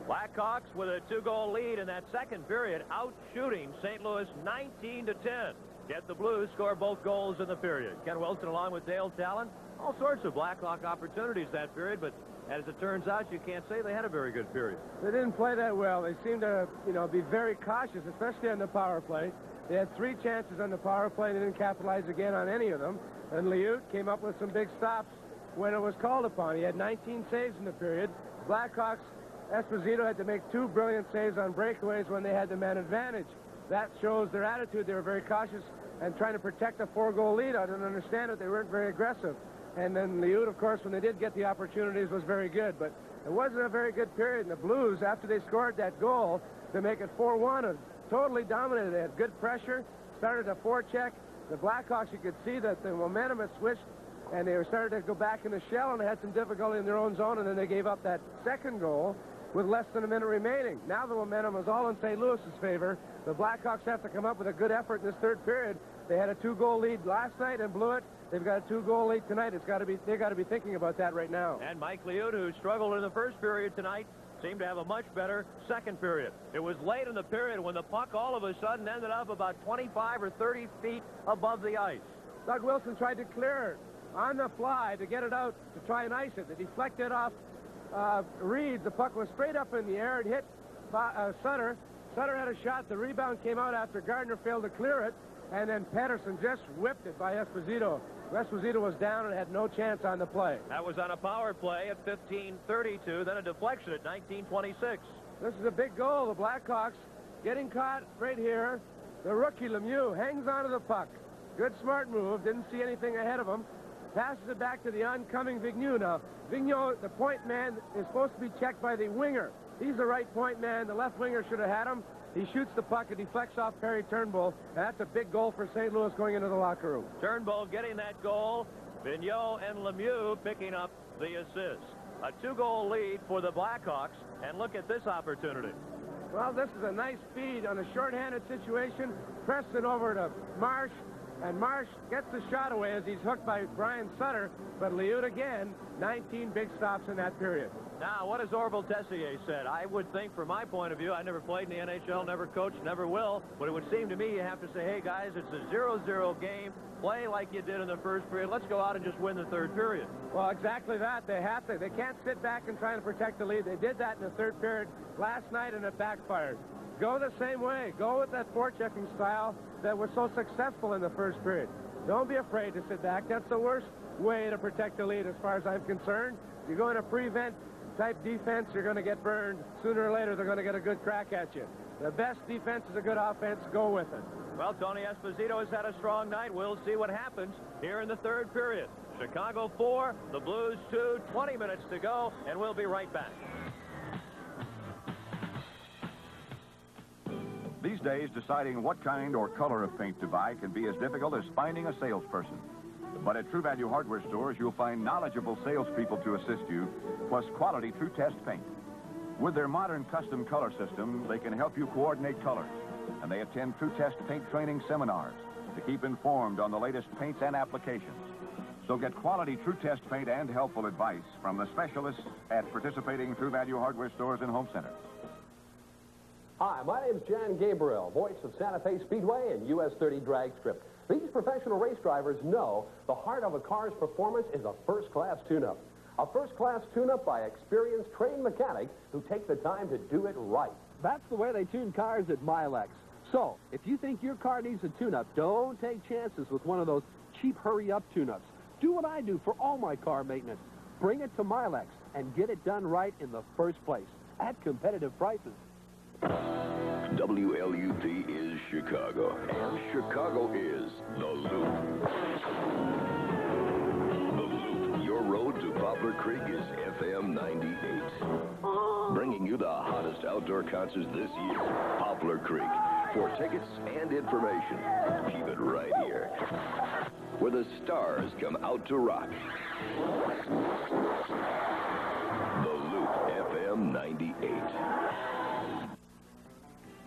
Blackhawks with a 2-goal lead in that second period, out-shooting St. Louis 19-10. Yet the Blues score both goals in the period. Ken Wilson along with Dale Talon. All sorts of Blackhawk opportunities that period, but as it turns out, you can't say they had a very good period. They didn't play that well. They seemed to, be very cautious, especially on the power play. They had 3 chances on the power play and they didn't capitalize again on any of them. And Liut came up with some big stops when it was called upon. He had 19 saves in the period. Blackhawks, Esposito had to make 2 brilliant saves on breakaways when they had the man advantage. That shows their attitude. They were very cautious and trying to protect a 4-goal lead. I didn't understand it. They weren't very aggressive. And then Liut, of course, when they did get the opportunities, was very good. But it wasn't a very good period. And the Blues, after they scored that goal to make it 4-1, totally dominated. They had good pressure, started a forecheck. The Blackhawks, you could see that the momentum had switched, and they were starting to go back in the shell, and they had some difficulty in their own zone, and then they gave up that second goal with less than a minute remaining. Now the momentum is all in St. Louis's favor. The Blackhawks have to come up with a good effort in this third period. They had a 2-goal lead last night and blew it. They've got a 2-goal lead tonight. They've got to be thinking about that right now. And Mike Liut, who struggled in the first period tonight, seemed to have a much better second period. It was late in the period when the puck all of a sudden ended up about 25 or 30 feet above the ice. Doug Wilson tried to clear it on the fly to get it out to try and ice it. It deflected off Reed. The puck was straight up in the air. It hit Sutter. Sutter had a shot. The rebound came out after Gardner failed to clear it, and then Pettersson just whipped it by Esposito. Esposito was down and had no chance on the play. That was on a power play at 15:32, then a deflection at 19:26. This is a big goal. The Blackhawks getting caught right here. The rookie Lemieux hangs onto the puck. Good smart move. Didn't see anything ahead of him. Passes it back to the oncoming Vigneault. Now, Vigneault, the point man, is supposed to be checked by the winger. He's the right point man. The left winger should have had him. He shoots the puck. It deflects off Perry Turnbull. And that's a big goal for St. Louis going into the locker room. Turnbull getting that goal. Vigneault and Lemieux picking up the assist. A 2-goal lead for the Blackhawks. And look at this opportunity. Well, this is a nice feed on a shorthanded situation. Preston over to Marsh. And Marsh gets the shot away as he's hooked by Brian Sutter. But Liut again, 19 big stops in that period. Now, what has Orville Tessier said? I would think, from my point of view, I never played in the NHL, never coached, never will, but it would seem to me you have to say, hey, guys, it's a 0-0 game. Play like you did in the first period. Let's go out and just win the third period. Well, exactly that. They have to. They can't sit back and try to protect the lead. They did that in the third period last night, and it backfired. Go the same way. Go with that forechecking style that was so successful in the first period. Don't be afraid to sit back. That's the worst way to protect the lead as far as I'm concerned. You're going to prevent type defense, you're going to get burned. Sooner or later, they're going to get a good crack at you. The best defense is a good offense. Go with it. Well, Tony Esposito has had a strong night. We'll see what happens here in the third period. Chicago 4, the Blues 2, 20 minutes to go, and we'll be right back. These days, deciding what kind or color of paint to buy can be as difficult as finding a salesperson. But at True Value Hardware stores, you'll find knowledgeable salespeople to assist you, plus quality True Test paint. With their modern custom color system, they can help you coordinate colors, and they attend True Test paint training seminars to keep informed on the latest paints and applications. So get quality True Test paint and helpful advice from the specialists at participating True Value Hardware stores and home centers. Hi, my name's Jan Gabriel, voice of Santa Fe Speedway and US 30 drag strip. These professional race drivers know the heart of a car's performance is a first-class tune-up. A first-class tune-up by experienced, trained mechanics who take the time to do it right. That's the way they tune cars at Milex. So, if you think your car needs a tune-up, don't take chances with one of those cheap hurry-up tune-ups. Do what I do for all my car maintenance. Bring it to Milex and get it done right in the first place at competitive prices. WLUP is Chicago, and Chicago is The Loop. The Loop, your road to Poplar Creek is FM 98. Bringing you the hottest outdoor concerts this year, Poplar Creek. For tickets and information, keep it right here, where the stars come out to rock. The Loop, FM 98.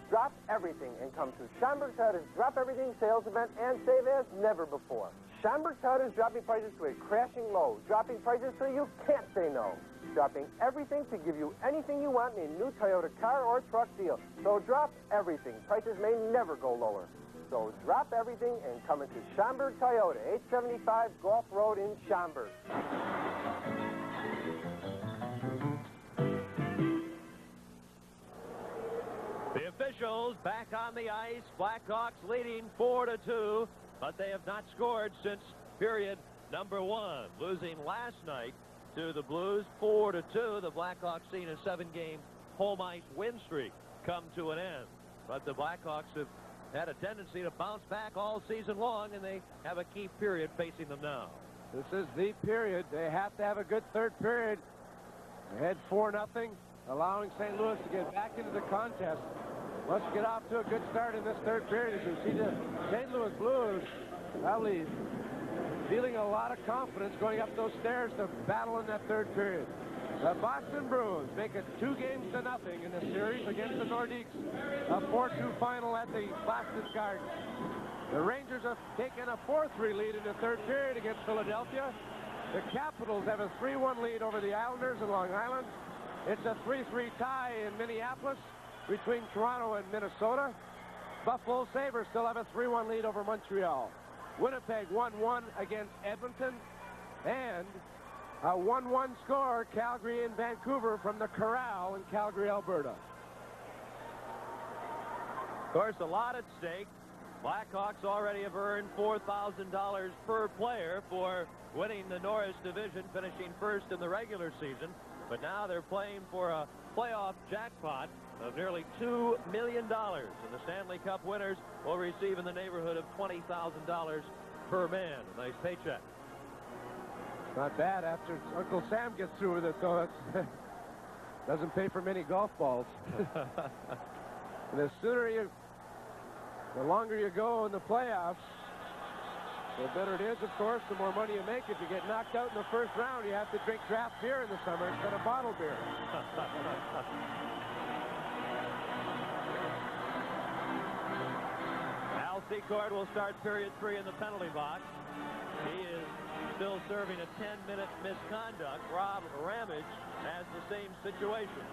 drop everything and come to Schomburg Toyota's Drop Everything sales event and save as never before. Schomburg Toyota's dropping prices to a crashing low, dropping prices so you can't say no. Dropping everything to give you anything you want in a new Toyota car or truck deal. So drop everything. Prices may never go lower. So drop everything and come into Schomburg Toyota, 875 Gulf Road in Schomburg. The officials back on the ice. Blackhawks leading 4-2, but they have not scored since period number 1. Losing last night to the Blues 4-2. The Blackhawks seen a 7-game home ice win streak come to an end. But the Blackhawks have had a tendency to bounce back all season long, and they have a key period facing them now. This is the period. They have to have a good third period. Ahead 4-0, allowing St. Louis to get back into the contest. Let's get off to a good start in this third period. As you see, the St. Louis Blues probably feeling a lot of confidence going up those stairs to battle in that third period. The Boston Bruins make it 2-0 in the series against the Nordiques. A 4-2 final at the Boston Garden. The Rangers have taken a 4-3 lead in the third period against Philadelphia. The Capitals have a 3-1 lead over the Islanders in Long Island. It's a 3-3 tie in Minneapolis between Toronto and Minnesota. Buffalo Sabres still have a 3-1 lead over Montreal. Winnipeg 1-1 against Edmonton. And a 1-1 score, Calgary and Vancouver from the Corral in Calgary, Alberta. Of course, a lot at stake. Blackhawks already have earned $4,000 per player for winning the Norris division, finishing first in the regular season. But now they're playing for a playoff jackpot of nearly $2 million. And the Stanley Cup winners will receive in the neighborhood of $20,000 per man. A nice paycheck. Not bad after Uncle Sam gets through with it, though. It doesn't pay for many golf balls. And the longer you go in the playoffs, the better it is, of course, the more money you make. If you get knocked out in the first round, you have to drink draft beer in the summer instead of bottled beer. Al Secord will start period 3 in the penalty box. He is still serving a 10-minute misconduct. Rob Ramage has the same situation.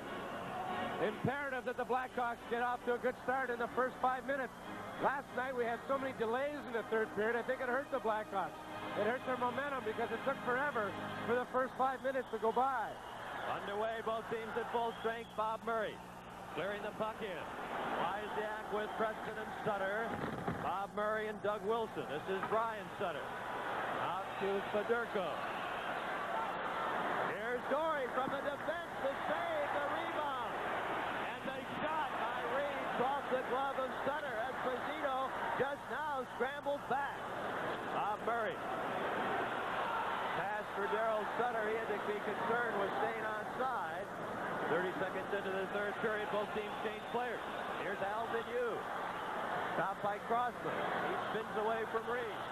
Imperative that the Blackhawks get off to a good start in the first 5 minutes. Last night we had so many delays in the third period, I think it hurt the Blackhawks. It hurt their momentum because it took forever for the first 5 minutes to go by. Underway, both teams at full strength. Bob Murray clearing the puck in. Wysiak with Preston and Sutter. Bob Murray and Doug Wilson. This is Brian Sutter. Out to Fedorko. Here's Dory from the defense. The save, the rebound. And the shot by Reeves off the glove of Sutter. Esposito just now scrambled back. Bob Murray. Pass for Darryl Sutter. He had to be concerned with staying onside. 30 seconds into the third period, both teams change players. Here's Alvin Yu. Stopped by Crossman. He spins away from Reeves.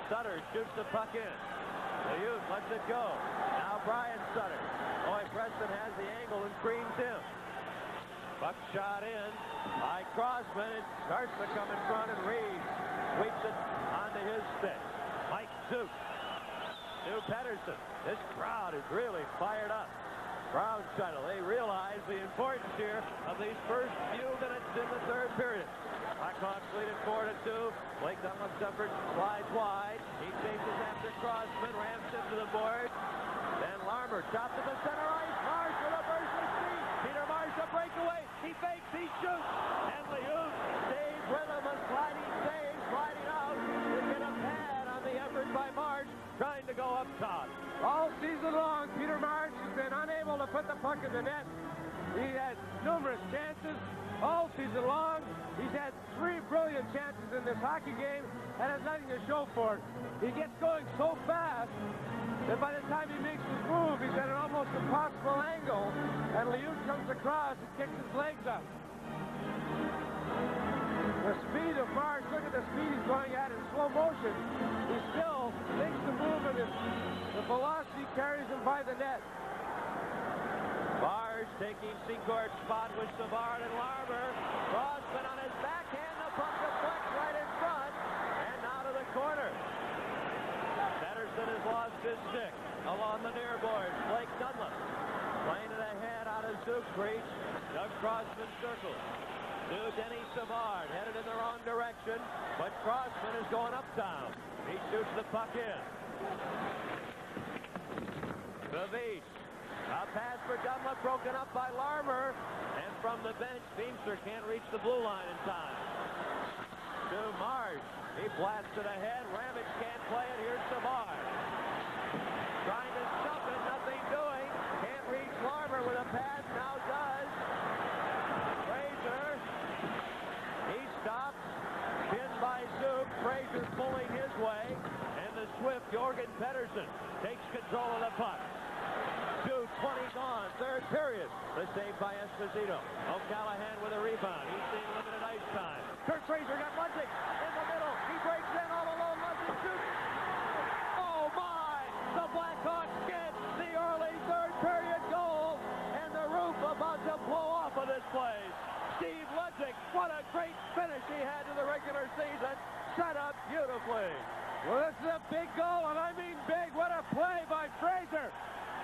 Sutter shoots the puck in. Liut lets it go. Now Brian Sutter. Boy, Preston has the angle and screens him. Puck shot in by Crossman. It starts to come in front, and Reeves sweeps it onto his stick. Mike Zook. Stu Pedersen. This crowd is really fired up. Brown shuttle. They realize the importance here of these first few minutes in the third period. Blackhawks lead at 4-2. Blake Dunlap-Suffolk slides wide. He chases after Crossman, rams into the board. Then Larmer chopped to the center ice. Marsh with a burst of speed. Peter Marsh a breakaway. He fakes, he shoots. And Liut stays with him. A sliding save, sliding out to get a pad on the effort by Marsh, trying to go up top. All season long, Peter Marsh has been unable to put the puck in the net. He had numerous chances all season long. He's had 3 brilliant chances in this hockey game and has nothing to show for it. He gets going so fast that by the time he makes his move, he's at an almost impossible angle, and Liut comes across and kicks his legs up. The speed of Marsh, look at the speed he's going at in slow motion. He still makes the move, and the velocity carries him by the net. Marsh taking Secord's spot with Savard and Larmer. Cross Suk Creech. Doug Crossman circles. To Denny Savard, headed in the wrong direction, but Crossman is going uptown. He shoots the puck in. Beach. A pass for Dunlop, broken up by Larmer. And from the bench, Beamster can't reach the blue line in time. To Marsh. He blasts it ahead. Ramage can't play it. Here's Savard. Trying to stuff it, nothing doing. Can't reach Larmer with a pass. Now does. Fraser. He stops. Pinned by Zook. Fraser pulling his way. And the swift Jorgen Pettersson takes control of the puck. 2:20 gone, third period. The save by Esposito. O'Callahan with a rebound. He's seen limited ice time. Kurt Fraser got Ludwig in the middle. He breaks in all alone. Ludwig shoots. Oh my! The Blackhawks get the early third period goal, and the roof about to blow off of this place. Steve Ludwig, what a great finish he had to the regular season. Set up beautifully. Well, this is a big goal, and I mean big. What a play by Fraser.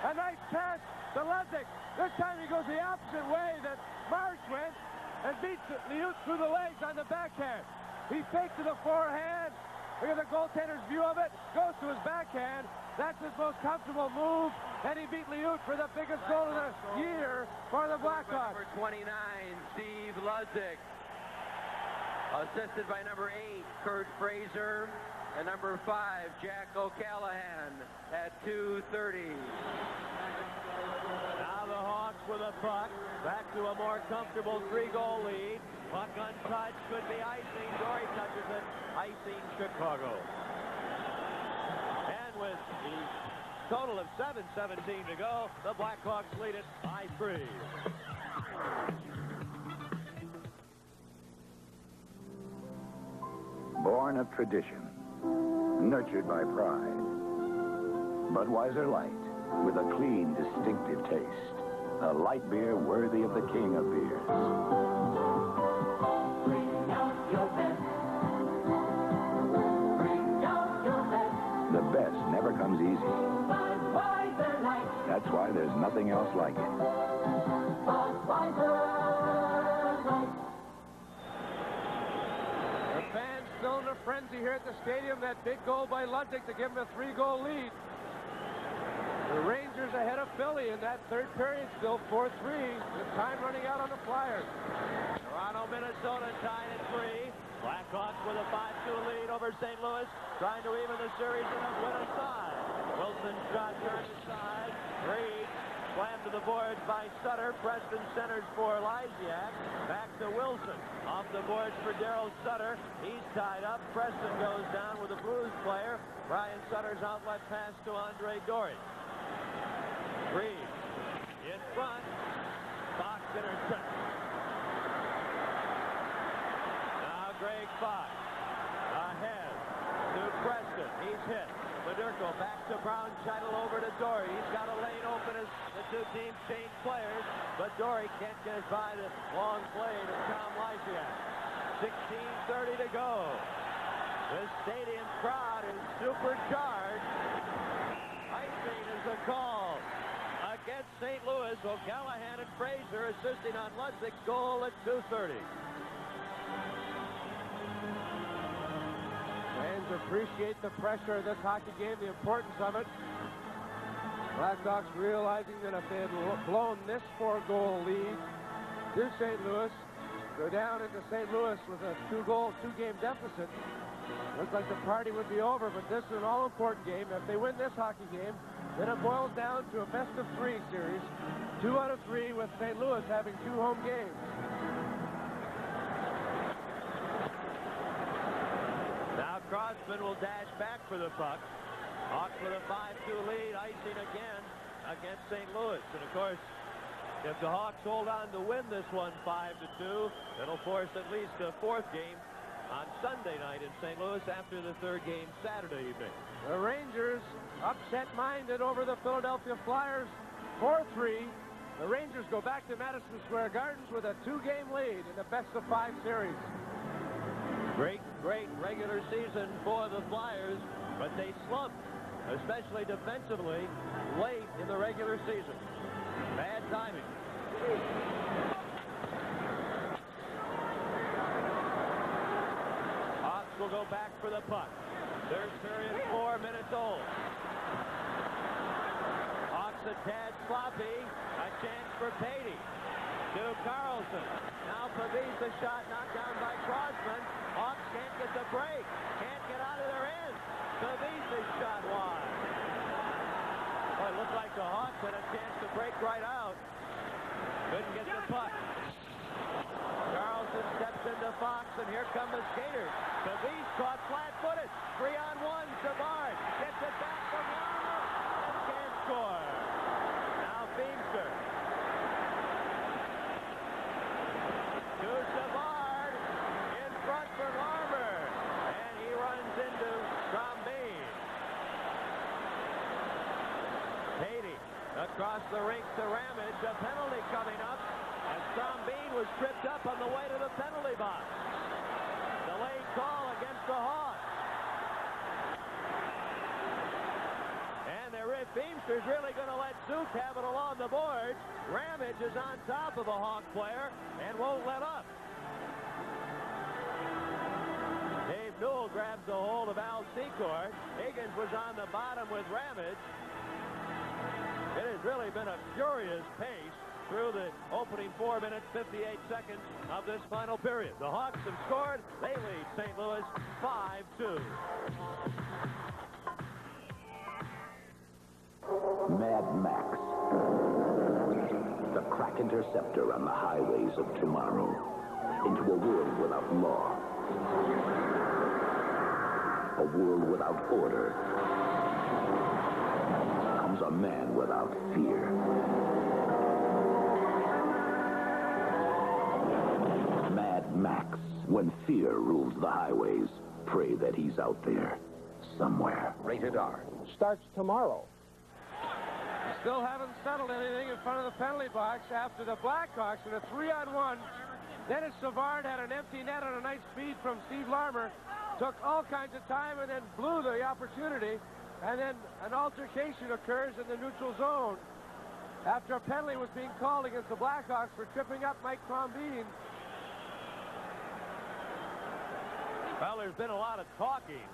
A nice pass to Ludwig. This time he goes the opposite way that Marsh went and beats Liut through the legs on the backhand. He fakes to the forehand. Look at the goaltender's view of it. Goes to his backhand. That's his most comfortable move. And he beat Liut for the biggest goal of the year for the Blackhawks. Number 29, Steve Ludwig. Assisted by number 8, Kurt Fraser. And number 5, Jack O'Callahan at 2:30. Now the Hawks with a puck. Back to a more comfortable 3-goal lead. Puck untouched. Could be icing. Dory touches it. Icing Chicago. And with the total of 7:17 to go, the Blackhawks lead it by 3. Born of tradition, nurtured by pride. Budweiser Light, with a clean, distinctive taste. A light beer worthy of the king of beers. Bring out your best. Bring out your best. The best never comes easy. Budweiser Light. That's why there's nothing else like it. Budweiser Light. The fans still in a frenzy here at the stadium. That big goal by Ludwig to give him a 3-goal lead. The Rangers ahead of Philly in that third period, still 4-3. The time running out on the Flyers. Toronto, Minnesota tied at 3. Blackhawks with a 5-2 lead over St. Louis, trying to even the series and win aside. Wilson shot turned aside. Reed slammed to the boards by Sutter. Preston centers for Lysiak. Back to Wilson. Off the boards for Darryl Sutter. He's tied up. Preston goes down with a Blues player. Brian Sutter's outlet pass to Andre Dory. Reed in front. Fox intercepts. Now Greg Fox ahead to Preston. He's hit. Federico back to Brown. Scheitel over to Dory. He's got a lane open as the two teams change players, but Dory can't get by the long play to Tom Lysiak. 16:30 to go. The stadium crowd is supercharged. Icing is the call. Against St. Louis, O'Callahan and Fraser assisting on Ludwig's goal at 2:30. Fans appreciate the pressure of this hockey game, the importance of it. Blackhawks realizing that if they had blown this 4-goal lead to St. Louis, go down into St. Louis with a 2-game deficit, looks like the party would be over, but this is an all-important game. If they win this hockey game, then it boils down to a best-of-3 series, 2 out of 3 with St. Louis having 2 home games. Now Crossman will dash back for the puck. Hawks with a 5-2 lead, icing again against St. Louis. And of course, if the Hawks hold on to win this one 5-2, it'll force at least a 4th game on Sunday night in St. Louis after the 3rd game Saturday evening. The Rangers upset-minded over the Philadelphia Flyers, 4-3. The Rangers go back to Madison Square Gardens with a 2-game lead in the best-of-5 series. Great regular season for the Flyers, but they slumped, especially defensively, late in the regular season. Bad timing. Hawks will go back for the puck. Third period, 4 minutes old. Hawks a tad sloppy. A chance for Patey. To Carlson. Now Pavis, a shot knocked down by Crossman. Hawks can't get the break. Can't get out of their end. Pavis is shot wide. Well, it looked like the Hawks had a chance to break right out. Couldn't get the puck. Carlson steps into Fox, and here come the skaters. Pavis caught flat-footed. 3-on-1. Savard gets it back from Larmer and can't score. Now Beamster. To Savard. In front for Larmer. And he runs into Trombine. Patey across the rink to Ramage. A penalty coming up. As Trombine was tripped up on the way to the penalty box. Delayed call against the Hawks. And if Beamster's really going to let Zook have it along the boards, Ramage is on top of a Hawk player and won't let up. Dave Newell grabs a hold of Al Secord. Higgins was on the bottom with Ramage. It has really been a furious pace through the opening 4 minutes, 58 seconds of this final period. The Hawks have scored. They lead St. Louis 5-2. Mad Max. The crack interceptor on the highways of tomorrow. Into a world without law. A world without order. Comes a man without fear. Mad Max. When fear rules the highways, pray that he's out there somewhere. Rated R. Starts tomorrow. Still haven't settled anything in front of the penalty box after the Blackhawks in a 3-on-1. Dennis Savard had an empty net on a nice feed from Steve Larmer. Took all kinds of time and then blew the opportunity. And then an altercation occurs in the neutral zone after a penalty was being called against the Blackhawks for tripping up Mike Trombine. Well, there's been a lot of talking,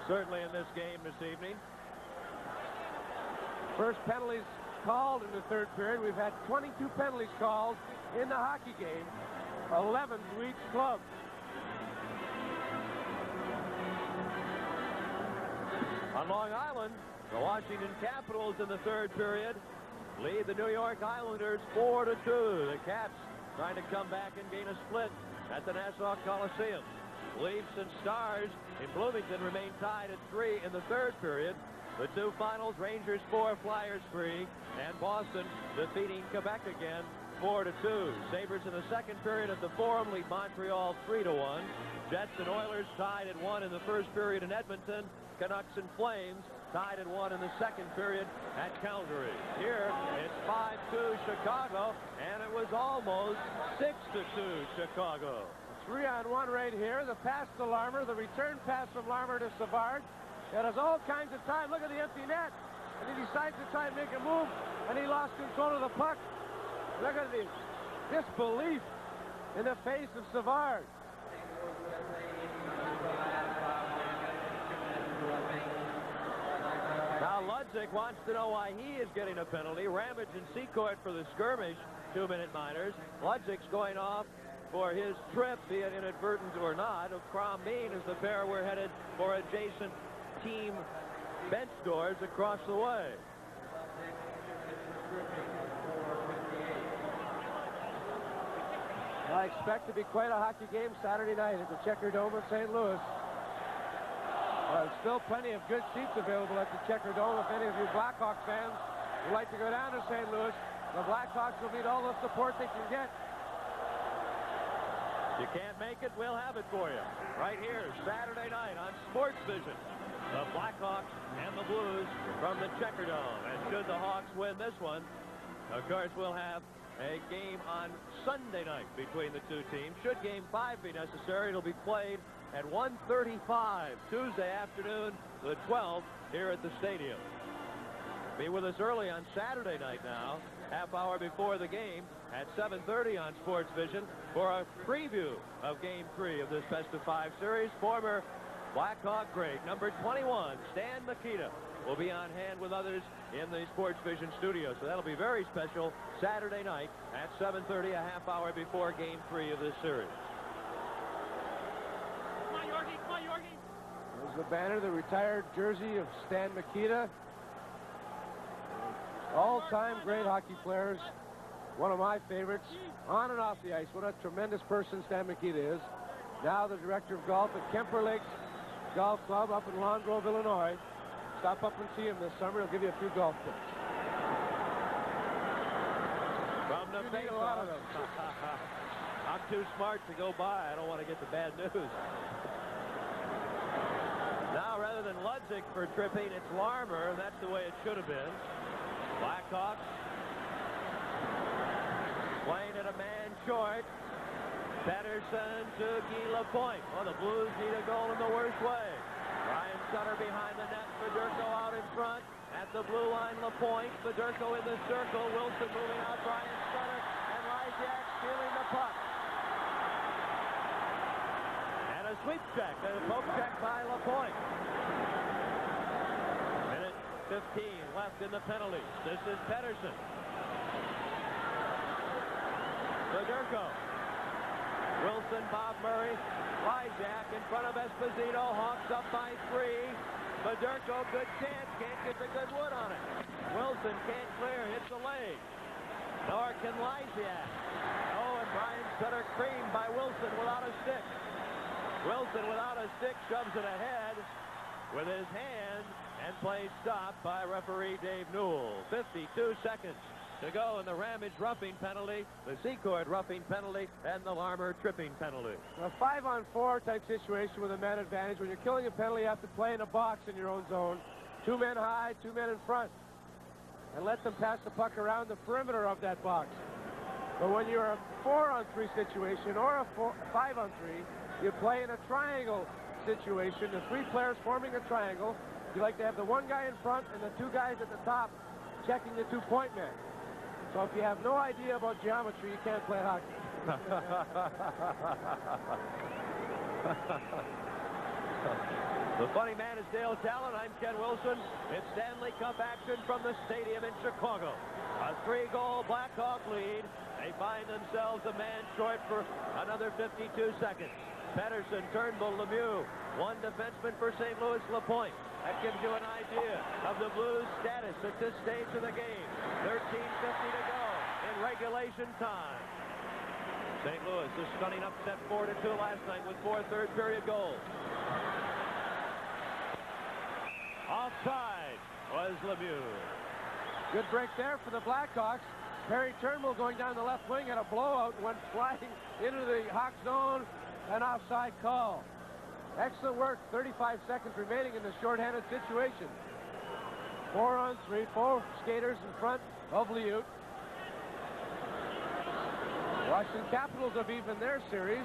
certainly in this game this evening. First penalties called in the third period. We've had 22 penalties called in the hockey game, 11 to each club. On Long Island, the Washington Capitals in the third period lead the New York Islanders 4-2. The Caps trying to come back and gain a split at the Nassau Coliseum. Leafs and Stars in Bloomington remain tied at 3 in the third period. The two finals, Rangers 4, Flyers 3, and Boston defeating Quebec again 4-2. Sabres in the second period of the Forum lead Montreal 3-1. Jets and Oilers tied at 1 in the first period in Edmonton. Canucks and Flames tied at 1 in the second period at Calgary. Here, it's 5-2 Chicago, and it was almost 6-2 Chicago. 3-on-1 right here. The pass to Larmer, the return pass from Larmer to Savard. It has all kinds of time. Look at the empty net. And he decides to try and make a move, and he lost control of the puck. Look at the disbelief in the face of Savard. Now Ludzik wants to know why he is getting a penalty. Ramage and Secord for the skirmish, 2-minute minors. Ludzik's going off for his trip, be it inadvertent or not, of Crombine as the pair were headed for adjacent team bench doors across the way. I expect to be quite a hockey game Saturday night at the Checker Dome in St. Louis. There's still plenty of good seats available at the Checker Dome. If any of you Blackhawks fans would like to go down to St. Louis, the Blackhawks will need all the support they can get. You can't make it, we'll have it for you. Right here, Saturday night on Sports Vision. The Blackhawks and the Blues from the Checker Dome. And should the Hawks win this one, of course, we'll have a game on Sunday night between the two teams. Should Game 5 be necessary, it'll be played at 1:35 Tuesday afternoon, the 12th, here at the stadium. Be with us early on Saturday night now, half hour before the game at 7:30 on Sports Vision for a preview of Game 3 of this best-of-5 series. Former Blackhawk great, number 21, Stan Mikita, will be on hand with others in the Sports Vision studio. So that'll be very special Saturday night at 7:30, a half hour before Game 3 of this series. Come on, Yorkie. Come on, Yorkie. There's the banner, the retired jersey of Stan Mikita. All-time great hockey players. One of my favorites on and off the ice. What a tremendous person Stan Mikita is. Now the director of golf at Kemper Lakes Golf Club up in Long Grove, Illinois. Stop up and see him this summer. He'll give you a few golf tips. From the face, a lot of them. I'm too smart to go by. I don't want to get the bad news. Now, rather than Ludzik for tripping, it's Larmer. That's the way it should have been. Blackhawks playing at a man short. Patterson to Guy Lapointe. Well, the Blues need a goal in the worst way. Ryan Sutter behind the net. Fedorko out in front. At the blue line, Lapointe. Fedorko in the circle. Wilson moving out. Ryan Sutter. And Lysiak stealing the puck. And a sweep check. And a poke check by Lapointe. Minute 15 left in the penalties. This is Pedersen. Fedorko. Wilson, Bob Murray, Lysiak in front of Esposito. Hawks up by 3. Fedorko, good chance. Can't get the good wood on it. Wilson can't clear. Hits the leg. Nor can Lysiak. Oh, and Brian Sutter creamed by Wilson without a stick. Wilson without a stick shoves it ahead with his hand and plays stop by referee Dave Newell. 52 seconds to go in the Ramage roughing penalty, the Secord roughing penalty, and the Larmer tripping penalty. A 5-on-4 type situation with a man advantage. When you're killing a penalty, you have to play in a box in your own zone. 2 men high, 2 men in front. And let them pass the puck around the perimeter of that box. But when you're a 4-on-3 situation or a 5-on-3, you play in a triangle situation. The 3 players forming a triangle. You like to have the 1 guy in front and the 2 guys at the top checking the 2-point man. So if you have no idea about geometry, you can't play hockey. The funny man is Dale Talon. I'm Ken Wilson. It's Stanley Cup action from the stadium in Chicago. A 3-goal Blackhawk lead. They find themselves a man short for another 52 seconds. Pedersen, Turnbull, Lemieux. 1 defenseman for St. Louis, Lapointe. That gives you an idea of the Blues' status at this stage of the game. 13:50 to go in regulation time. St. Louis, a stunning upset 4-2 last night with 4 third-period goals. Offside was Lemieux. Good break there for the Blackhawks. Perry Turnbull going down the left wing had a blowout and went flying into the Hawk zone. An offside call. Excellent work. 35 seconds remaining in the shorthanded situation. 4-on-3, 4 skaters in front of Liut. Washington Capitals have evened their series,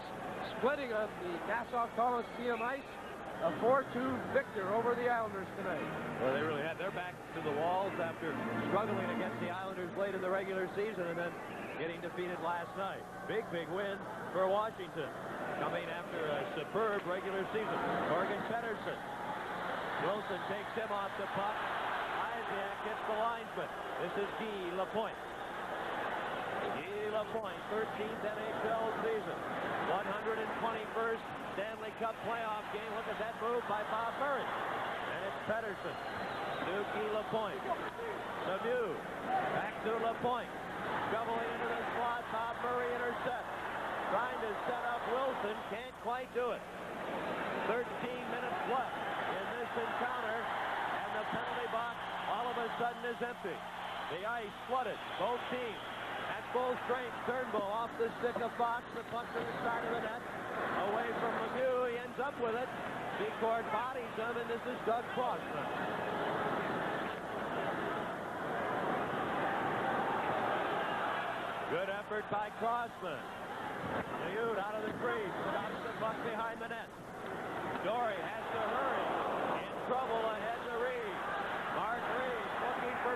splitting on the Nassau Coliseum ice. A 4-2 victor over the Islanders tonight. Well, they really had their back to the walls after struggling against the Islanders late in the regular season and then getting defeated last night. Big win for Washington, coming after a superb regular season. Morgan Pedersen. Wilson takes him off the puck. Lysiak gets the linesman. This is Guy Lapointe. Guy Lapointe, 13th NHL season. 121st Stanley Cup playoff game. Look at that move by Bob Murray. And it's Pedersen to Guy Lapointe. Lemieux back to Lapointe. Shoveling into the slot. Bob Murray intercepts. Trying to set up Wilson. Can't quite do it. 13 minutes left in this encounter. And the penalty box all of a sudden is empty. The ice flooded. Both teams at full strength. Turnbull off the stick of Fox. The puck to the side of the net. Away from Lemieux. He ends up with it. Secord bodies him, and this is Doug Crossman. Good effort by Crossman. Liut out of the crease. Stops the puck behind the net. Dory has to hurry. In trouble ahead to Reed. Mark Reed looking for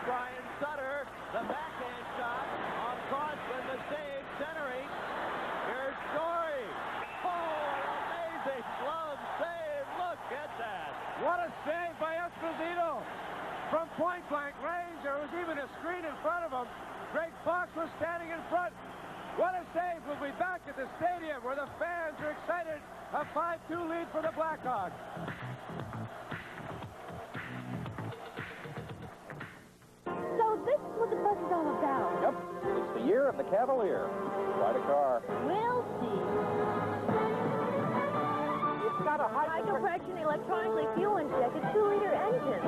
from point-blank range. There was even a screen in front of him. Greg Fox was standing in front. What a save. We'll be back at the stadium where the fans are excited. A 5-2 lead for the Blackhawks. So this is what the bus is all about. Yep, it's the year of the Cavalier. Quite a car. We'll see. It's got a high-compression, electronically fuel-injected 2-liter engine.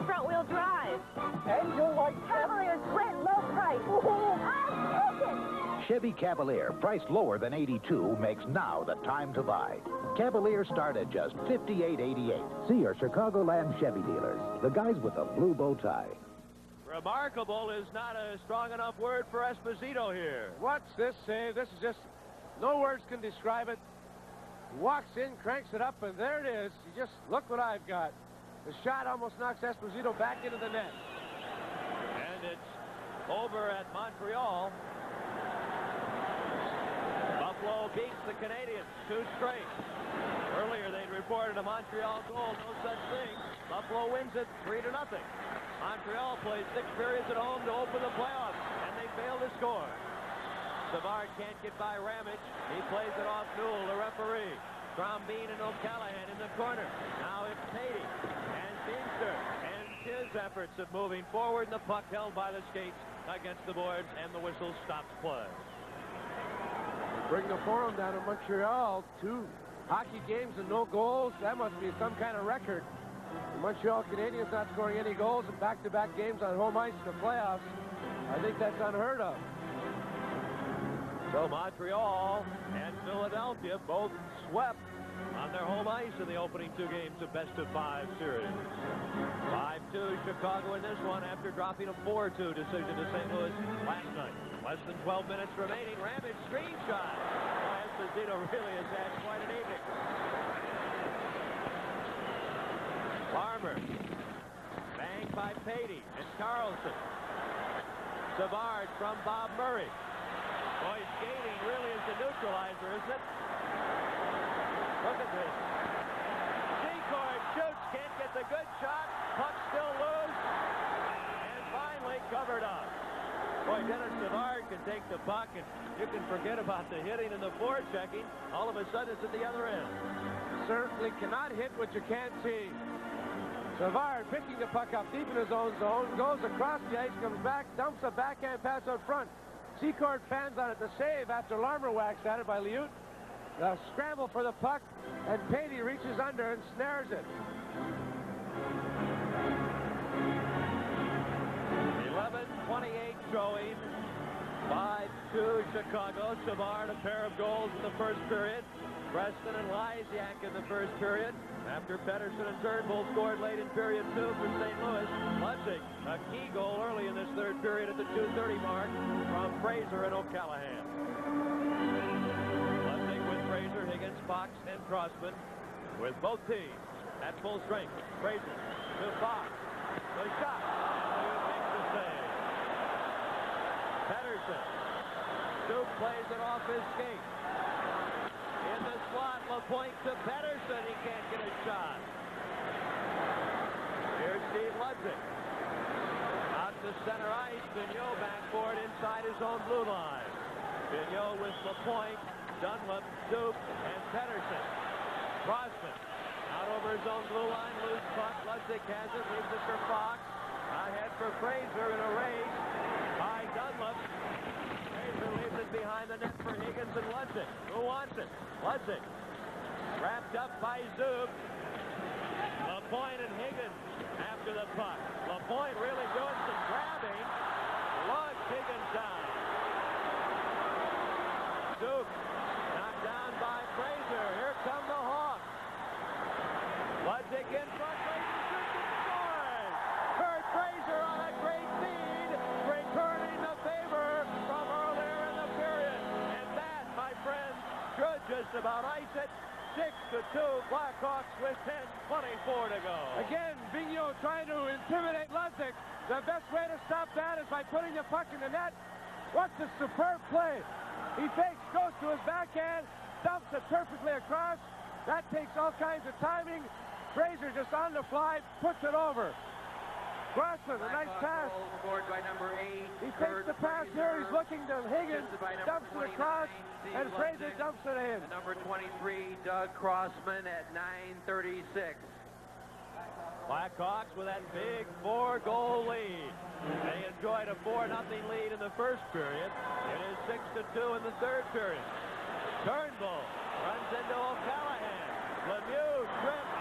Front-wheel drive. And you'll like Cavalier's great low price. I'll take it. Chevy Cavalier, priced lower than 82, makes now the time to buy. Cavalier start at just $58.88. See your Chicagoland Chevy dealers, the guys with the blue bow tie. Remarkable is not a strong enough word for Esposito here. What's this save? This is just, no words can describe it. Walks in, cranks it up, and there it is. You just look what I've got. The shot almost knocks Esposito back into the net. And it's over at Montreal. Buffalo beats the Canadiens 2 straight. Earlier they'd reported a Montreal goal, no such thing. Buffalo wins it 3-0. Montreal plays 6 periods at home to open the playoffs, and they fail to score. Savard can't get by Ramage. He plays it off Newell, the referee. Trombine and O'Callaghan in the corner. Now it's Patey and Deemster, and his efforts of moving forward, and the puck held by the skates against the boards, and the whistle stops play. Bring the Forum down to Montreal. 2 hockey games and no goals. That must be some kind of record. The Montreal Canadiens not scoring any goals in back-to-back games on home ice in the playoffs. I think that's unheard of. So Montreal and Philadelphia both swept on their home ice in the opening 2 games of best-of-5 series. 5-2 Chicago in this one after dropping a 4-2 decision to St. Louis last night. Less than 12 minutes remaining. Ramage screen shot. Esposito really has had quite an evening. Farmer. Banged by Patey and Carlson. Savard from Bob Murray. Boy, skating really is the neutralizer, isn't it? Look at this. Secord shoots, can't get the good shot. Puck still loose. And finally covered up. Boy, Dennis Savard can take the puck, and you can forget about the hitting and the forechecking. All of a sudden, it's at the other end. Certainly cannot hit what you can't see. Savard picking the puck up deep in his own zone, goes across the ice, comes back, dumps a backhand pass out front. Secord fans on it, the save after Larmer whacks at it by Liut. The scramble for the puck, and Patey reaches under and snares it. 11:28 showing. 5-2 Chicago. Savard a pair of goals in the first period. Preston and Lysiak in the first period. After Pettersson and Turnbull scored late in period 2 for St. Louis. Lutzig, a key goal early in this third period at the 2:30 mark from Fraser and O'Callaghan. Lutzig with Fraser, Higgins, Fox, and Crossman with both teams at full strength. Fraser to Fox. The shot. And makes the save. Pettersson. Duke plays it off his skate. In the slot, LaPointe to Pettersson. He can't get a shot. Here's Steve Lutzig. Out to center ice. Vigneault backboard inside his own blue line. Vigneault with LaPointe, Dunlap, Duke, and Pettersson. Crossman out over his own blue line. Loose puck. Lutzig has it. Leaves it for Fox. Ahead for Fraser in a race by Dunlap. Fraser leaves it behind the net for Higgins and Lutzig. Who wants it? Lutzig. Wrapped up by Zub. LaPointe and Higgins after the puck. LaPointe really doing some grabbing. Lugs Higgins down. Zub knocked down by Fraser. Here come the Hawks. Lutzig in front. Fraser shoots and scores. Kurt Fraser on a great feed, returning the favor from earlier in the period. And that, my friends, should just about ice it. 6-2 Blackhawks with 10:24 to go. Again, Vigneault trying to intimidate Lutzig. The best way to stop that is by putting the puck in the net. What's a superb play? He fakes, goes to his backhand, dumps it perfectly across. That takes all kinds of timing. Fraser just on the fly, puts it over. Grossman, a nice pass. Scored by number 8. He takes the pass here. He's looking to Higgins. Dumps it across. And Fraser dumps it in. And number 23, Doug Crossman at 9:36. Blackhawks with that big 4-goal lead. They enjoyed a 4-0 lead in the first period. It is 6-2 in the third period. Turnbull runs into O'Callaghan. Lemieux tripped.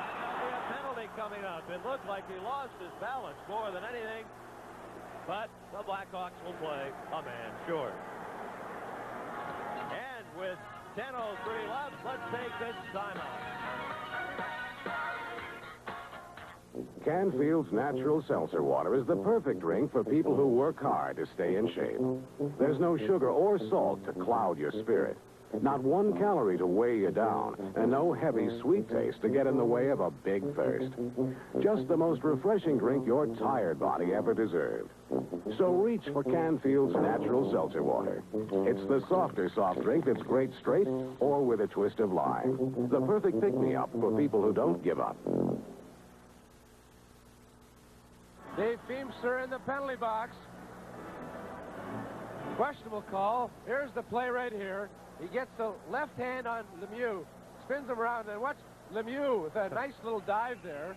There'll be a penalty coming up. It looked like he lost his balance more than anything. But the Blackhawks will play a man short. And with 10:03 left, let's take this timeout. Canfield's natural seltzer water is the perfect drink for people who work hard to stay in shape. There's no sugar or salt to cloud your spirit. Not one calorie to weigh you down, and no heavy sweet taste to get in the way of a big thirst. Just the most refreshing drink your tired body ever deserved. So reach for Canfield's natural seltzer water. It's the softer soft drink that's great straight or with a twist of lime. The perfect pick-me-up for people who don't give up. Dave Feemster in the penalty box. Questionable call. Here's the play right here. He gets the left hand on Lemieux, spins him around, and watch Lemieux with a nice little dive there.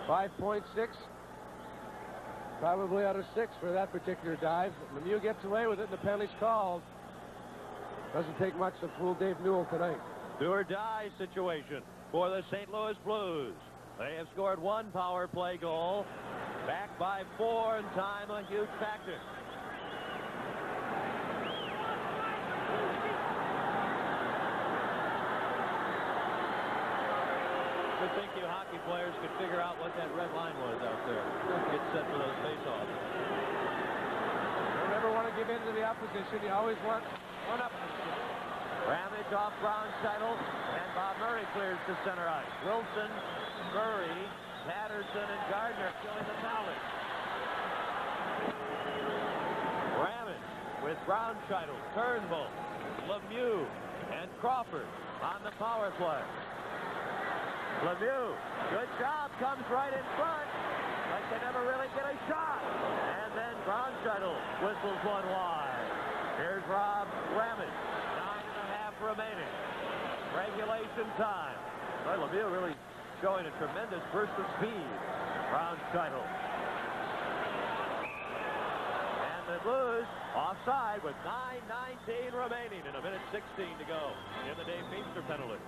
5.6. Probably out of 6 for that particular dive. Lemieux gets away with it, and the penalty's called. Doesn't take much to fool Dave Newell tonight. Do or die situation for the St. Louis Blues. They have scored 1 power play goal. Back by 4 in time, a huge factor. I think you hockey players could figure out what that red line was out there. Get set for those face-offs. Don't ever want to give in to the opposition. You always want one up. Ramage off Brown's title, and Bob Murray clears to center ice. Wilson, Murray, Patterson, and Gardner killing the penalty. Ramage with Brown title, Turnbull, Lemieux, and Crawford on the power play. Lemieux, good job, comes right in front, but they never really get a shot. And then Brown title whistles one wide. Here's Rob Ramage. 9.5 remaining. Regulation time. Well, Lemieux really showing a tremendous burst of speed. Brown's title. And the Blues offside with 9:19 remaining and 1:16 to go in the Dave Feemster penalty.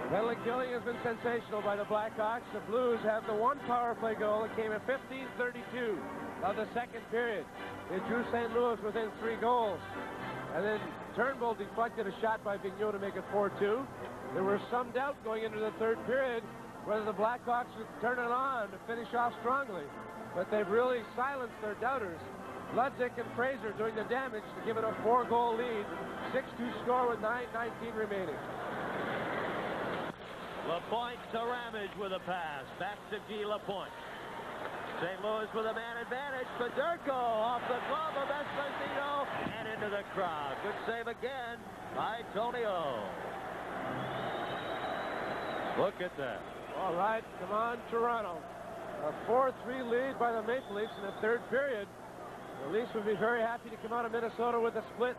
Penalty killing has been sensational by the Blackhawks. The Blues have the 1 power play goal that came at 15:32 of the second period. It drew St. Louis within 3 goals. And then Turnbull deflected a shot by Vigneault to make it 4-2. There was some doubt going into the third period whether the Blackhawks would turn it on to finish off strongly. But they've really silenced their doubters. Ludzik and Fraser doing the damage to give it a 4-goal lead. 6-2 score with 9:19 remaining. LaPointe to Ramage with a pass. Back to Guy LaPointe. St. Louis with a man advantage. Federico off the glove of Esposito and into the crowd. Good save again by Tonio. Look at that. All right, come on, Toronto. A 4-3 lead by the Maple Leafs in the third period. The Leafs would be very happy to come out of Minnesota with a split.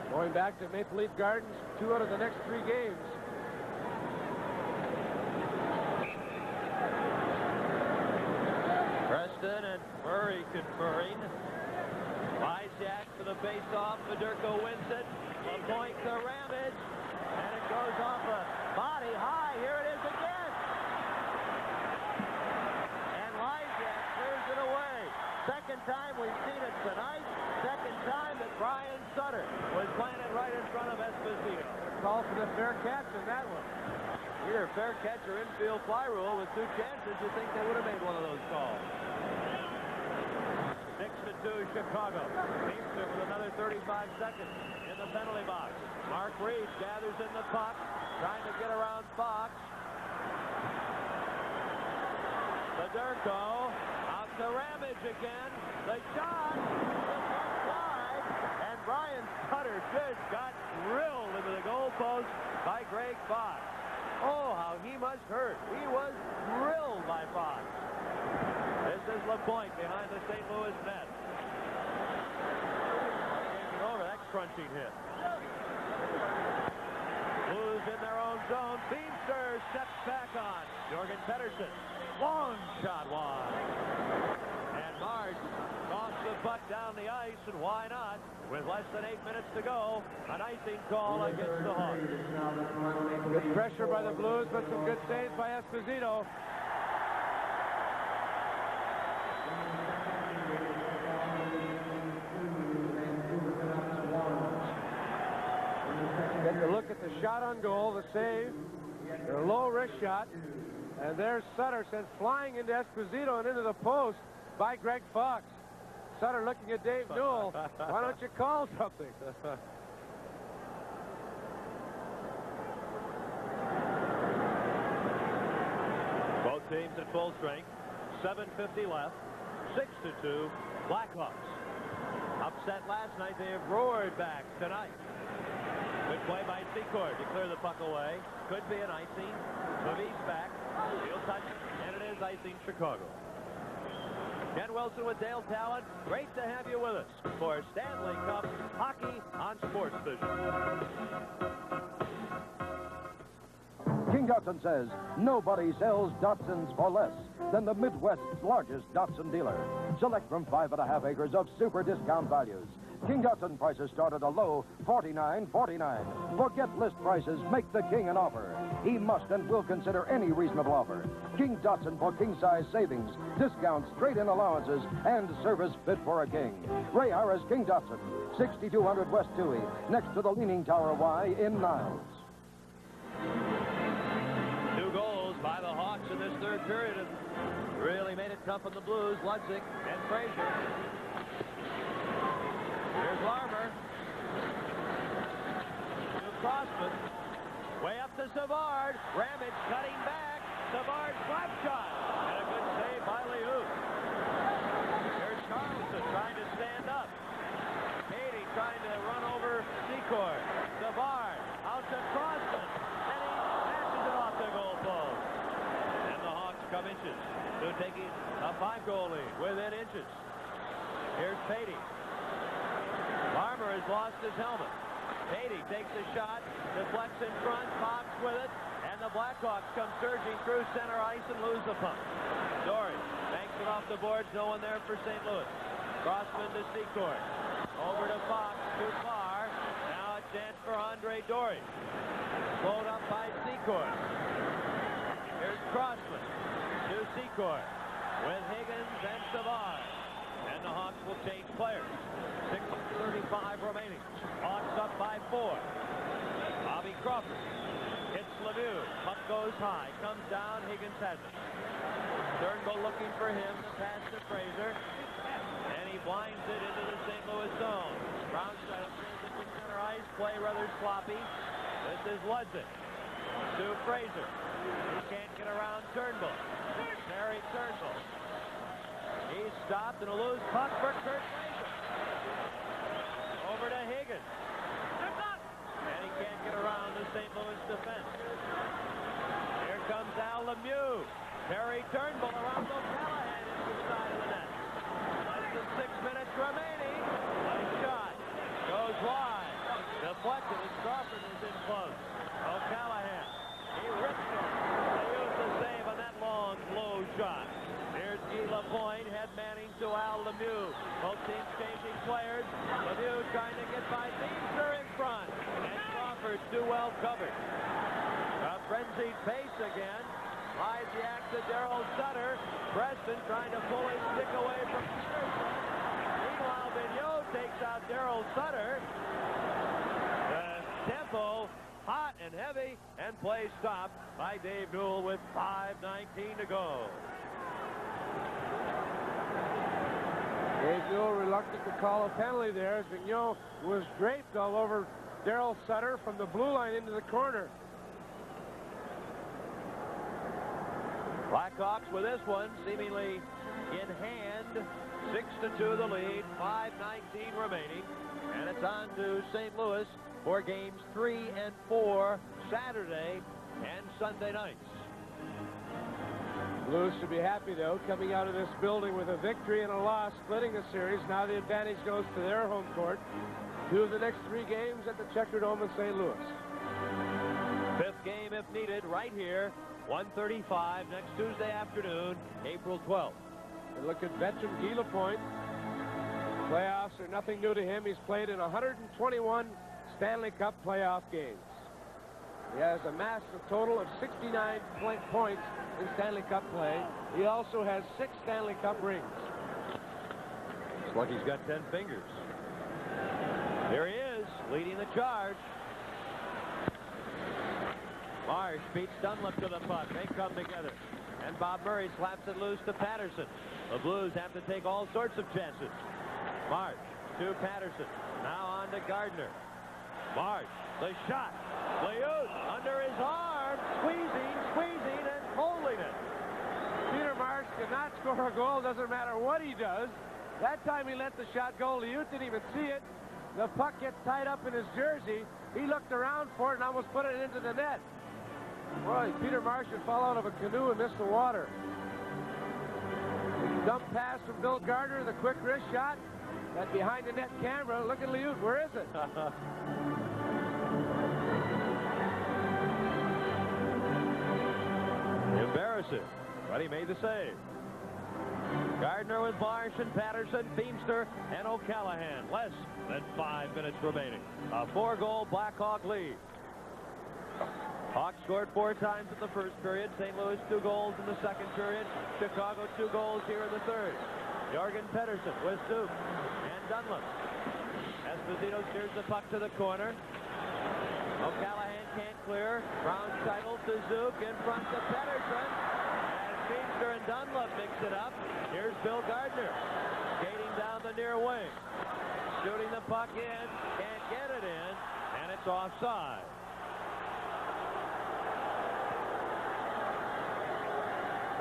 Going back to Maple Leaf Gardens, 2 out of the next 3 games. Preston and Murray conferring. Isaac for the face-off. Federico wins it. LaPointe to Ramage. And it goes off a body high. Here it is again. And Isaac clears it away. Second time we've seen it tonight. Second time that Brian Sutter was planted right in front of Esposito. Call for the fair catch in that one. Either fair catch or infield fly rule with 2 chances. You think they would have made one of those calls. 6-2 Chicago. Feemster with another 35 seconds in the penalty box. Mark Reed gathers in the puck, trying to get around Fox. Federico out to Ramage again. The shot is wide, and Brian Sutter just got drilled into the goalpost by Greg Fox. Oh, how he he must hurt. He was drilled by Fox. This is LaPointe behind the St. Louis net. Taking over that crunching hit. Blues in their own zone. Beamster steps back on. Jorgen Pettersson. Long shot wide. And Marge tossed the puck down the ice, and why not? With less than 8 minutes to go, an icing call against the Hawks. Good pressure by the Blues, but some good saves by Esposito. Take a look at the shot on goal, the save, the low wrist shot, and there's Sutter, sent flying into Esposito and into the post by Greg Fox. Sutter looking at Dave Newell. Why don't you call something? Both teams at full strength. 7:50 left. 6-2. Blackhawks. Upset last night. They have roared back tonight. Good play by Secord to clear the puck away. Could be an icing. Levy's back. He'll touch it, and it is icing Chicago. Ken Wilson with Dale Talent. Great to have you with us for Stanley Cup Hockey on Sports Vision. King Datsun says nobody sells Datsuns for less than the Midwest's largest Datsun dealer. Select from 5.5 acres of super discount values. King Datsun prices start at a low $49.49. Forget list prices. Make the King an offer. He must and will consider any reasonable offer. King Datsun for king-size savings, discounts, trade-in allowances, and service fit for a king. Ray Harris King Datsun, 6200 West Dewey, next to the Leaning Tower Y in Niles. 2 goals by the Hawks in this third period and really made it tough on the Blues. Ludzik and Frazier. Here's Larmer. To Crossman. Way up to Savard. Ramage cutting back. Savard slap shot. And a good save by Liu. Here's Carlson trying to stand up. Katie trying to run over Secord. Savard out to Crossman. And he smashes it off the goal post. And the Hawks come inches to taking a 5-goal lead within inches. Here's Patey. Larmer has lost his helmet. Patey takes a shot, deflects in front, Fox with it, and the Blackhawks come surging through center ice and lose the puck. Norris banks it off the boards, no one there for St. Louis. Crossman to Secord. Over to Fox, too far. Now a chance for Andre Dory. Slowed up by Secord. Here's Crossman to Secord with Higgins and Savard. And the Hawks will change players. 6:35 remaining. Hawks up by 4. Bobby Crawford hits Lemieux. Puck goes high. Comes down. Higgins has it. Turnbull looking for him. The pass to Fraser. And he blinds it into the St. Louis zone. Brown side into center ice. Play rather sloppy. This is Ludzik to Fraser. He can't get around Turnbull. Terry Turnbull. He's stopped and a loose puck for Kurt Fraser. Over to Higgins. And he can't get around the St. Louis defense. Here comes Al Lemieux. Terry Turnbull around O'Callahan into the side of the net. Less than 6 minutes remaining. Nice shot. Goes wide. Deflected as Crawford was in close. O'Callahan. He rips it. They use the save on that long, low shot. Here's Guy Lapointe, head manning to Al Lemieux. Both teams changing players. Lemieux trying to get by Beamster in front. And Crawford too well covered. A frenzied pace again. Slides the axe to Darryl Sutter. Preston trying to pull his stick away from Peterson. Meanwhile, Vigneault takes out Darryl Sutter. The tempo hot and heavy, and play stopped by Dave Newell with 5:19 to go. Dave Newell reluctant to call a penalty there as Vigneault was draped all over Darryl Sutter from the blue line into the corner. Blackhawks with this one seemingly in hand. 6-2 the lead, 5:19 remaining. And it's on to St. Louis for games 3 and 4 Saturday and Sunday nights. Blues should be happy, though, coming out of this building with a victory and a loss, splitting the series. Now the advantage goes to their home court. 2 of the next 3 games at the Checker Dome in St. Louis. 5th game, if needed, right here. 1:35 next Tuesday afternoon, April 12th. And look at veteran Guy Lapointe. Playoffs are nothing new to him. He's played in 121 Stanley Cup playoff games. He has amassed a total of 69 points in Stanley Cup play. He also has 6 Stanley Cup rings. Looks like he's got 10 fingers. There he is, leading the charge. Marsh beats Dunlap to the puck. They come together. And Bob Murray slaps it loose to Patterson. The Blues have to take all sorts of chances. Marsh to Patterson. Now on to Gardner. Marsh, the shot. Liut under his arm. Squeezing, and holding it. Peter Marsh cannot score a goal. Doesn't matter what he does. That time he let the shot go. Liut didn't even see it. The puck gets tied up in his jersey. He looked around for it and almost put it into the net. Boy, Peter Marsh should fall out of a canoe and miss the water. Dump pass from Bill Gardner, the quick wrist shot. That behind the net camera. Look at Liut. Where is it? Embarrassing, but he made the save. Gardner with Marsh and Patterson, Beamster, and O'Callahan. Less than 5 minutes remaining. A 4-goal Blackhawk lead. Hawks scored 4 times in the first period. St. Louis 2 goals in the second period. Chicago 2 goals here in the third. Jorgen Pettersson with Zook and Dunlap. Esposito steers the puck to the corner. O'Callahan can't clear. Brown Scheidel to Zook in front to Pettersson. As Beamster and Dunlap mix it up. Here's Bill Gardner skating down the near wing. Shooting the puck in. Can't get it in. And it's offside.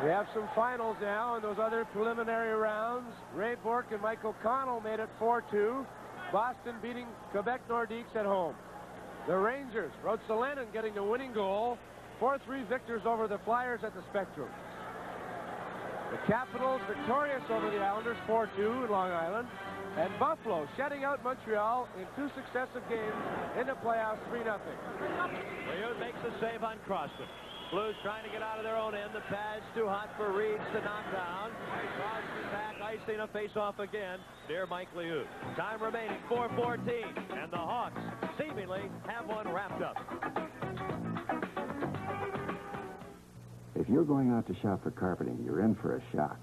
We have some finals now in those other preliminary rounds. Ray Bourque and Mike O'Connell made it 4-2. Boston beating Quebec Nordiques at home. The Rangers, Ruotsalainen getting the winning goal. 4-3 victors over the Flyers at the Spectrum. The Capitals victorious over the Islanders 4-2 in Long Island. And Buffalo shutting out Montreal in 2 successive games in the playoffs 3-0. Liut makes a save on Crosby. Blues trying to get out of their own end. The pad's too hot for Reeds to knock down. Crosby back, icing a face-off again near Mike Liut. Time remaining, 4:14, and the Hawks seemingly have one wrapped up. If you're going out to shop for carpeting, you're in for a shock.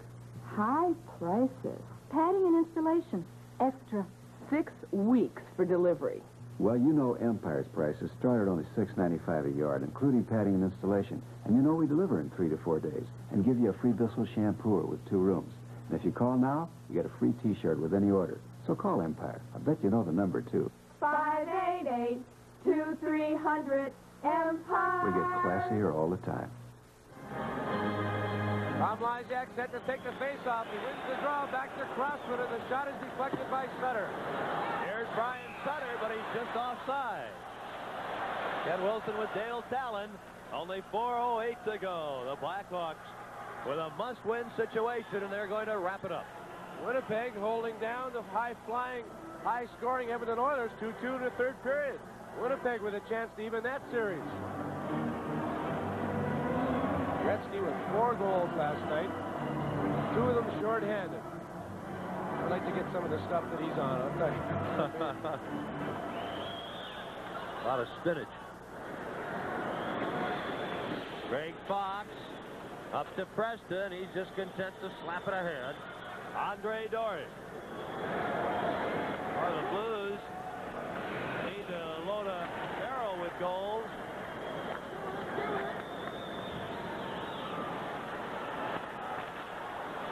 High prices. Padding and installation. Extra 6 weeks for delivery. Well, you know Empire's prices start at only $6.95 a yard, including padding and installation. And you know we deliver in 3 to 4 days and give you a free Bissell shampooer with 2 rooms. And if you call now, you get a free T-shirt with any order. So call Empire. I bet you know the number, too. 588-2300 Empire. We get classier all the time. Tom Lysak set to take the face-off. He wins the draw back to Crosswood, and the shot is deflected by Sutter. Here's Brian Sutter, but he's just offside. Ken Wilson with Dale Talon. Only 4:08 to go. The Blackhawks with a must-win situation, and they're going to wrap it up. Winnipeg holding down the high-flying, high-scoring Edmonton Oilers 2-2 in the third period. Winnipeg with a chance to even that series. Gretzky with 4 goals last night. 2 of them short-handed. I'd like to get some of the stuff that he's on, I'll tell you. A lot of spinach. Greg Fox up to Preston. He's just content to slap it ahead. Andre Dory. Or the Blues need to load a barrel with goals.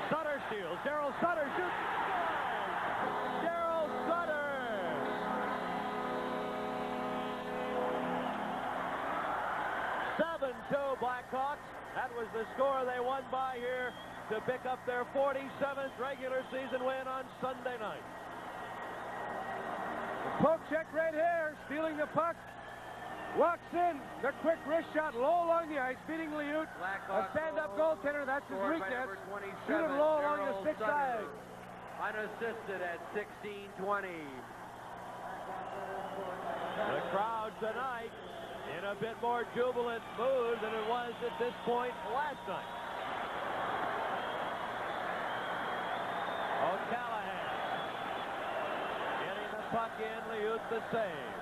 Sutter steals. Daryl Sutter shoots. Daryl Sutter. 7-2 Blackhawks. That was the score they won by here to pick up their 47th regular season win on Sunday night. The poke check right here, stealing the puck. walks in. The quick wrist shot low along the ice, beating Liut. A stand-up goaltender, that's his weakness. Shoot it low along the stick side. Unassisted at 16-20. The crowd tonight in a bit more jubilant mood than it was at this point last night. O'Callahan getting the puck in. Liut the save.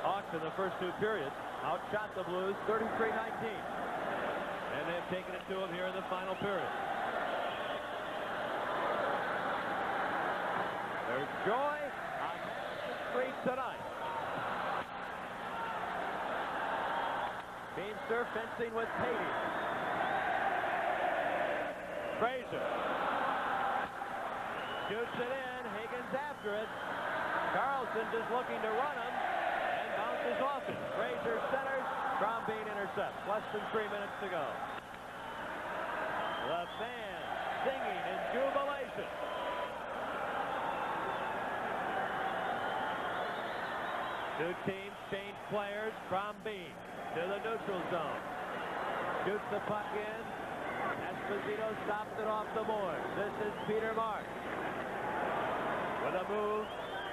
Hawks in the first two periods outshot the Blues 33-19. And they've taken it to them here in the final period. There's joy on the street tonight. Beamster fencing with Patey. Fraser shoots it in. Higgins after it. Carlson just looking to run him and bounces off it. Fraser centers. Trombine intercepts. Less than 3 minutes to go. The fans singing in jubilation. Two teams change players. Trombine to the neutral zone. Shoots the puck in. Esposito stops it off the board. This is Peter Mark. With a move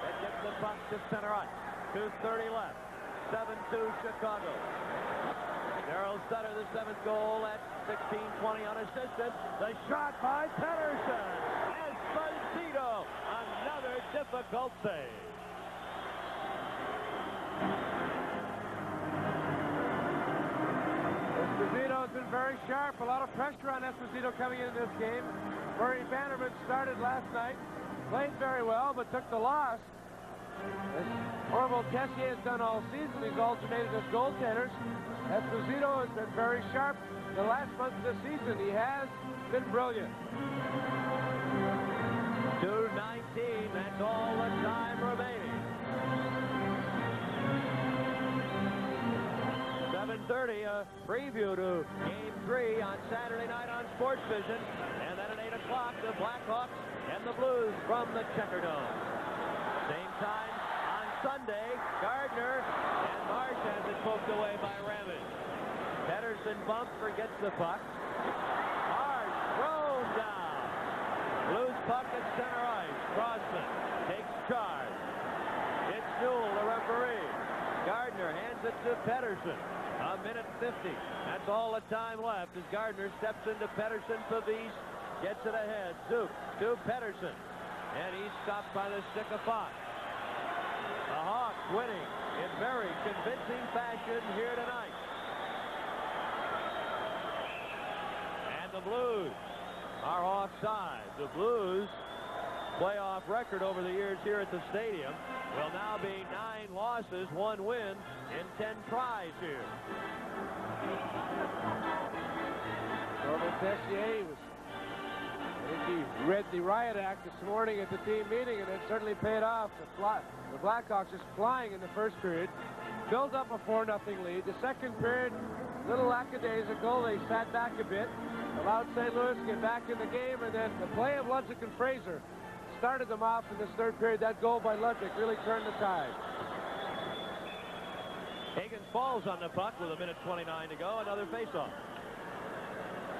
that gets the puck to center ice. 2:30 left. 7-2 Chicago. Darryl Sutter, the 7th goal at 16-20 unassisted. The shot by Pettersson. Esposito. Another difficult save. Esposito has been very sharp. A lot of pressure on Esposito coming into this game. Murray Bannerman started last night. Played very well, but took the loss. As Orville Tessier has done all season, he's alternated as goaltenders. Esposito has been very sharp the last month of the season. He has been brilliant. 2:19, that's all the time remaining. 7:30, a preview to Game 3 on Saturday night on Sports Vision. And then at 8 o'clock, the Blackhawks and the Blues from the Checker Dome. Same time on Sunday, Gardner and Marsh has it poked away by Ramage. Pettersson bumps, forgets the puck. Marsh thrown down. Blues puck at center ice. Crossman takes charge. It's Newell, the referee. Gardner hands it to Pettersson. A minute 50. That's all the time left as Gardner steps into Pettersson. Pavis gets it ahead. Zook to Pettersson. And he's stopped by the stick of Fox. The Hawks winning in very convincing fashion here tonight. And the Blues are offside. The Blues playoff record over the years here at the stadium will now be 9 losses, 1 win in 10 tries here. Orville Tessier I think he read the riot act this morning at the team meeting, and it certainly paid off. The Blackhawks just flying in the first period. Built up a 4-0 lead. The second period, a little lackadaisical. They sat back a bit, allowed St. Louis to get back in the game, and then the play of Ludwig and Fraser started them off in this third period. That goal by Ludwig really turned the tide. Higgins falls on the puck with a minute 29 to go. Another faceoff.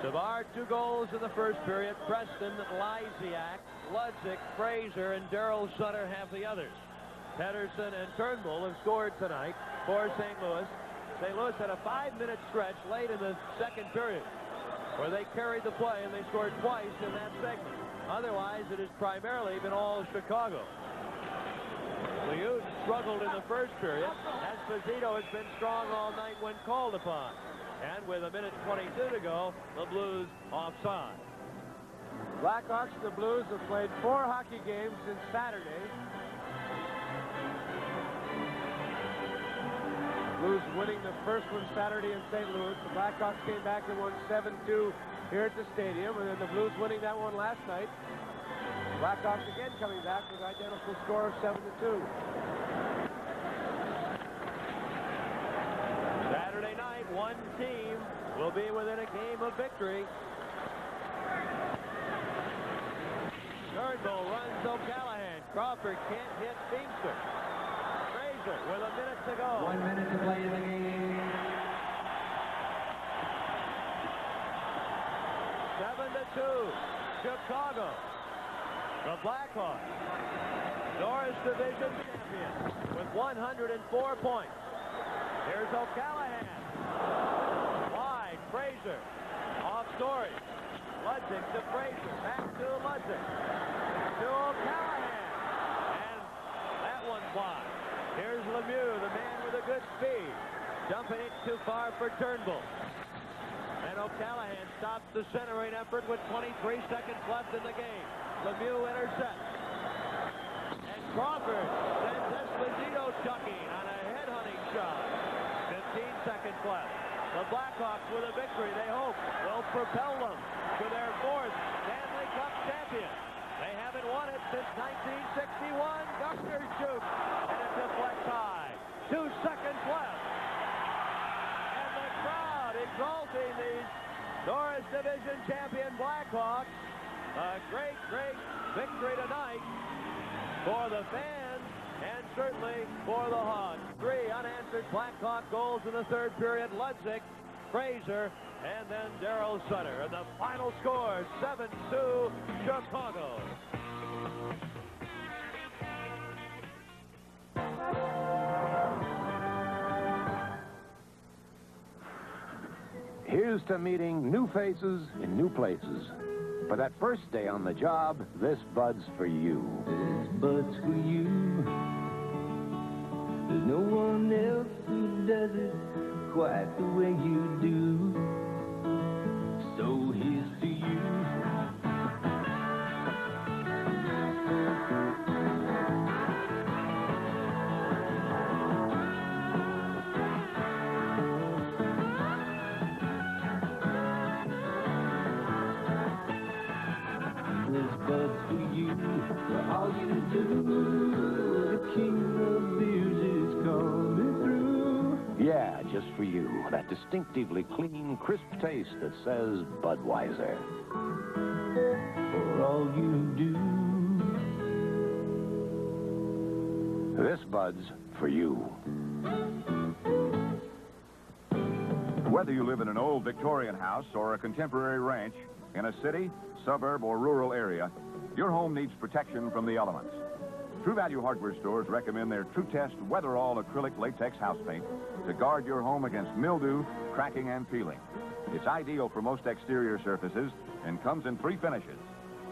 Savard, 2 goals in the first period. Preston, Lysiak, Ludwig, Fraser, and Darryl Sutter have the others. Pettersson and Turnbull have scored tonight for St. Louis. St. Louis had a 5-minute stretch late in the second period where they carried the play and they scored twice in that segment. Otherwise, it has primarily been all Chicago. Liut struggled in the first period. Esposito has been strong all night when called upon. And with a minute 22 to go, the Blues offside. Blackhawks and the Blues have played 4 hockey games since Saturday. Blues winning the first one Saturday in St. Louis. The Blackhawks came back and won 7-2 here at the stadium, and then the Blues winning that one last night. The Blackhawks again coming back with an identical score of 7-2. Saturday night, one team will be within a game of victory. Turnbull runs O'Callahan. Crawford can't hit Beamster. Fraser with a minute to go. 1 minute to play in the game. 7-2, Chicago. The Blackhawks, Norris Division champion with 104 points. Here's O'Callahan. Wide, Fraser. Off Norris. Ludwig to Fraser. Back to Ludwig. To O'Callahan. And that one's wide. Here's Lemieux, the man with a good speed. Dumping it too far for Turnbull. And O'Callahan stops the centering effort with 23 seconds left in the game. Lemieux intercepts. And Crawford sends Esposito ducking on a headhunting shot. 15 seconds left. The Blackhawks with a victory they hope will propel them to their fourth Stanley Cup champion. They haven't won it since 1961. Gardner shoots, and it deflects high. 2 seconds left. And the crowd exalting these Norris Division champion Blackhawks. A great, great victory tonight for the fans and certainly for the Hawks. 3 unanswered Blackhawk goals in the third period. Ludwig, Fraser, and then Daryl Sutter. And the final score, 7-2, Chicago. Here's to meeting new faces in new places. For that first day on the job, this Bud's for you. This Bud's for you. There's no one else who does it quite the way you do. So here's to you. This Bud's for you. For all you do, the king of beers is coming through. Yeah, just for you. That distinctively clean, crisp taste that says Budweiser. For all you do. This Bud's for you. Whether you live in an old Victorian house or a contemporary ranch, in a city, suburb, or rural area, your home needs protection from the elements. True Value hardware stores recommend their True Test Weatherall acrylic latex house paint to guard your home against mildew, cracking, and peeling. It's ideal for most exterior surfaces and comes in 3 finishes.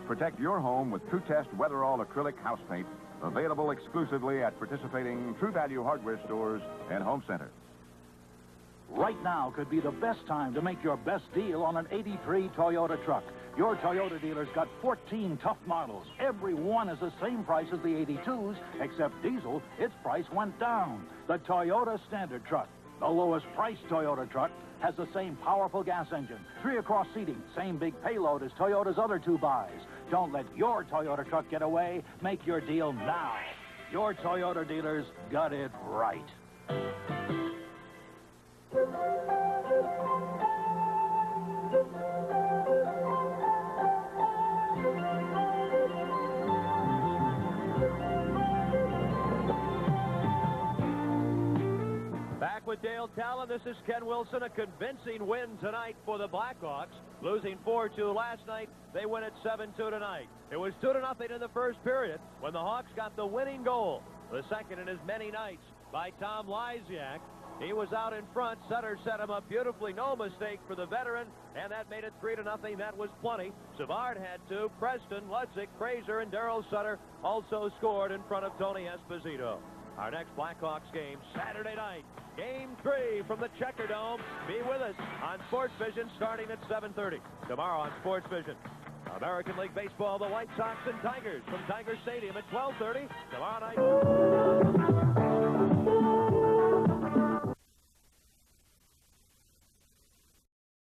Protect your home with True Test Weatherall acrylic house paint, available exclusively at participating True Value hardware stores and home centers. Right now could be the best time to make your best deal on an 83 Toyota truck. Your Toyota dealer's got 14 tough models. Every one is the same price as the 82s, except diesel, its price went down. The Toyota Standard truck, the lowest priced Toyota truck, has the same powerful gas engine, 3 across seating, same big payload as Toyota's other 2 buys. Don't let your Toyota truck get away. Make your deal now. Your Toyota dealers got it right. Back with Dale Talon, this is Ken Wilson. A convincing win tonight for the Blackhawks. Losing 4-2 last night, they win it 7-2 tonight. It was 2-0 in the first period when the Hawks got the winning goal. The second in as many nights by Tom Lysiak. He was out in front. Sutter set him up beautifully. No mistake for the veteran, and that made it 3-0. That was plenty. Savard had 2. Preston, Ludwig, Fraser, and Daryl Sutter also scored in front of Tony Esposito. Our next Blackhawks game, Saturday night. Game 3 from the Checker Dome. Be with us on Sports Vision starting at 7:30. Tomorrow on Sports Vision, American League Baseball, the White Sox and Tigers from Tiger Stadium at 12:30. Tomorrow night.